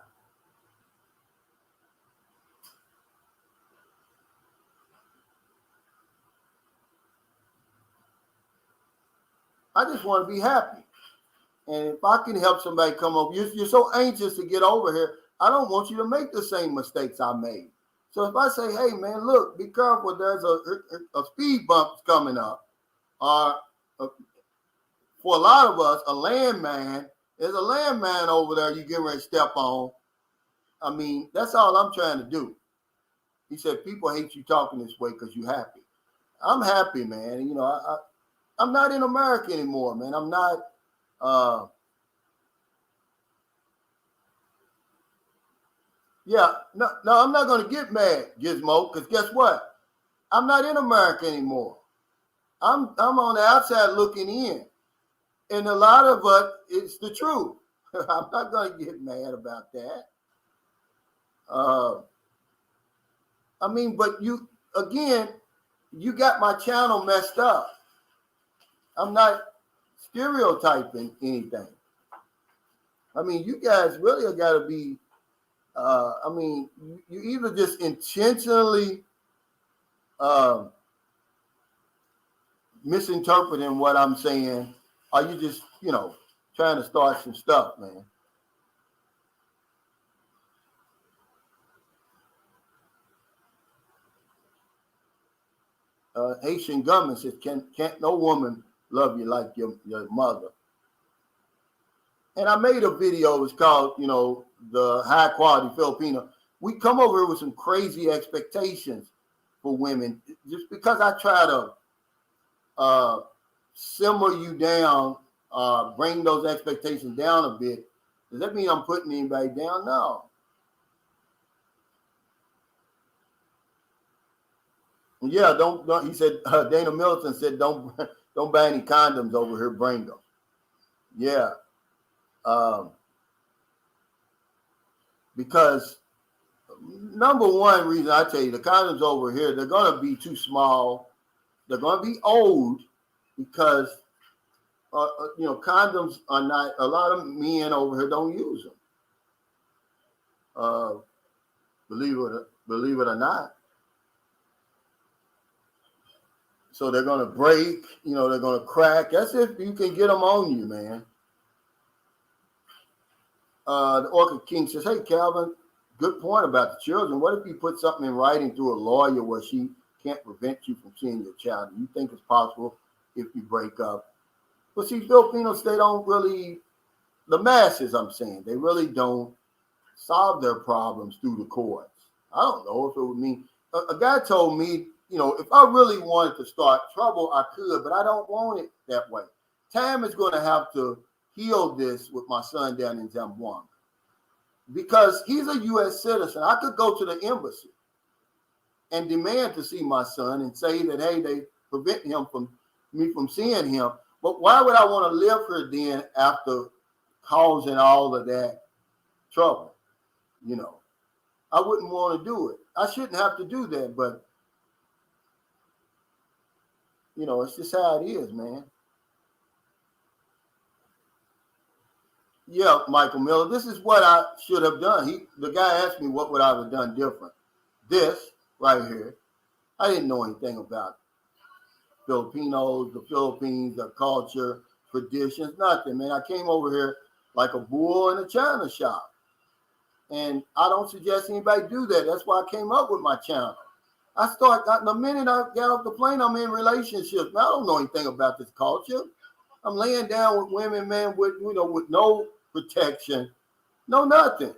I just want to be happy. And if I can help somebody come over, you're so anxious to get over here. I don't want you to make the same mistakes I made. So if I say, hey, man, look, be careful. There's a speed bump coming up. For a lot of us, a landman, there's a landman over there you get ready to step on. I mean, that's all I'm trying to do. He said, people hate you talking this way because you're happy. I'm happy, man. You know, I'm not in America anymore, man. I'm not. No, I'm not going to get mad, Gizmo, because guess what? I'm not in America anymore. I'm on the outside looking in. And a lot of us, it's the truth. I'm not going to get mad about that. I mean, but you got my channel messed up. I'm not stereotyping anything. I mean, you guys really have got to be, you either just intentionally misinterpreting what I'm saying, or you just, trying to start some stuff, man. Haitian government says, can't no woman love you like your mother. And I made a video, it's called, the high quality Filipina. We come over here with some crazy expectations for women. Just because I try to simmer you down, bring those expectations down a bit, does that mean I'm putting anybody down? No. Yeah, don't he said, Dana Milton said, don't buy any condoms over here, bring them. Yeah. Because number one reason I tell you, the condoms over here, they're going to be too small. They're going to be old because, condoms are not, a lot of men over here don't use them. Believe it or not. So they're going to break, they're going to crack. That's if you can get them on you, man. The Orchid King says, hey, Calvin, good point about the children. What if you put something in writing through a lawyer where she can't prevent you from seeing your child? Do you think it's possible if you break up? But see, Filipinos, they don't really, the masses, I'm saying, they really don't solve their problems through the courts. I don't know if it would mean, a guy told me, if I really wanted to start trouble, I could, but I don't want it that way. Tam is going to have to heal this with my son down in Zamboanga because he's a U.S. citizen. I could go to the embassy and demand to see my son and say that, hey, they prevent me from seeing him. But why would I want to live here then after causing all of that trouble? I wouldn't want to do it. I shouldn't have to do that, but it's just how it is, man. Yeah, Michael Miller, this is what I should have done. The guy asked me what would I have done different. This right here, I didn't know anything about Filipinos, the Philippines, their culture, traditions, nothing, man. I came over here like a bull in a china shop. And I don't suggest anybody do that. That's why I came up with my channel. The minute I got off the plane, I'm in relationships. Now, I don't know anything about this culture. I'm laying down with women, man, with no protection, no nothing.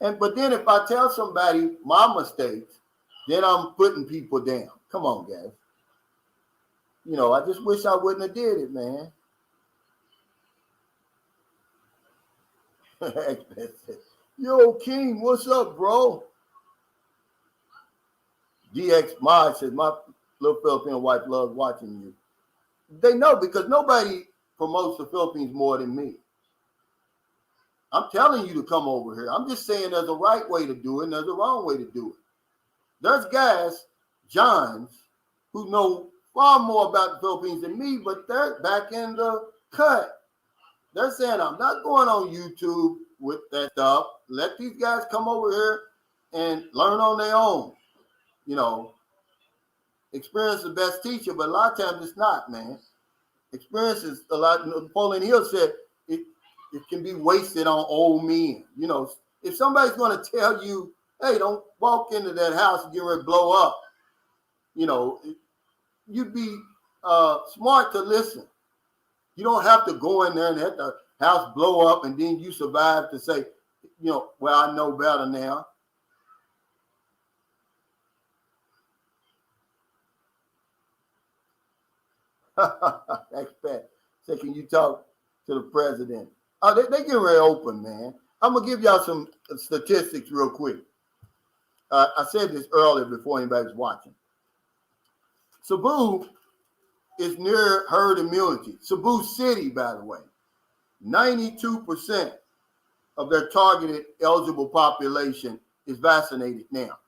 But then if I tell somebody my mistakes, then I'm putting people down. Come on, guys. I just wish I wouldn't have did it, man. Yo, King, what's up, bro? DX Mod says, my little Filipino wife loves watching you. They know because nobody promotes the Philippines more than me. I'm telling you to come over here. I'm just saying there's a right way to do it and there's a wrong way to do it. There's guys, Johns, who know far more about the Philippines than me, but they're back in the cut. They're saying, I'm not going on YouTube with that stuff. Let these guys come over here and learn on their own. You know, experience is the best teacher, but a lot of times it's not, man. Experience is a lot. Napoleon Hill said it can be wasted on old men. You know, if somebody's going to tell you, hey, don't walk into that house and get ready to blow up, you know, you'd be smart to listen. You don't have to go in there and let the house blow up and then you survive to say, you know, well, I know better now. That's bad. Say, can you talk to the president? Oh, they get ready open, man. I'm going to give y'all some statistics real quick. I said this earlier before anybody was watching. Cebu is near herd immunity. Cebu City, by the way, 92% of their targeted eligible population is vaccinated now.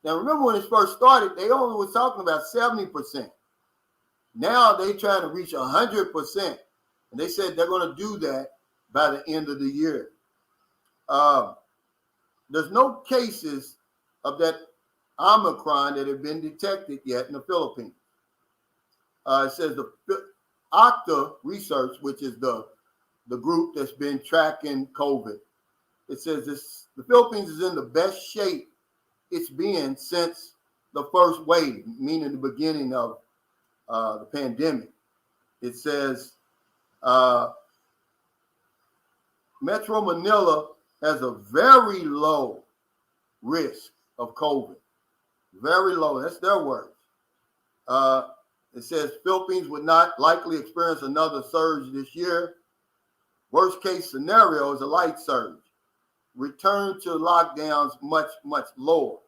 Now, remember when it first started, they only was talking about 70%. Now they trying to reach 100%. And they said they're going to do that by the end of the year. There's no cases of that Omicron that have been detected yet in the Philippines. It says the Octa Research, which is the group that's been tracking COVID, it says the Philippines is in the best shape it's been since the first wave, meaning the beginning of the pandemic. It says Metro Manila has a very low risk of COVID. Very low. That's their words. It says Philippines would not likely experience another surge this year. Worst case scenario is a light surge. Return to lockdowns much, much lower.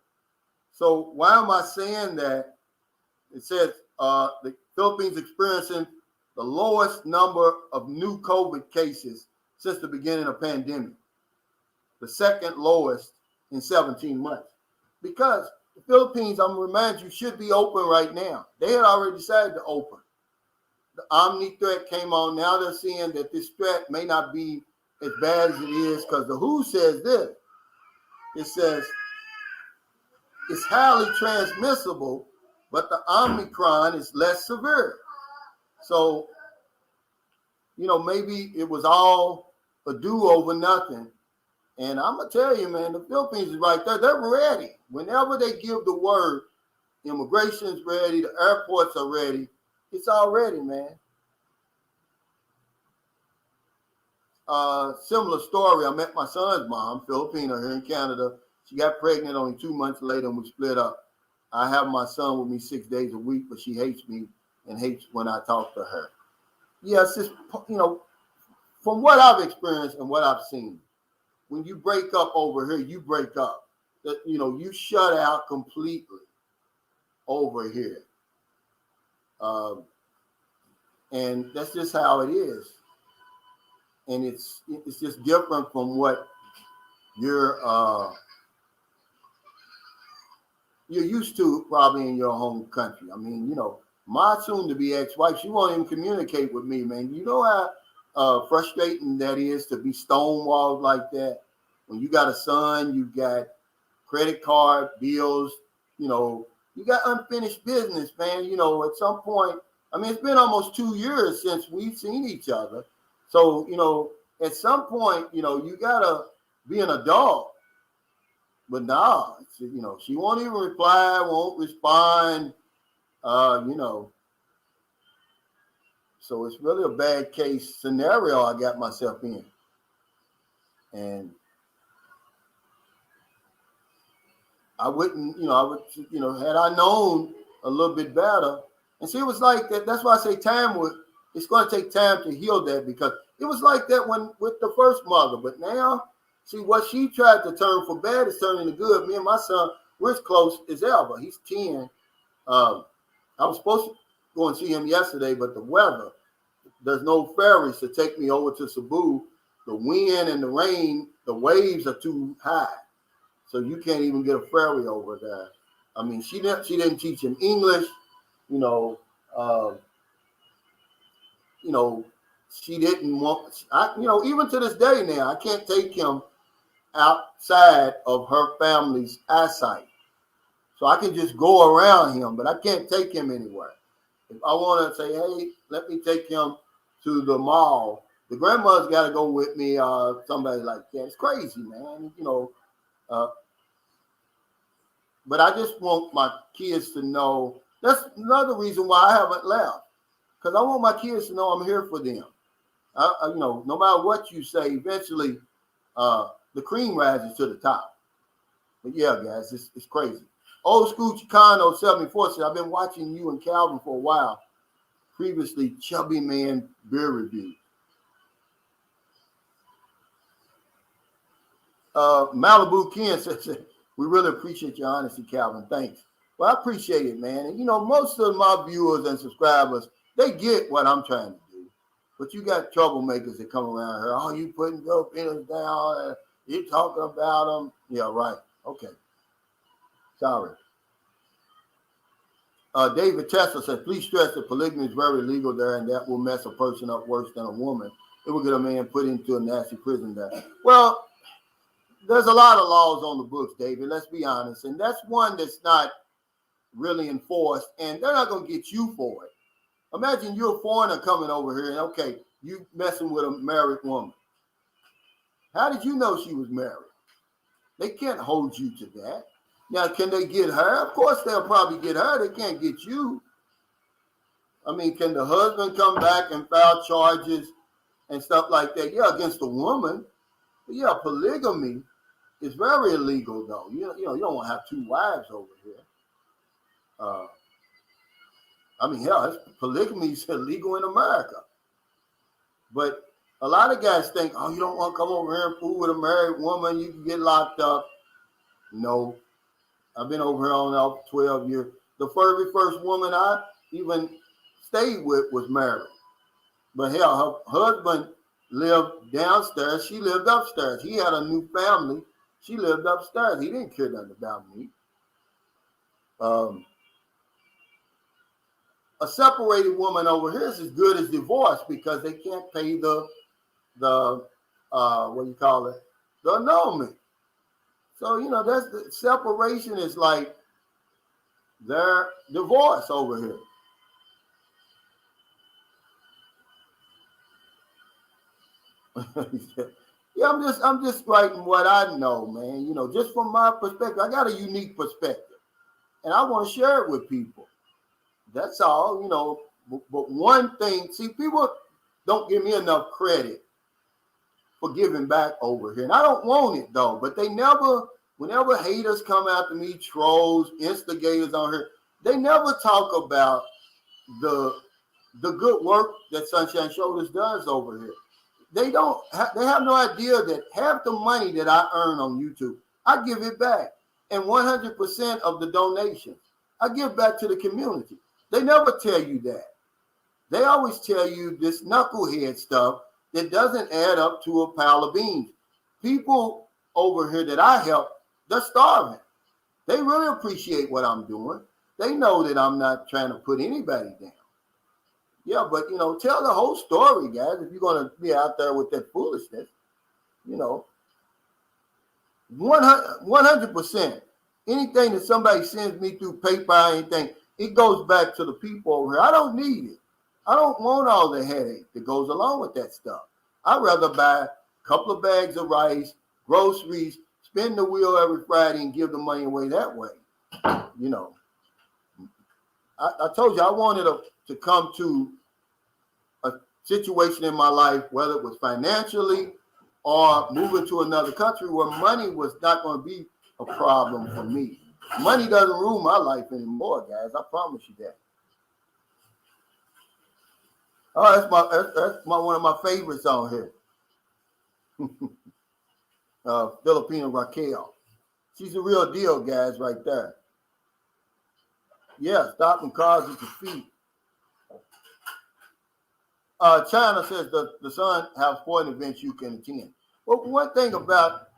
So why am I saying that? It says the Philippines experiencing the lowest number of new COVID cases since the beginning of the pandemic. The second lowest in 17 months. Because the Philippines, I'm going to remind you, should be open right now. They had already decided to open. The Omni threat came on. Now they're seeing that this threat may not be as bad as it is because the WHO says this. It says it's highly transmissible, but the Omicron is less severe. So, you know, maybe it was all a do-over nothing. And I'm going to tell you, man, the Philippines is right there. They're ready. Whenever they give the word, immigration's ready, the airports are ready. It's all ready, man. Similar story. I met my son's mom, Filipina, here in Canada. She got pregnant only 2 months later and we split up. I have my son with me 6 days a week, but she hates me and hates when I talk to her. Yeah, it's just, you know, from what I've experienced and what I've seen, when you break up over here, you break up. That, you know, you shut out completely over here. And that's just how it is. And it's just different from what you're used to probably in your home country. I mean, you know, my soon-to-be ex-wife, she won't even communicate with me, man. You know how frustrating that is to be stonewalled like that? When you got a son, you got credit card bills, you know, you got unfinished business, man. You know, at some point, I mean, it's been almost 2 years since we've seen each other. So, you know, at some point, you know, you got to be an adult. But nah, you know, she won't even reply, won't respond, you know. So it's really a bad case scenario I got myself in. And I wouldn't, you know, had I known a little bit better. And see, it was like that. That's why I say it's going to take time to heal that, because it was like that with the first mother. But now See, what she tried to turn for bad is turning to good. Me and my son, we're as close as ever. He's 10. I was supposed to go and see him yesterday, but the weather, there's no ferries to take me over to Cebu. The wind and the rain, the waves are too high. So you can't even get a ferry over there. I mean, she didn't teach him English, you know, she didn't want, even to this day now, I can't take him outside of her family's eyesight. So I can just go around him, but I can't take him anywhere. If I want to say, hey, let me take him to the mall, the grandmother's got to go with me, somebody like that. It's crazy, man. But I just want my kids to know. That's another reason why I haven't left, because I want my kids to know I'm here for them. No matter what you say, eventually the cream rises to the top. But yeah, guys, it's crazy. Old School Chicano 74 said, I've been watching you and Calvin for a while. Previously, Chubby Man beer review. Malibu Ken says, we really appreciate your honesty, Calvin. Thanks. Well, I appreciate it, man. And, most of my viewers and subscribers, they get what I'm trying to do. But you got troublemakers that come around here. Oh, you putting Filipinas down. You talking about them. Yeah, right. Okay. Sorry. David Tesla says, please stress that polygamy is very legal there, and that will mess a person up worse than a woman. It will get a man put into a nasty prison there. Well, there's a lot of laws on the books, David. Let's be honest. And that's one that's not really enforced, and they're not going to get you for it. Imagine you're a foreigner coming over here, and okay, you messing with a married woman. How did you know she was married? They can't hold you to that. Now, can they get her? Of course, they'll probably get her. They can't get you. I mean, can the husband come back and file charges and stuff like that? Yeah, against the woman. But yeah, polygamy is very illegal, though. You don't want to have two wives over here. Hell, polygamy is illegal in America. But a lot of guys think, oh, you don't want to come over here and fool with a married woman. You can get locked up. No. I've been over here on out 12 years. The very first woman I even stayed with was married. But hell, her husband lived downstairs. She lived upstairs. He had a new family. She lived upstairs. He didn't care nothing about me. A separated woman over here is as good as divorced because they can't pay the the annulment. So, that's the separation is like their divorce over here. Yeah, I'm just writing what I know, man. Just from my perspective, I got a unique perspective, and I want to share it with people. That's all, But one thing, see, people don't give me enough credit for giving back over here, and I don't want it though. But whenever haters come after me, trolls, instigators on here, they never talk about the good work that Sunshine Shoulders does over here. They have no idea that half the money that I earn on YouTube, I give it back. And 100% of the donations, I give back to the community. They never tell you that. They always tell you this knucklehead stuff that doesn't add up to a pile of beans. People over here that I help, they're starving. They really appreciate what I'm doing. They know that I'm not trying to put anybody down. Yeah, but, tell the whole story, guys, if you're going to be out there with that foolishness. 100%. Anything that somebody sends me through paper or anything, it goes back to the people over here. I don't need it. I don't want all the headache that goes along with that stuff. I'd rather buy a couple of bags of rice, groceries, spin the wheel every Friday and give the money away that way. I told you I wanted to come to a situation in my life, whether it was financially or moving to another country where money was not going to be a problem for me. Money doesn't rule my life anymore, guys. I promise you that. Oh, that's one of my favorites on here. Filipina Raquel. She's the real deal, guys, right there. Yeah, stopping cars at your feet. China says the sun has sporting events you can attend. Well, one thing about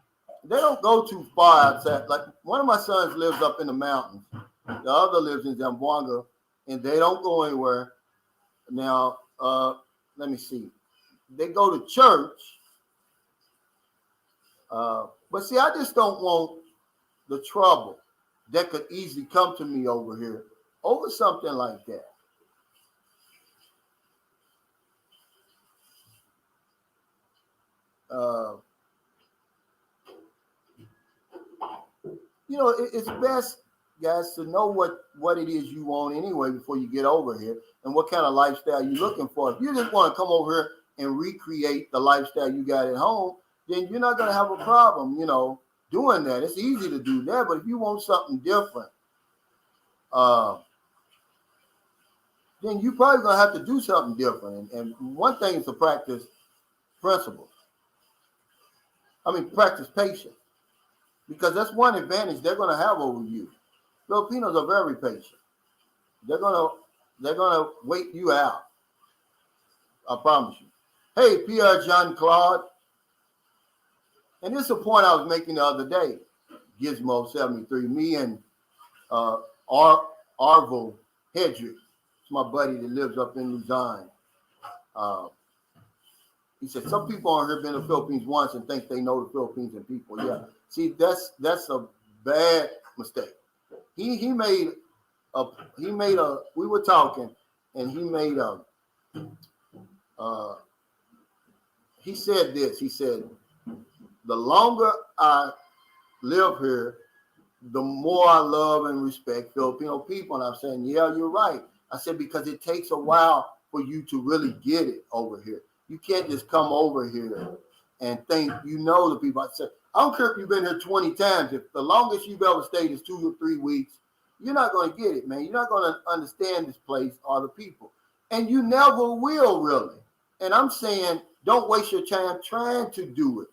they don't go too far outside. Like one of my sons lives up in the mountains. The other lives in Zamboanga, and they don't go anywhere. Now, let me see. They go to church, but see, I just don't want the trouble that could easily come to me over here over something like that. Uh, it's best, guys, to know what it is you want anyway before you get over here and what kind of lifestyle you're looking for. If you just want to come over here and recreate the lifestyle you got at home, then you're not going to have a problem, doing that. It's easy to do that, but if you want something different, then you're probably going to have to do something different. And one thing is to practice principles. Practice patience. Because that's one advantage they're going to have over you. Filipinos are very patient. They're gonna wait you out. I promise you. Hey, Pierre Jean Claude. And this is a point I was making the other day. Gizmo 73. Me and Arvo Hedrick. It's my buddy that lives up in Luzon. He said some people on here been to the Philippines once and think they know the Philippines and people. Yeah. See, that's a bad mistake. He made a we were talking and he said this. He said, the longer I live here, the more I love and respect Filipino people. And I'm saying, yeah, you're right. I said, because it takes a while for you to really get it over here. You can't just come over here and think the people. I said, I don't care if you've been here 20 times. If the longest you've ever stayed is 2 or 3 weeks, you're not going to get it, man. You're not going to understand this place or the people. And you never will, really. And I'm saying, don't waste your time trying to do it.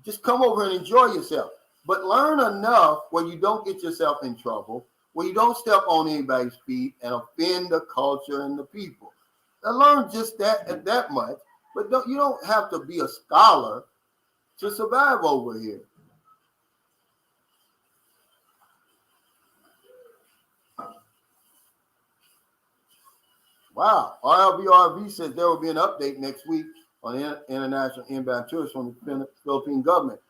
Just come over and enjoy yourself. But learn enough where you don't get yourself in trouble, where you don't step on anybody's feet and offend the culture and the people. And learn just that much. But you don't have to be a scholar to survive over here. Wow. RLBRV says there will be an update next week on international inbound tourists from the Philippine government.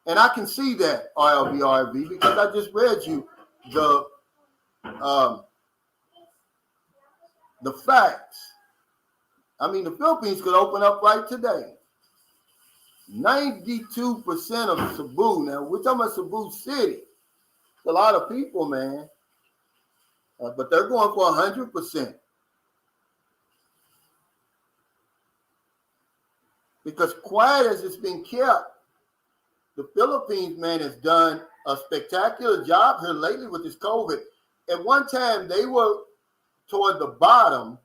And I can see that, RLBRV, because I just read you the facts. The Philippines could open up right today. 92% of Cebu. Now, we're talking about Cebu City. It's a lot of people, man. But they're going for 100%. Because quiet as it's been kept, the Philippines, man, has done a spectacular job here lately with this COVID. At one time, they were toward the bottom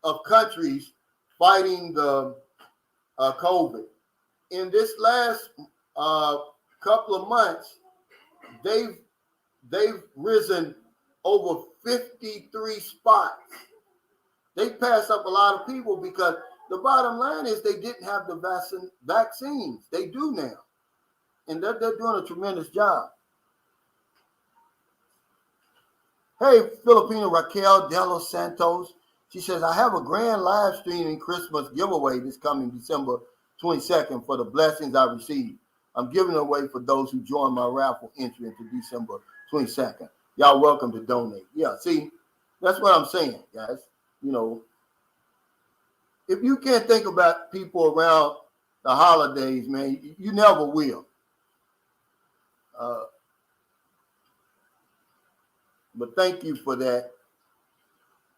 of countries fighting the COVID. In this last couple of months, they've risen over 53 spots. They passed up a lot of people because the bottom line is they didn't have the vaccines. They do now. And they're doing a tremendous job. Hey, Filipina Raquel de los Santos. She says, I have a grand live streaming Christmas giveaway this coming December 22nd for the blessings I received. I'm giving it away for those who join my raffle entry into December 22nd. Y'all welcome to donate. Yeah, see, that's what I'm saying, guys. If you can't think about people around the holidays, man, you never will. But thank you for that.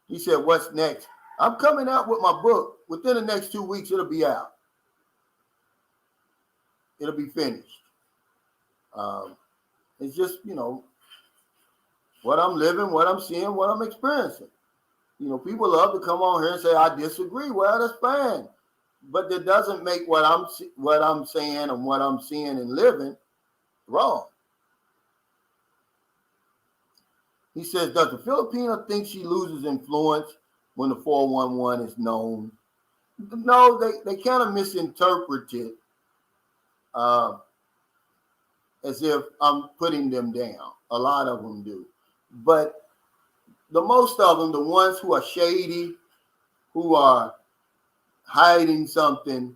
He said, what's next? I'm coming out with my book. Within the next 2 weeks, it'll be out. It'll be finished. It's just, what I'm living, what I'm seeing, what I'm experiencing. People love to come on here and say, I disagree. Well, that's fine. But that doesn't make what I'm saying and what I'm seeing and living wrong. He says, does the Filipina think she loses influence when the 411 is known? No, they kind of misinterpret it as if I'm putting them down. A lot of them do. But the most of them, the ones who are shady, who are hiding something,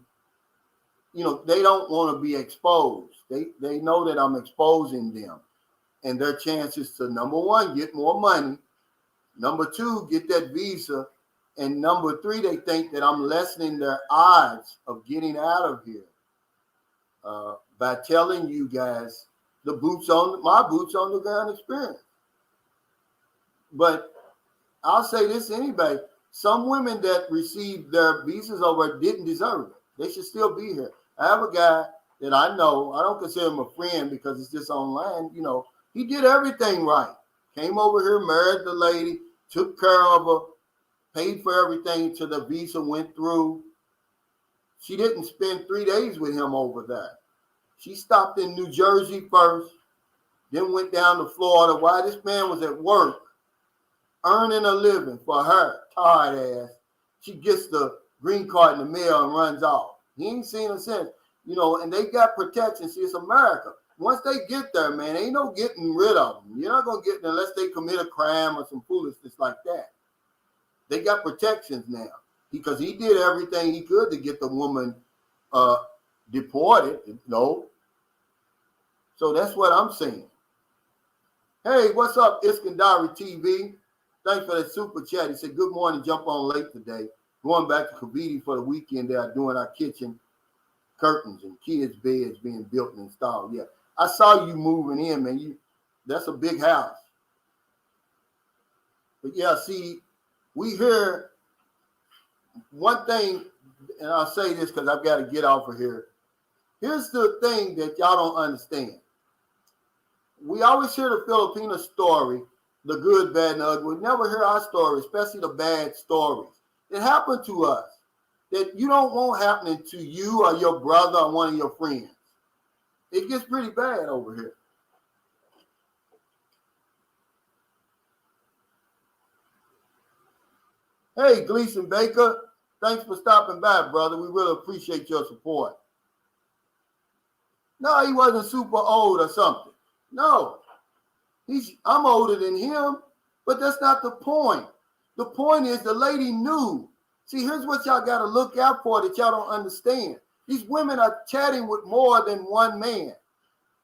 they don't want to be exposed. They know that I'm exposing them. And their chances to, number one, get more money. Number two, get that visa. And number three, they think that I'm lessening their odds of getting out of here by telling you guys my boots on the ground experience. But I'll say this anyway. Some women that received their visas over didn't deserve it. They should still be here. I have a guy that I know. I don't consider him a friend because it's just online. He did everything right. Came over here, married the lady, took care of her, paid for everything till the visa went through. She didn't spend 3 days with him over there. She stopped in New Jersey first, then went down to Florida while this man was at work, earning a living for her, tired ass. She gets the green card in the mail and runs off. He ain't seen her since. And they got protection. See, it's America. Once they get there, man, ain't no getting rid of them. You're not going to get them unless they commit a crime or some foolishness like that. They got protections now because he did everything he could to get the woman deported. No. So that's what I'm saying. Hey, what's up, Iskandari TV? Thanks for that super chat. He said, good morning, jump on late today. Going back to Cavite for the weekend. They are doing our kitchen curtains and kids' beds being built and installed. Yeah, I saw you moving in, man. That's a big house. But yeah, see, we hear one thing, and I'll say this because I've got to get off of here. Here's the thing that y'all don't understand. We always hear the Filipina story, the good, bad, and ugly. We never hear our story, especially the bad stories. It happened to us that you don't want happening to you or your brother or one of your friends. It gets pretty bad over here. Hey, Gleason Baker, thanks for stopping by, brother. We really appreciate your support. No, he wasn't super old or something. No, I'm older than him, but that's not the point. The point is the lady knew. See, here's what y'all got to look out for that y'all don't understand. These women are chatting with more than one man,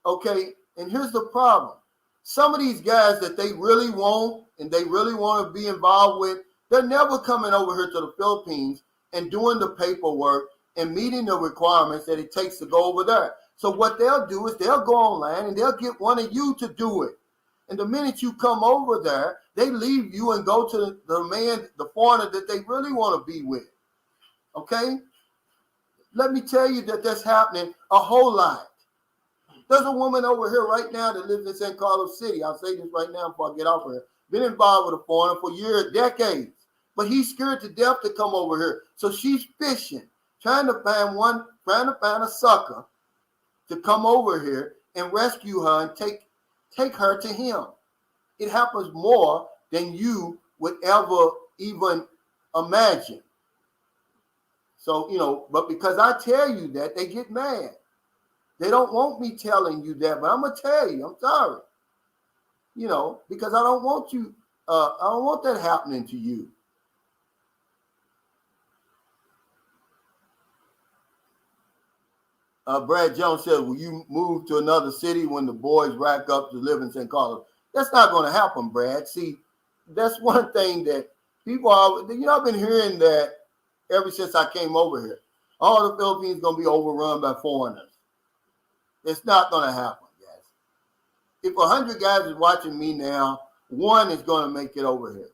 okay? And here's the problem. Some of these guys that they really want and they really want to be involved with, they're never coming over here to the Philippines and doing the paperwork and meeting the requirements that it takes to go over there. So what they'll do is they'll go online and they'll get one of you to do it. And the minute you come over there, they leave you and go to the foreigner that they really want to be with. Okay? Let me tell you that that's happening a whole lot. There's a woman over here right now that lives in San Carlos City. I'll say this right now before I get off of here. Been involved with a foreigner for years, decades. But he's scared to death to come over here. So she's fishing, trying to find a sucker to come over here and rescue her and take her to him. It happens more than you would ever even imagine. So, but because I tell you that, they get mad. They don't want me telling you that, but I'm going to tell you, I'm sorry. Because I don't want I don't want that happening to you. Brad Jones said, will you move to another city when the boys rack up to live in St. Carlos? That's not going to happen, Brad. See, that's one thing that people I've been hearing that ever since I came over here. All the Philippines going to be overrun by foreigners. It's not going to happen, guys. If 100 guys is watching me now, one is going to make it over here,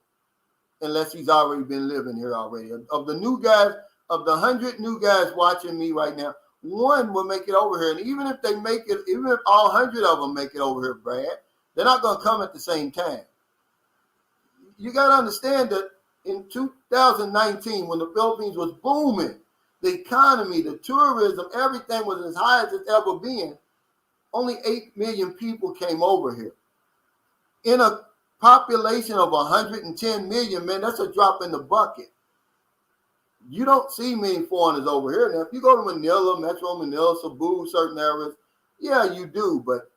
unless he's already been living here already. Of the new guys, of the 100 new guys watching me right now, one will make it over here. And even if they make it, even if all 100 of them make it over here, Brad, they're not going to come at the same time. You got to understand that in 2019, when the Philippines was booming, the economy, the tourism, everything was as high as it's ever been. Only 8 million people came over here. In a population of 110 million, man, that's a drop in the bucket. You don't see many foreigners over here. Now, if you go to Manila, Metro Manila, Cebu, certain areas, yeah, you do. But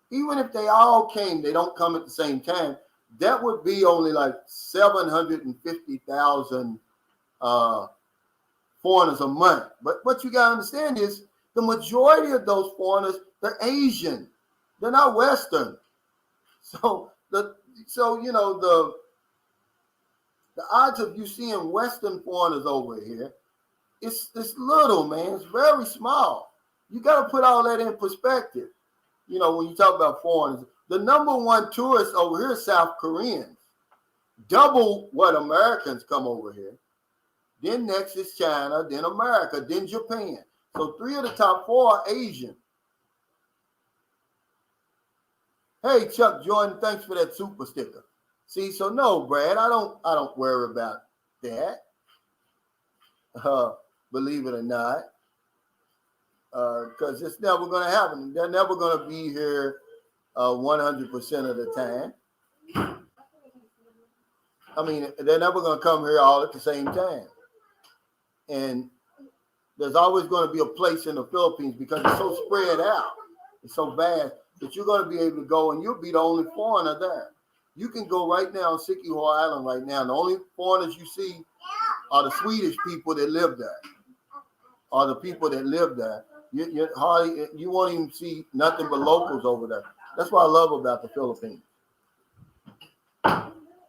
even if they all came, they don't come at the same time. That would be only like 750,000 foreigners a month. But what you got to understand is the majority of those foreigners, they're Asian. They're not Western. So the odds of you seeing Western foreigners over here, it's little, man. It's very small. You got to put all that in perspective. You know, when you talk about foreigners, the number one tourist over here is South Koreans. Double what Americans come over here. Then next is China, then America, then Japan. So 3 of the top 4 are Asian. Hey, Chuck Jordan, thanks for that super sticker. See, so no, Brad, I don't worry about that. Believe it or not, because it's never going to happen. They're never going to be here 100% of the time. I mean, they're never going to come here all at the same time. And there's always going to be a place in the Philippines because it's so spread out. It's so vast that you're going to be able to go and you'll be the only foreigner there. You can go right now on Siquijor Island right now. And the only foreigners you see are the Swedish people that live there. Or the people that live there. You won't even see nothing but locals over there. That's what I love about the Philippines.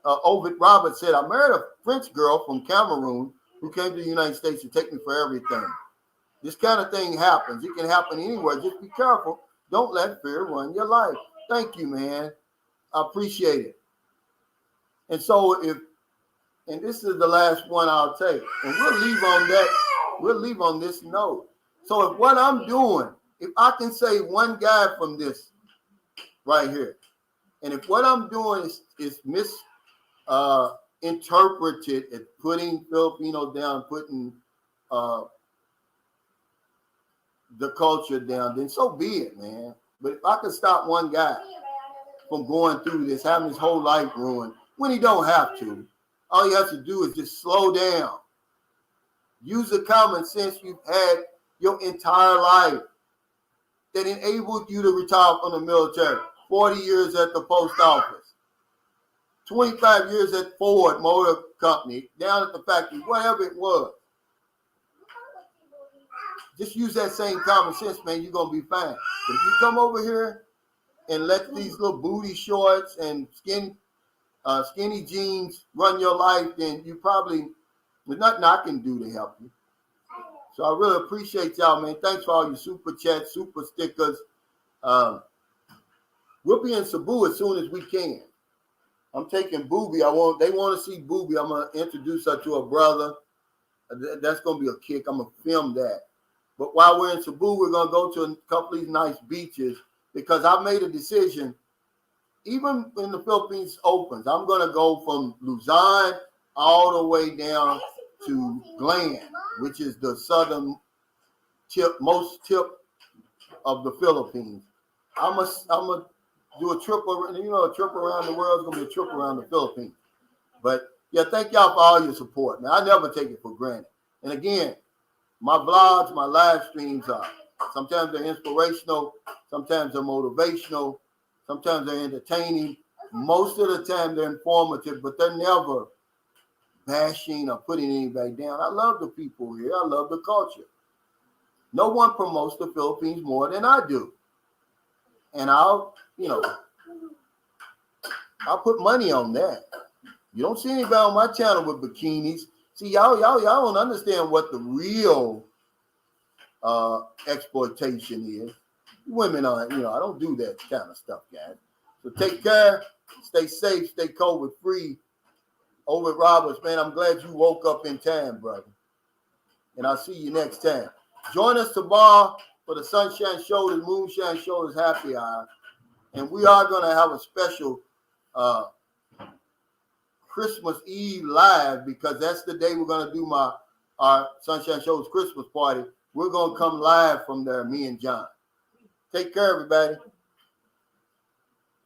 Ovid Roberts said, I married a French girl from Cameroon who came to the United States to take me for everything. This kind of thing happens. It can happen anywhere. Just be careful. Don't let fear run your life. Thank you, man. I appreciate it. And so and this is the last one I'll take. And we'll leave on that. We'll leave on this note. So if what I'm doing, if I can say one guy from this right here, and if what I'm doing is misinterpreted as putting Filipino down, putting the culture down, then so be it, man. But if I could stop one guy from going through this, having his whole life ruined, when he don't have to, all he has to do is just slow down. Use the common sense you've had your entire life that enabled you to retire from the military. 40 years at the post office, 25 years at Ford Motor Company, down at the factory, whatever it was. Just use that same common sense, man. You're going to be fine. But if you come over here and let these little booty shorts and skinny jeans run your life, then you probably, there's nothing I can do to help you. So I really appreciate y'all, man. Thanks for all your super chats, super stickers. We'll be in Cebu as soon as we can. I'm taking Booby. They want to see Booby. I'm going to introduce her to her brother. That's going to be a kick. I'm going to film that. But while we're in Cebu, we're going to go to a couple of these nice beaches because I made a decision. Even when the Philippines opens, I'm going to go from Luzon all the way down to Glen, which is the southern most tip of the Philippines. I'm gonna do a trip around. A trip around the world is gonna be a trip around the Philippines. But yeah, thank y'all for all your support. Man, I never take it for granted. And again, my vlogs, my live streams are sometimes they're inspirational, sometimes they're motivational, sometimes they're entertaining. Most of the time they're informative, but they're never bashing or putting anybody down. I love the people here. I love the culture. No one promotes the Philippines more than I do. And I'll put money on that. You don't see anybody on my channel with bikinis. See, y'all don't understand what the real exploitation is. Women are, I don't do that kind of stuff, guys. So take care, stay safe, stay COVID free. Ovid Roberts, man, I'm glad you woke up in time, brother. And I'll see you next time. Join us tomorrow for the Sunshine Show, the Moonshine Show, is Happy Hour. And we are going to have a special Christmas Eve live because that's the day we're going to do my our Sunshine Show's Christmas party. We're going to come live from there, me and John. Take care, everybody.